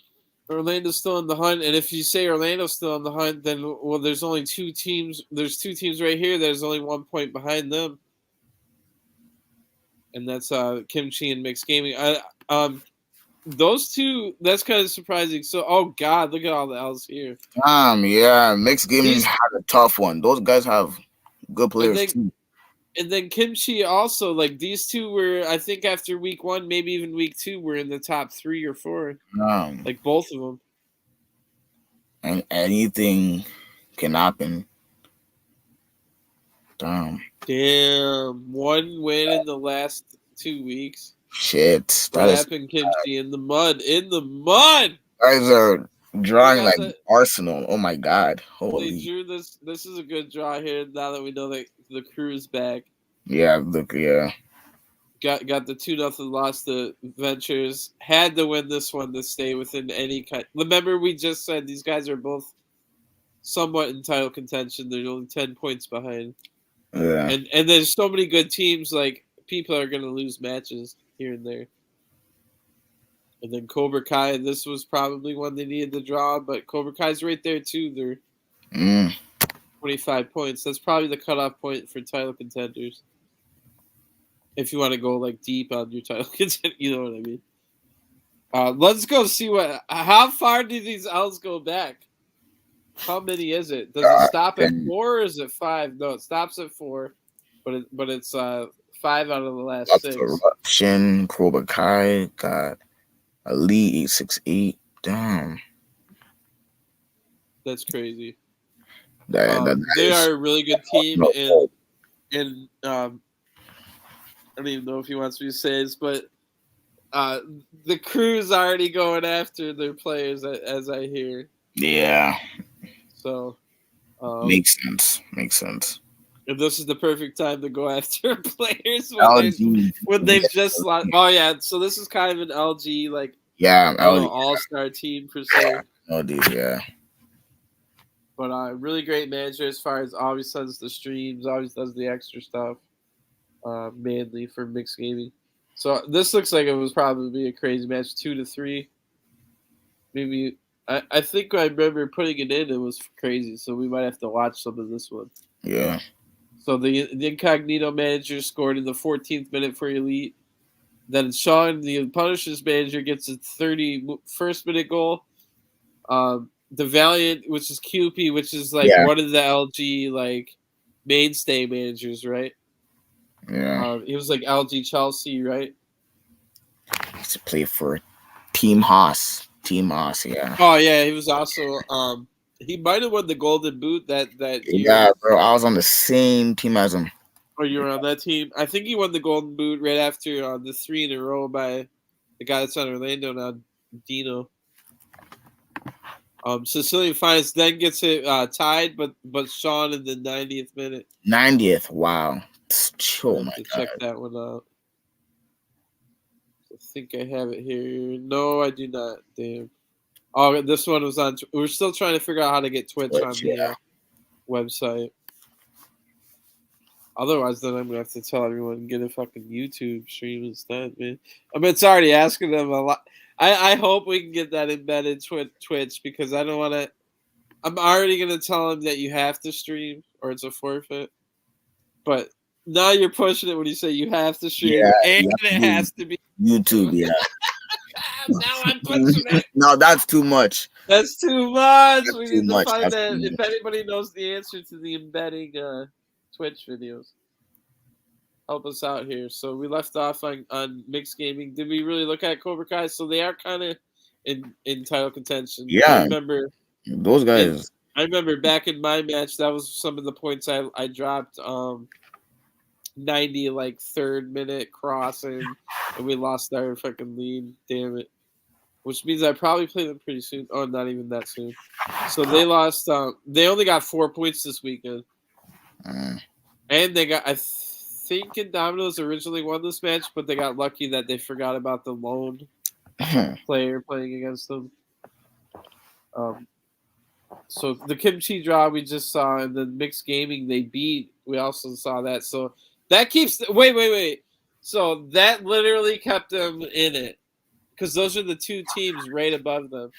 Speaker 1: Orlando's still in the hunt, and if you say Orlando's still in the hunt, then well, there's only two teams. There's two teams right here. There's only 1 point behind them, and that's Kimchi and Mixed Gaming. Those two, that's kind of surprising. So, oh god, look at all the L's here.
Speaker 2: Yeah, Mixed Gaming
Speaker 1: These
Speaker 2: had a tough one. Those guys have good
Speaker 1: and
Speaker 2: players
Speaker 1: then
Speaker 2: too.
Speaker 1: and then Kimchi also, like these two were, I think after week 1, maybe even week 2, were in the top 3 or 4.
Speaker 2: Um,
Speaker 1: Like both of them.
Speaker 2: and anything can happen. Damn.
Speaker 1: Damn, 1 win in the last 2 weeks.
Speaker 2: Shit.
Speaker 1: What
Speaker 2: That is
Speaker 1: happened, Kimchi? In the mud. In the mud.
Speaker 2: guys are
Speaker 1: They
Speaker 2: drawing
Speaker 1: got
Speaker 2: like
Speaker 1: the.
Speaker 2: Arsenal. Oh my god.
Speaker 1: They
Speaker 2: Holy.
Speaker 1: drew this. This is a good draw here. Now that we know that the crew's back.
Speaker 2: Yeah, look, yeah.
Speaker 1: Got the 2-0 loss to Ventures. Had to win this one to stay within any kind. Remember, we just said these guys are both somewhat in title contention. They're only 10 points behind,
Speaker 2: Yeah.
Speaker 1: and there's so many good teams. Like people are gonna lose matches here and there. And then Cobra Kai. This was probably one they needed to draw, but Cobra Kai's right there too. They're 25 points. That's probably the cutoff point for title contenders. If you want to go like deep on your title contender, you know what I mean. Let's go see how far do these L's go back? How many is it? Does it stop at 4 or is it 5? No, it stops at 4, but it's 5 out of the last 6.
Speaker 2: Corruption, Cobra Kai, got Elite 868. Damn.
Speaker 1: That's crazy.
Speaker 2: That
Speaker 1: They
Speaker 2: is
Speaker 1: are a really good team,
Speaker 2: no.
Speaker 1: and I don't even know if he wants me to say this, but the crew's already going after their players, as I hear.
Speaker 2: Yeah,
Speaker 1: So,
Speaker 2: makes sense. Makes sense.
Speaker 1: if this is the perfect time to go after players
Speaker 2: LG.
Speaker 1: when they've just lost. Oh yeah, so this is kind of an LG like
Speaker 2: Yeah,
Speaker 1: little
Speaker 2: LG.
Speaker 1: all-star team per se.
Speaker 2: Oh, dude, yeah.
Speaker 1: But really great manager as far as always sends the streams, always does the extra stuff. Mainly for mixed gaming. So this looks like it was probably a crazy match, 2-3. Maybe I think I remember putting it in. It was crazy, so we might have to watch some of this one.
Speaker 2: Yeah.
Speaker 1: So the incognito manager scored in the 14th minute for Elite. Then Sean, the Punishers manager, gets a 31st minute goal. The Valiant, which is QP, which is like one of the LG like mainstay managers, right?
Speaker 2: Yeah.
Speaker 1: He was like LG Chelsea, right?
Speaker 2: He used to play for Team Haas. Team Haas, yeah.
Speaker 1: Oh yeah, he was also he might have won the Golden Boot that year.
Speaker 2: Yeah, bro. I was on the same team as him.
Speaker 1: Or you were on that team. I think he won the Golden Boot right after the 3 in a row by the guy that's on Orlando now, Dino. Sicilian Finance then gets it tied, but Sean in the 90th minute.
Speaker 2: 90th, wow. Oh my God.
Speaker 1: Check that one out. I think I have it here. No, I do not. Damn. Oh, this one was on. We're still trying to figure out how to get Twitch on the website. Otherwise, then I'm gonna have to tell everyone to get a fucking YouTube stream instead, man. I mean, it's already asking them a lot. I hope we can get that embedded Twitch because I don't want to. I'm already gonna tell them that you have to stream or it's a forfeit. But now you're pushing it when you say you have to stream and it has to be
Speaker 2: YouTube. Yeah.
Speaker 1: Now I'm pushing it.
Speaker 2: No, that's too much.
Speaker 1: That's too much.
Speaker 2: That's
Speaker 1: we
Speaker 2: too
Speaker 1: need
Speaker 2: much.
Speaker 1: to find
Speaker 2: That's
Speaker 1: that.
Speaker 2: too
Speaker 1: If anybody knows the answer to the embedding Twitch videos, help us out here. So we left off on mixed gaming. Did we really look at Cobra Kai? So they are kind of in title contention.
Speaker 2: Yeah.
Speaker 1: I remember
Speaker 2: those guys.
Speaker 1: I remember back in my match, that was some of the points I dropped. 90 like 3rd minute crossing, and we lost our fucking lead. Damn it. Which means I probably play them pretty soon. Oh, not even that soon. So they lost. They only got 4 points this weekend, and they got. I think Indominos originally won this match, but they got lucky that they forgot about the lone player playing against them. So the Kimchi draw we just saw, and the mixed gaming they beat. We also saw that. So that keeps. Wait. So that literally kept them in it. Because those are the two teams right above them.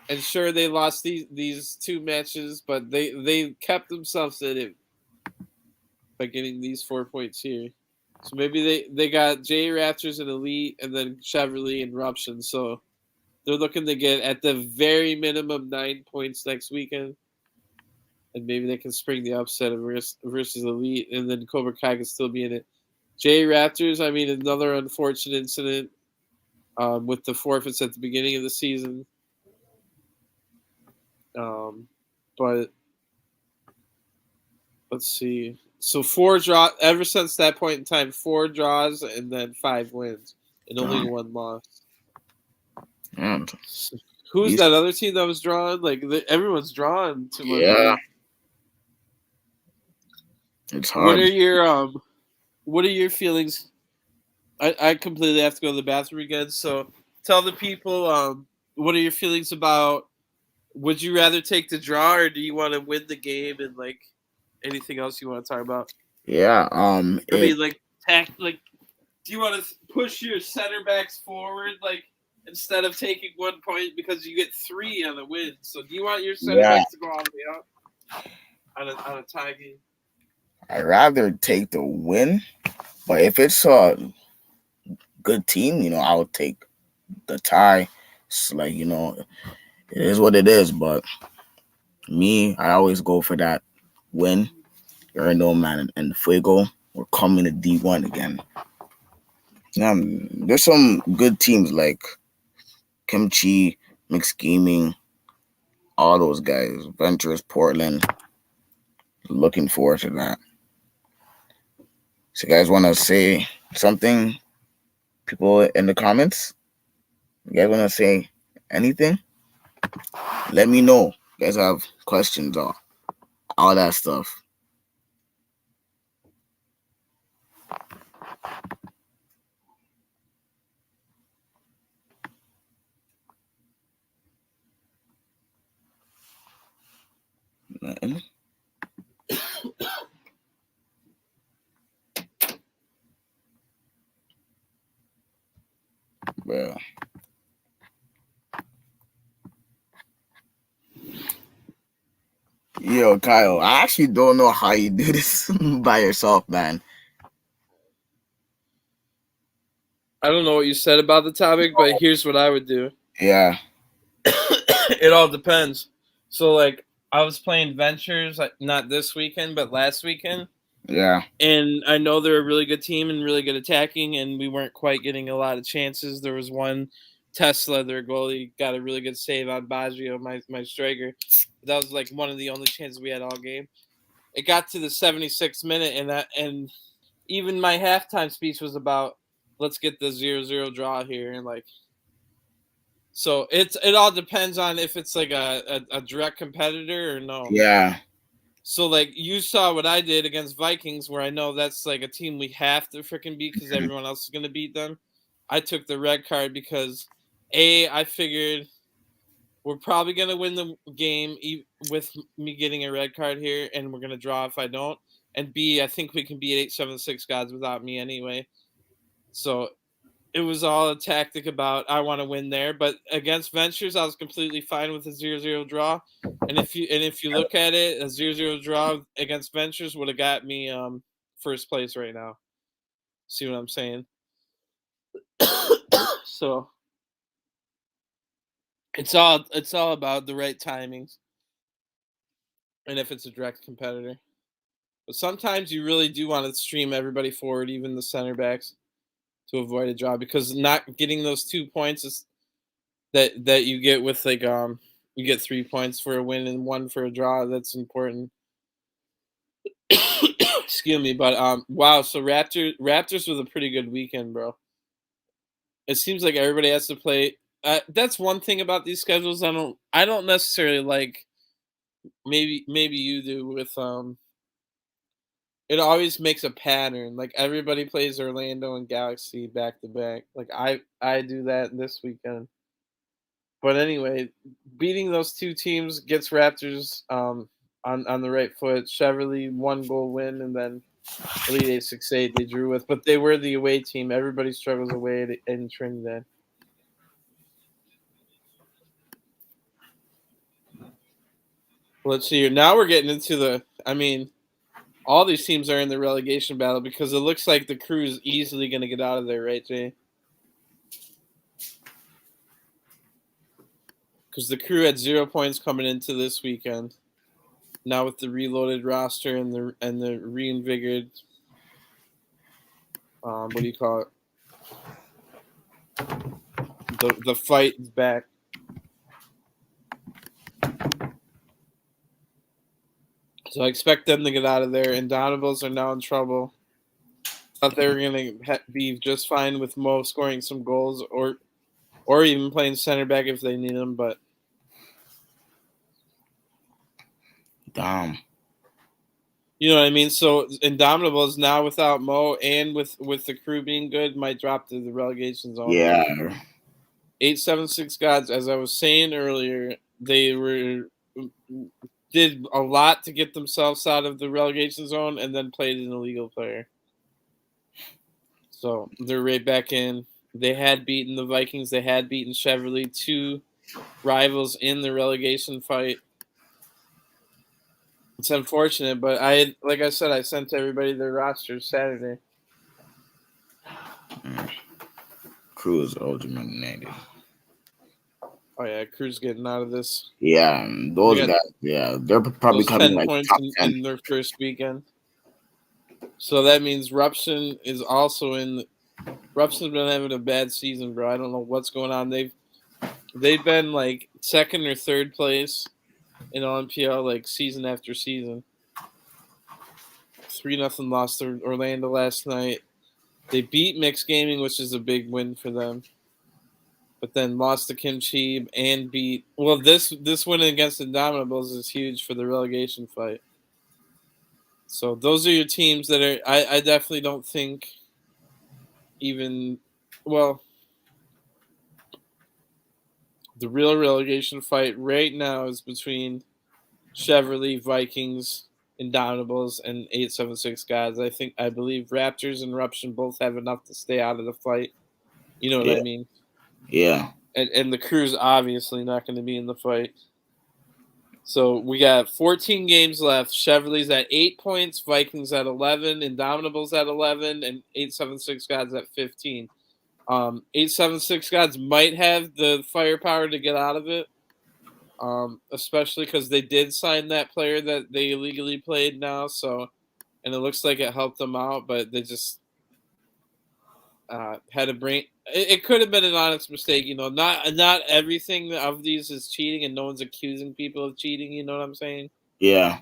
Speaker 1: And sure, they lost these 2 matches, but they kept themselves in it by getting these 4 points here. So maybe they got J Raptors and Elite, and then Chevrolet and Ruption. So they're looking to get at the very minimum 9 points next weekend. And maybe they can spring the upset of versus Elite, and then Cobra Kai can still be in it. J Raptors, I mean, another unfortunate incident. With the forfeits at the beginning of the season. But let's see. So 4 draws ever since that point in time, 4 draws and then 5 wins and only 1 loss. Who's that other team that was drawn? Like everyone's drawn to one.
Speaker 2: Yeah. It's hard.
Speaker 1: What are your feelings? I completely have to go to the bathroom again. So tell the people, what are your feelings about? Would you rather take the draw, or do you want to win the game and like anything else you want to talk about?
Speaker 2: Yeah.
Speaker 1: Do you want to push your center backs forward, like instead of taking 1 point because you get 3 on a win? So do you want your center backs to go all the way out on a tie game?
Speaker 2: I'd rather take the win, but if it's a good team, I would take the tie. It's like, it is what it is, but me, I always go for that win. You're no man and Fuego. We're coming to D1 again. There's some good teams like Kimchi, Mixed Gaming, all those guys, Ventures, Portland. Looking forward to that. So you guys want to say something? People in the comments, you guys want to say anything? Let me know. You guys have questions or all that stuff. Nothing. Bro. Yo, Kyle, I actually don't know how you do this by yourself, man.
Speaker 1: I don't know what you said about the topic, but here's what I would do.
Speaker 2: Yeah.
Speaker 1: It all depends. So, like, I was playing Ventures, like, not this weekend, but last weekend.
Speaker 2: Yeah.
Speaker 1: And I know they're a really good team and really good attacking, and we weren't quite getting a lot of chances. There was one Tesla, their goalie, got a really good save on Baggio, my striker. That was like one of the only chances we had all game. It got to the 76th minute, and even my halftime speech was about, let's get the 0-0 draw here, and like, so it all depends on if it's like a direct competitor or no.
Speaker 2: Yeah.
Speaker 1: So, like, you saw what I did against Vikings, where I know that's like a team we have to freaking beat because everyone else is going to beat them. I took the red card because, I figured we're probably going to win the game with me getting a red card here, and we're going to draw if I don't. And B, I think we can beat 876 gods without me anyway. So it was all a tactic about I want to win there, but against Ventures, I was completely fine with a 0-0 draw. And if you look at it, a 0-0 draw against Ventures would have got me first place right now. See what I'm saying? So it's all about the right timings and if it's a direct competitor. But sometimes you really do want to stream everybody forward, even the center backs, to avoid a draw, because not getting those 2 points is that you get with like you get 3 points for a win and 1 for a draw. That's important. Excuse me, but wow. So Raptors was a pretty good weekend, bro. It seems like everybody has to play. That's one thing about these schedules. I don't necessarily like. Maybe you do with It always makes a pattern. Like everybody plays Orlando and Galaxy back to back. Like I do that this weekend. But anyway, beating those two teams gets Raptors on the right foot. Cheverly 1 goal win, and then Elite 868 they drew with, but they were the away team. Everybody struggles away in Trinidad. Let's see here. Now we're getting into the. I mean, all these teams are in the relegation battle because it looks like the Crew is easily going to get out of there, right, Jay? Because the Crew had 0 points coming into this weekend. Now with the reloaded roster and the reinvigorated, what do you call it? The fight is back. So I expect them to get out of there. Indowntables are now in trouble. Thought they were going to be just fine with Mo scoring some goals or even playing center back if they need him, but
Speaker 2: Damn.
Speaker 1: you know what I mean? So Indomitables now without Mo and with the Crew being good might drop to the relegation zone.
Speaker 2: Yeah.
Speaker 1: 876 gods, as I was saying earlier, they did a lot to get themselves out of the relegation zone and then played an illegal player. So they're right back in. They had beaten the Vikings. They had beaten Cheverly, 2 rivals in the relegation fight. It's unfortunate, but like I said, I sent everybody their rosters Saturday.
Speaker 2: Crew is eliminated.
Speaker 1: Oh yeah, Crew's getting out of this.
Speaker 2: Yeah, those guys. Yeah, they're probably coming
Speaker 1: 10
Speaker 2: like
Speaker 1: points
Speaker 2: top 10.
Speaker 1: in their first weekend. So that means Ruption is also in. Ruption's been having a bad season, bro. I don't know what's going on. They've been like second or third place in LNPL like season after season. 3-0 lost to Orlando last night. They beat Mixed Gaming, which is a big win for them. But then lost to Kimchi and beat. Well, this win against Indomitables is huge for the relegation fight. So those are your teams that are. I definitely don't think even. Well, the real relegation fight right now is between Chevrolet, Vikings, Indomitables, and 876 Gods. I believe Raptors and Eruption both have enough to stay out of the fight. You know what I mean?
Speaker 2: Yeah.
Speaker 1: And the Crew's obviously not going to be in the fight. So we got 14 games left. Chevrolet's at 8 points, Vikings at 11, Indomitables at 11, and 876 Gods at 15. 876 Gods might have the firepower to get out of it, especially because they did sign that player that they illegally played now. So, and it looks like it helped them out, but they just had a brain. It could have been an honest mistake, you know. Not everything of these is cheating, and no one's accusing people of cheating. You know what I'm saying?
Speaker 2: Yeah.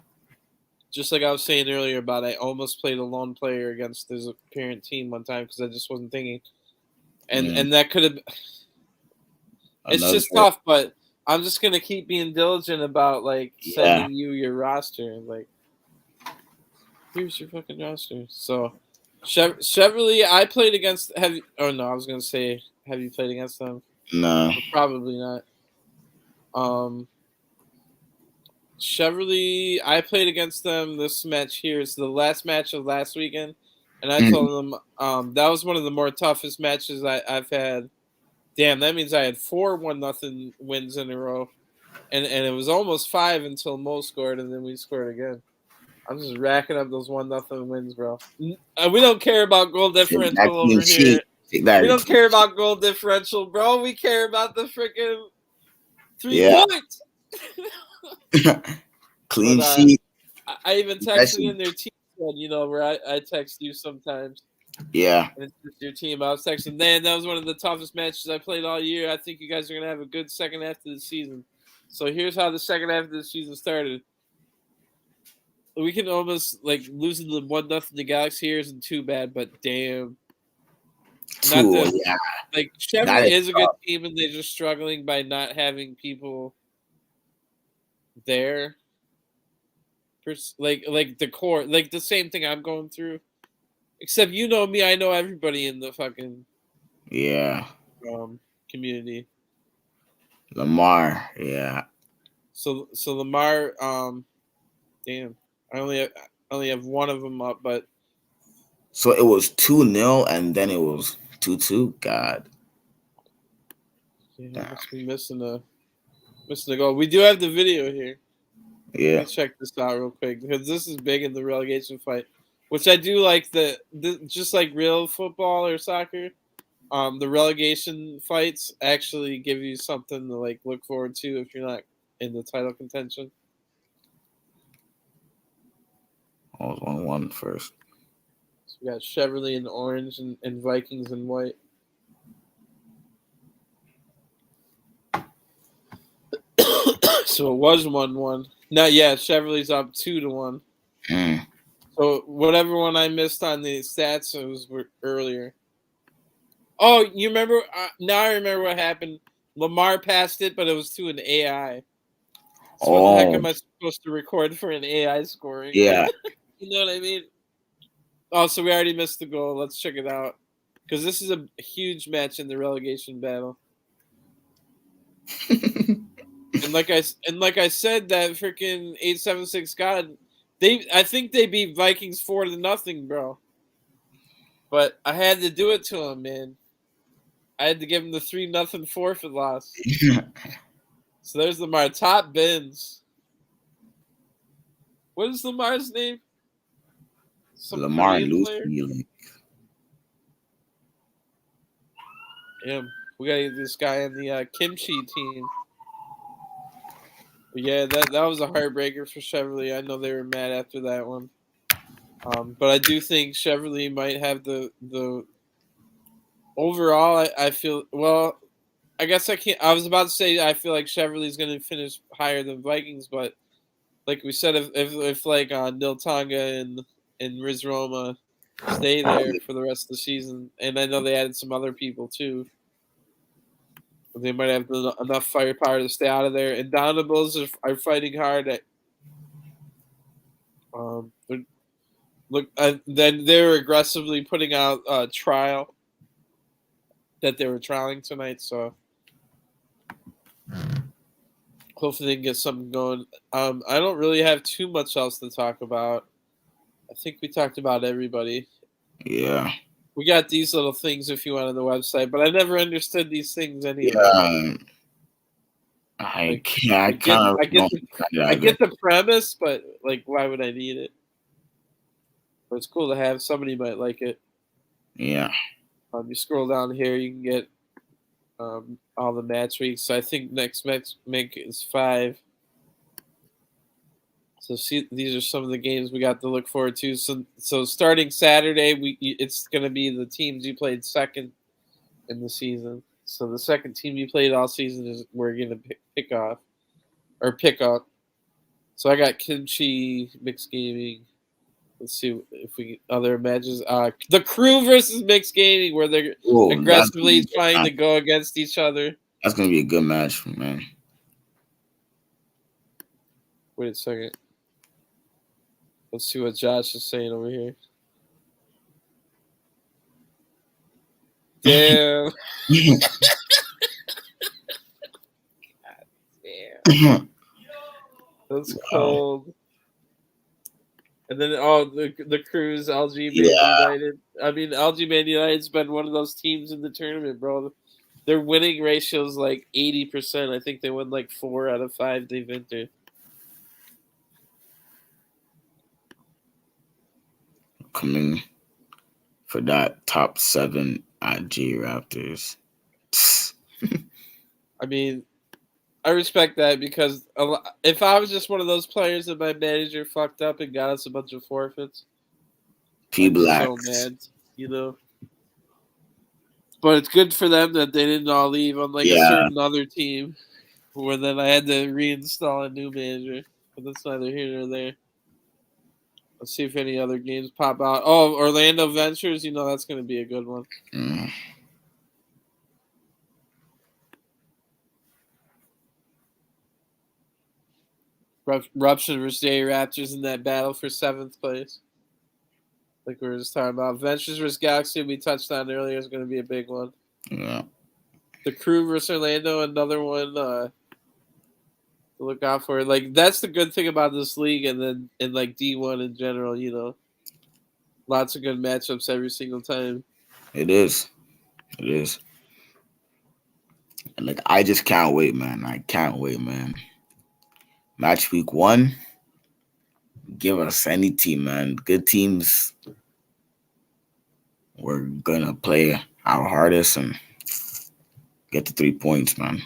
Speaker 1: Just like I was saying earlier about, I almost played a lone player against his parent team one time because I just wasn't thinking, and that could have. It's just tough, but I'm just gonna keep being diligent about like sending you your roster. Like, here's your fucking roster. So. Chevrolet, I played against. I was gonna say, have you played against them?
Speaker 2: No.
Speaker 1: Probably not. Chevrolet, I played against them. This match here is the last match of last weekend, and I told them that was one of the more toughest matches I've had. Damn, that means I had 4 1-0 wins in a row, and it was almost 5 until Mo scored, and then we scored again. I'm just racking up those 1-0 wins, bro. We don't care about goal differential over here. We don't care about goal differential, bro. We care about the freaking 3 points.
Speaker 2: Clean sheet.
Speaker 1: I even texted in their team, you know, where I text you sometimes.
Speaker 2: Yeah.
Speaker 1: And it's just your team. I was texting, man, that was one of the toughest matches I played all year. I think you guys are going to have a good second half of the season. So here's how the second half of the season started. We can almost like losing the 1-0 to Galaxy here isn't too bad, but damn. Like Chevrolet is a good team, and they're just struggling by not having people there. Like the core, like the same thing I'm going through. Except you know me, I know everybody in the fucking community.
Speaker 2: Lamar, yeah.
Speaker 1: So Lamar, damn, I only have one of them up, but
Speaker 2: so it was 2-0 and then it was 2-2. God,
Speaker 1: yeah, I must be missing a goal. We do have the video here.
Speaker 2: Yeah,
Speaker 1: let's check this out real quick because this is big in the relegation fight, which I do like. The just like real football or soccer, the relegation fights actually give you something to like look forward to if you're not in the title contention.
Speaker 2: I was 1-1 first.
Speaker 1: So we got Chevrolet in orange and Vikings in white. So it was 1-1. Not yet. Chevrolet's up 2-1. So whatever one I missed on the stats was earlier. Oh, you remember? Now I remember what happened. Lamar passed it, but it was to an AI. So what the heck am I supposed to record for an AI scoring?
Speaker 2: Yeah.
Speaker 1: You know what I mean? Oh, so we already missed the goal. Let's check it out. Because this is a huge match in the relegation battle. and like I said, that freaking 876 God, I think they beat Vikings 4-0, bro. But I had to do it to them, man. I had to give him the 3-0 forfeit loss. So there's Lamar. Top bins. What is Lamar's name? Some
Speaker 2: Lamar
Speaker 1: Korean player? Yeah, we gotta get this guy on the Kimchi team. But yeah, that was a heartbreaker for Chevrolet. I know they were mad after that one. But I do think Chevrolet might have the overall. I feel well. I guess I can't. I was about to say I feel like Chevrolet's going to finish higher than Vikings, but like we said, if like Nil Tonga and Riz Roma stay there for the rest of the season. And I know they added some other people too. They might have enough firepower to stay out of there. And down the Bulls are fighting hard at. Then they're aggressively putting out a trial that they were trialing tonight. So hopefully they can get something going. I don't really have too much else to talk about. I think we talked about everybody.
Speaker 2: Yeah.
Speaker 1: We got these little things if you want on the website, but I never understood these things anyway.
Speaker 2: Yeah. I can't.
Speaker 1: I get the premise, but like, why would I need it? But it's cool to have. Somebody might like it.
Speaker 2: Yeah.
Speaker 1: You scroll down here, you can get all the match weeks. So I think next match is 5. So see, these are some of the games we got to look forward to. So starting Saturday, it's going to be the teams you played second in the season. So the second team you played all season is we're going to pick up. So I got Kimchi Mixed Gaming. Let's see if we other matches. The Crew versus Mixed Gaming, where they're aggressively trying to go against each other.
Speaker 2: That's going to be a good match, man.
Speaker 1: Wait a second. Let's see what Josh is saying over here. Damn. Damn. That's cold. And then the Crews, LG Man United. I mean, LG Man United's been one of those teams in the tournament, bro. Their winning ratio is like 80%. I think they won like 4 out of 5 they've entered.
Speaker 2: Coming for that top 7 at G Raptors.
Speaker 1: I mean, I respect that because if I was just one of those players that my manager fucked up and got us a bunch of forfeits, I'd be so mad, you know. But it's good for them that they didn't all leave, unlike a certain other team, where then I had to reinstall a new manager. But that's neither here nor there. Let's see if any other games pop out. Oh, Orlando Ventures, you know that's going to be a good one. Rupture versus J Raptors in that battle for 7th place. Like we were just talking about. Ventures versus Galaxy we touched on earlier is going to be a big one.
Speaker 2: Yeah.
Speaker 1: The Crew versus Orlando, another one to look out for. Like that's the good thing about this league, and then in like D1 in general, you know, lots of good matchups every single time.
Speaker 2: It is. And like I just can't wait, man. I can't wait, man. Match week 1. Give us any team, man. Good teams. We're gonna play our hardest and get the 3 points, man.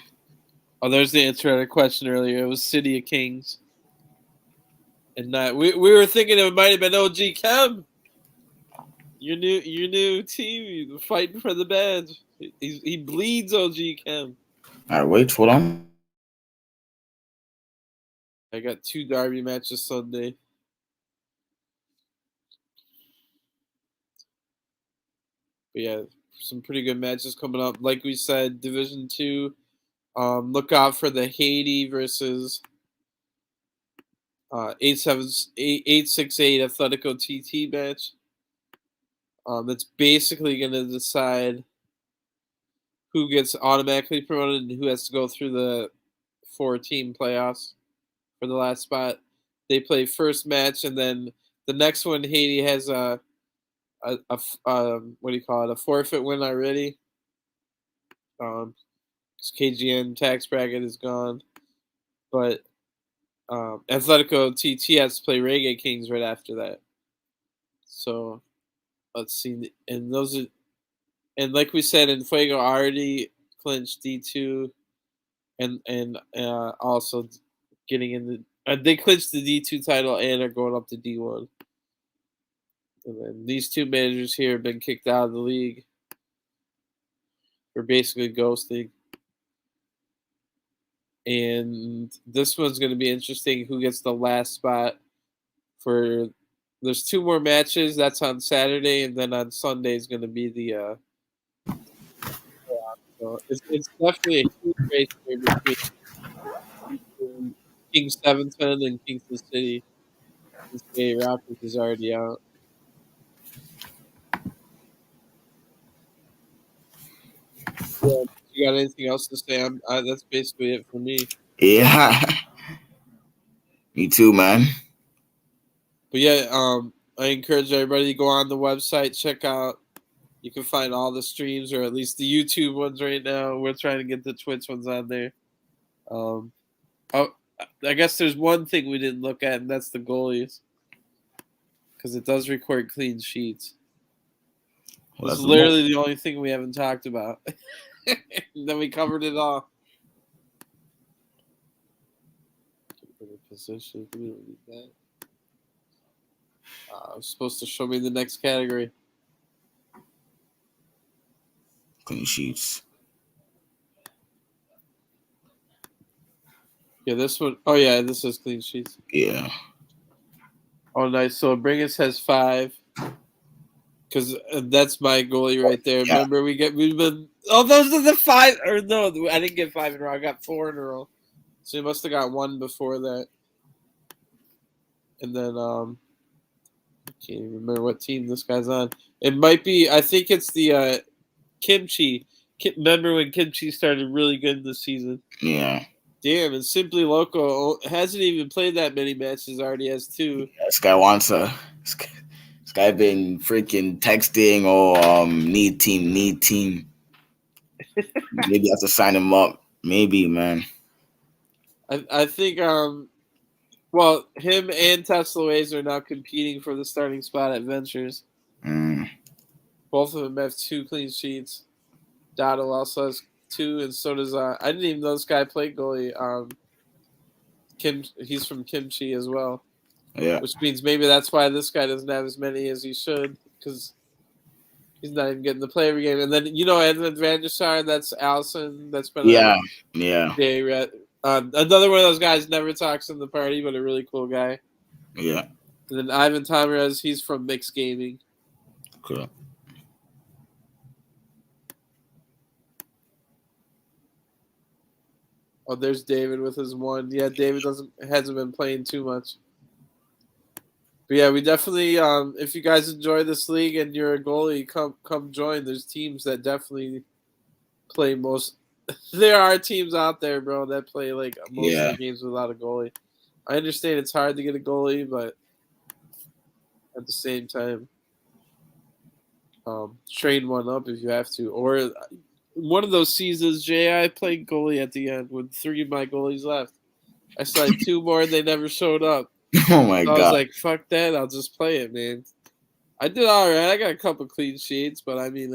Speaker 1: Oh, there's the answer to the question earlier. It was City of Kings. And not we were thinking it might have been OG Chem. Your new team fighting for the badge. He bleeds OG Chem.
Speaker 2: All right, wait, hold on.
Speaker 1: I got 2 derby matches Sunday. But yeah, some pretty good matches coming up. Like we said, Division 2. Look out for the Haiti versus 868 Atletico TT match. That's basically going to decide who gets automatically promoted and who has to go through the 4-team playoffs for the last spot. They play first match, and then the next one, Haiti has a what do you call it? A forfeit win already. Because KGN tax bracket is gone, but Atletico TT has to play Reggae Kings right after that. So let's see, and those are, and like we said, in Fuego already clinched D2, and also getting in the they clinched the D2 title and are going up to D1. And then these 2 managers here have been kicked out of the league for basically ghosting. And this one's going to be interesting. Who gets the last spot for there's 2 more matches. That's on Saturday, and then on Sunday is going to be the. So it's definitely a huge race here between King 710 and Kingston City. Cincinnati Rockets is already out. Yeah, you got anything else to say? That's basically it for me.
Speaker 2: Yeah. Me too, man.
Speaker 1: But yeah, I encourage everybody to go on the website, check out. You can find all the streams, or at least the YouTube ones right now. We're trying to get the Twitch ones on there. Oh, I guess there's one thing we didn't look at, and that's the goalies, because it does record clean sheets.
Speaker 2: Well,
Speaker 1: It's literally the only thing we haven't talked about. Then we covered it all. Position. We don't need that. I'm supposed to show me the next category.
Speaker 2: Clean sheets.
Speaker 1: Yeah, this one. Oh yeah, this is clean sheets.
Speaker 2: Yeah.
Speaker 1: Oh nice. So Bringus has 5. Because that's my goalie right there.
Speaker 2: Yeah.
Speaker 1: Remember, we've been. Oh, those are the 5. Or no, I didn't get 5 in a row. I got 4 in a row. So you must have got 1 before that. And then I can't even remember what team this guy's on. It might be. I think it's the Kimchi. Remember when Kimchi started really good this season?
Speaker 2: Yeah.
Speaker 1: Damn, and Simply Loco hasn't even played that many matches. Already has 2.
Speaker 2: This guy wants a. This guy been freaking texting or need team. Maybe I have to sign him up. Maybe, man.
Speaker 1: I think well, him and Tesla Ways are now competing for the starting spot at Ventures. Both of them have 2 clean sheets. Dotto also has 2, and so does I didn't even know this guy played goalie. He's from Kimchi as well.
Speaker 2: Yeah.
Speaker 1: Which means maybe that's why this guy doesn't have as many as he should, because he's not even getting to play every game. And then Edmund Vandersar, that's Allison. That's been
Speaker 2: Yeah.
Speaker 1: Another one of those guys never talks in the party, but a really cool guy.
Speaker 2: Yeah.
Speaker 1: And then Ivan Tamarez, he's from Mixed Gaming.
Speaker 2: Cool.
Speaker 1: Oh, there's David with his 1. Yeah, David hasn't been playing too much. But yeah, we definitely if you guys enjoy this league and you're a goalie, come join. There's teams that definitely play most. There are teams out there, bro, that play like most of the games without a goalie. I understand it's hard to get a goalie, but at the same time, train one up if you have to. Or one of those seasons, I played goalie at the end with 3 of my goalies left. I still had 2 more, and they never showed up.
Speaker 2: Oh my God!
Speaker 1: I was like, "Fuck that! I'll just play it, man." I did all right. I got a couple clean sheets, but I mean,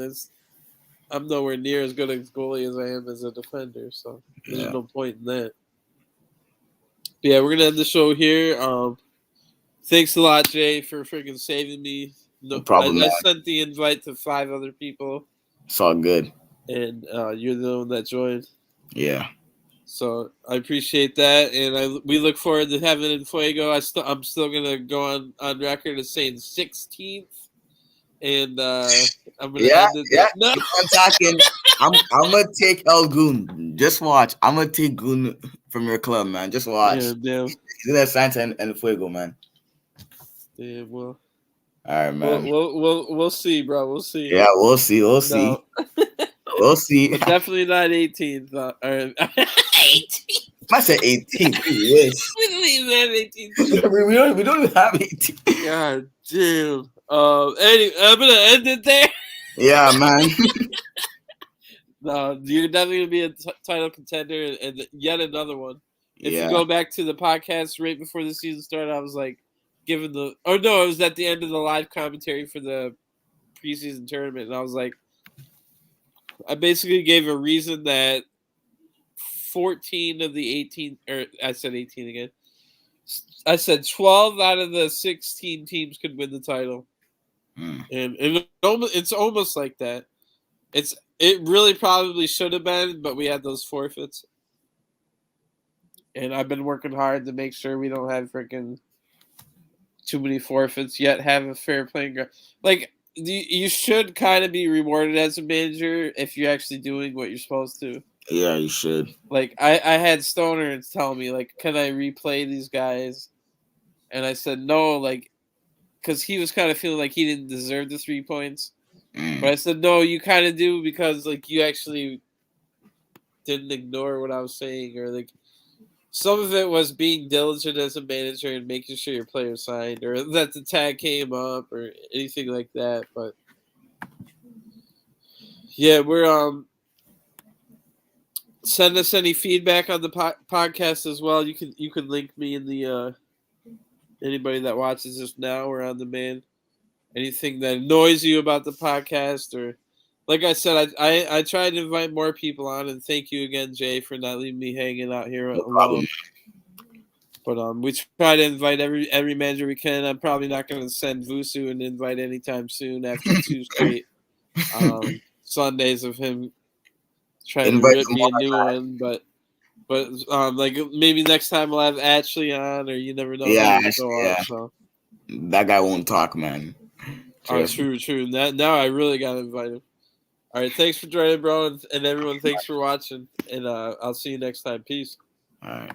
Speaker 1: I'm nowhere near as good a goalie as I am as a defender, so there's no point in that. But yeah, we're gonna end the show here. Thanks a lot, Jay, for freaking saving me.
Speaker 2: No problem.
Speaker 1: I sent the invite to 5 other people.
Speaker 2: It's all good.
Speaker 1: And you're the one that joined.
Speaker 2: Yeah.
Speaker 1: So I appreciate that, and we look forward to having in Fuego. I'm still gonna go on record as saying 16th, and I'm gonna end it.
Speaker 2: Yeah. No. I'm talking. I'm gonna take El Goon. Just watch. I'm gonna take Goon from your club, man. Just watch.
Speaker 1: Yeah, damn.
Speaker 2: He's gonna Santa and Fuego, man.
Speaker 1: Yeah, well.
Speaker 2: All right, man.
Speaker 1: We'll see, bro. We'll see.
Speaker 2: Yeah, we'll see. We'll see. We'll see.
Speaker 1: But definitely not 18th. 18th.
Speaker 2: I said 18th. We
Speaker 1: don't even have 18th.
Speaker 2: we don't even have 18th.
Speaker 1: God damn. Anyway, I'm gonna end it there.
Speaker 2: Yeah, man.
Speaker 1: No, you're definitely gonna be a title contender, and yet another one. If you go back to the podcast right before the season started, I was like, it was at the end of the live commentary for the preseason tournament, and I was like, I basically gave a reason that 14 of the 18, or I said 18 again. I said 12 out of the 16 teams could win the title. And it's almost like that. It really probably should have been, but we had those forfeits. And I've been working hard to make sure we don't have freaking too many forfeits, yet have a fair playing ground. Like you should kind of be rewarded as a manager if you're actually doing what you're supposed to.
Speaker 2: Yeah, you should.
Speaker 1: Like I had Stoner tell me like, can I replay these guys? And I said no, like, because he was kind of feeling like he didn't deserve the 3 points. But I said no, you kind of do because like you actually didn't ignore what I was saying, or like some of it was being diligent as a manager and making sure your player signed, or that the tag came up, or anything like that. But yeah, we're send us any feedback on the podcast as well. You can link me in the anybody that watches this now or on demand. Anything that annoys you about the podcast, or like I said, I try to invite more people on, and thank you again, Jay, for not leaving me hanging out here
Speaker 2: No
Speaker 1: alone.
Speaker 2: problem.
Speaker 1: But we try to invite every manager we can. I'm probably not going to send Vusu an invite anytime soon after 2 straight Sundays of him trying to
Speaker 2: Invite
Speaker 1: rip
Speaker 2: some
Speaker 1: me a
Speaker 2: more
Speaker 1: new
Speaker 2: time.
Speaker 1: one. But like maybe next time we'll have Ashley on, or you never know
Speaker 2: Yeah,
Speaker 1: who will show up.
Speaker 2: yeah.
Speaker 1: So
Speaker 2: That guy won't talk, man.
Speaker 1: true. Now I really got to invite him. All right, thanks for joining, bro, and everyone. Thanks for watching, and I'll see you next time. Peace.
Speaker 2: All right.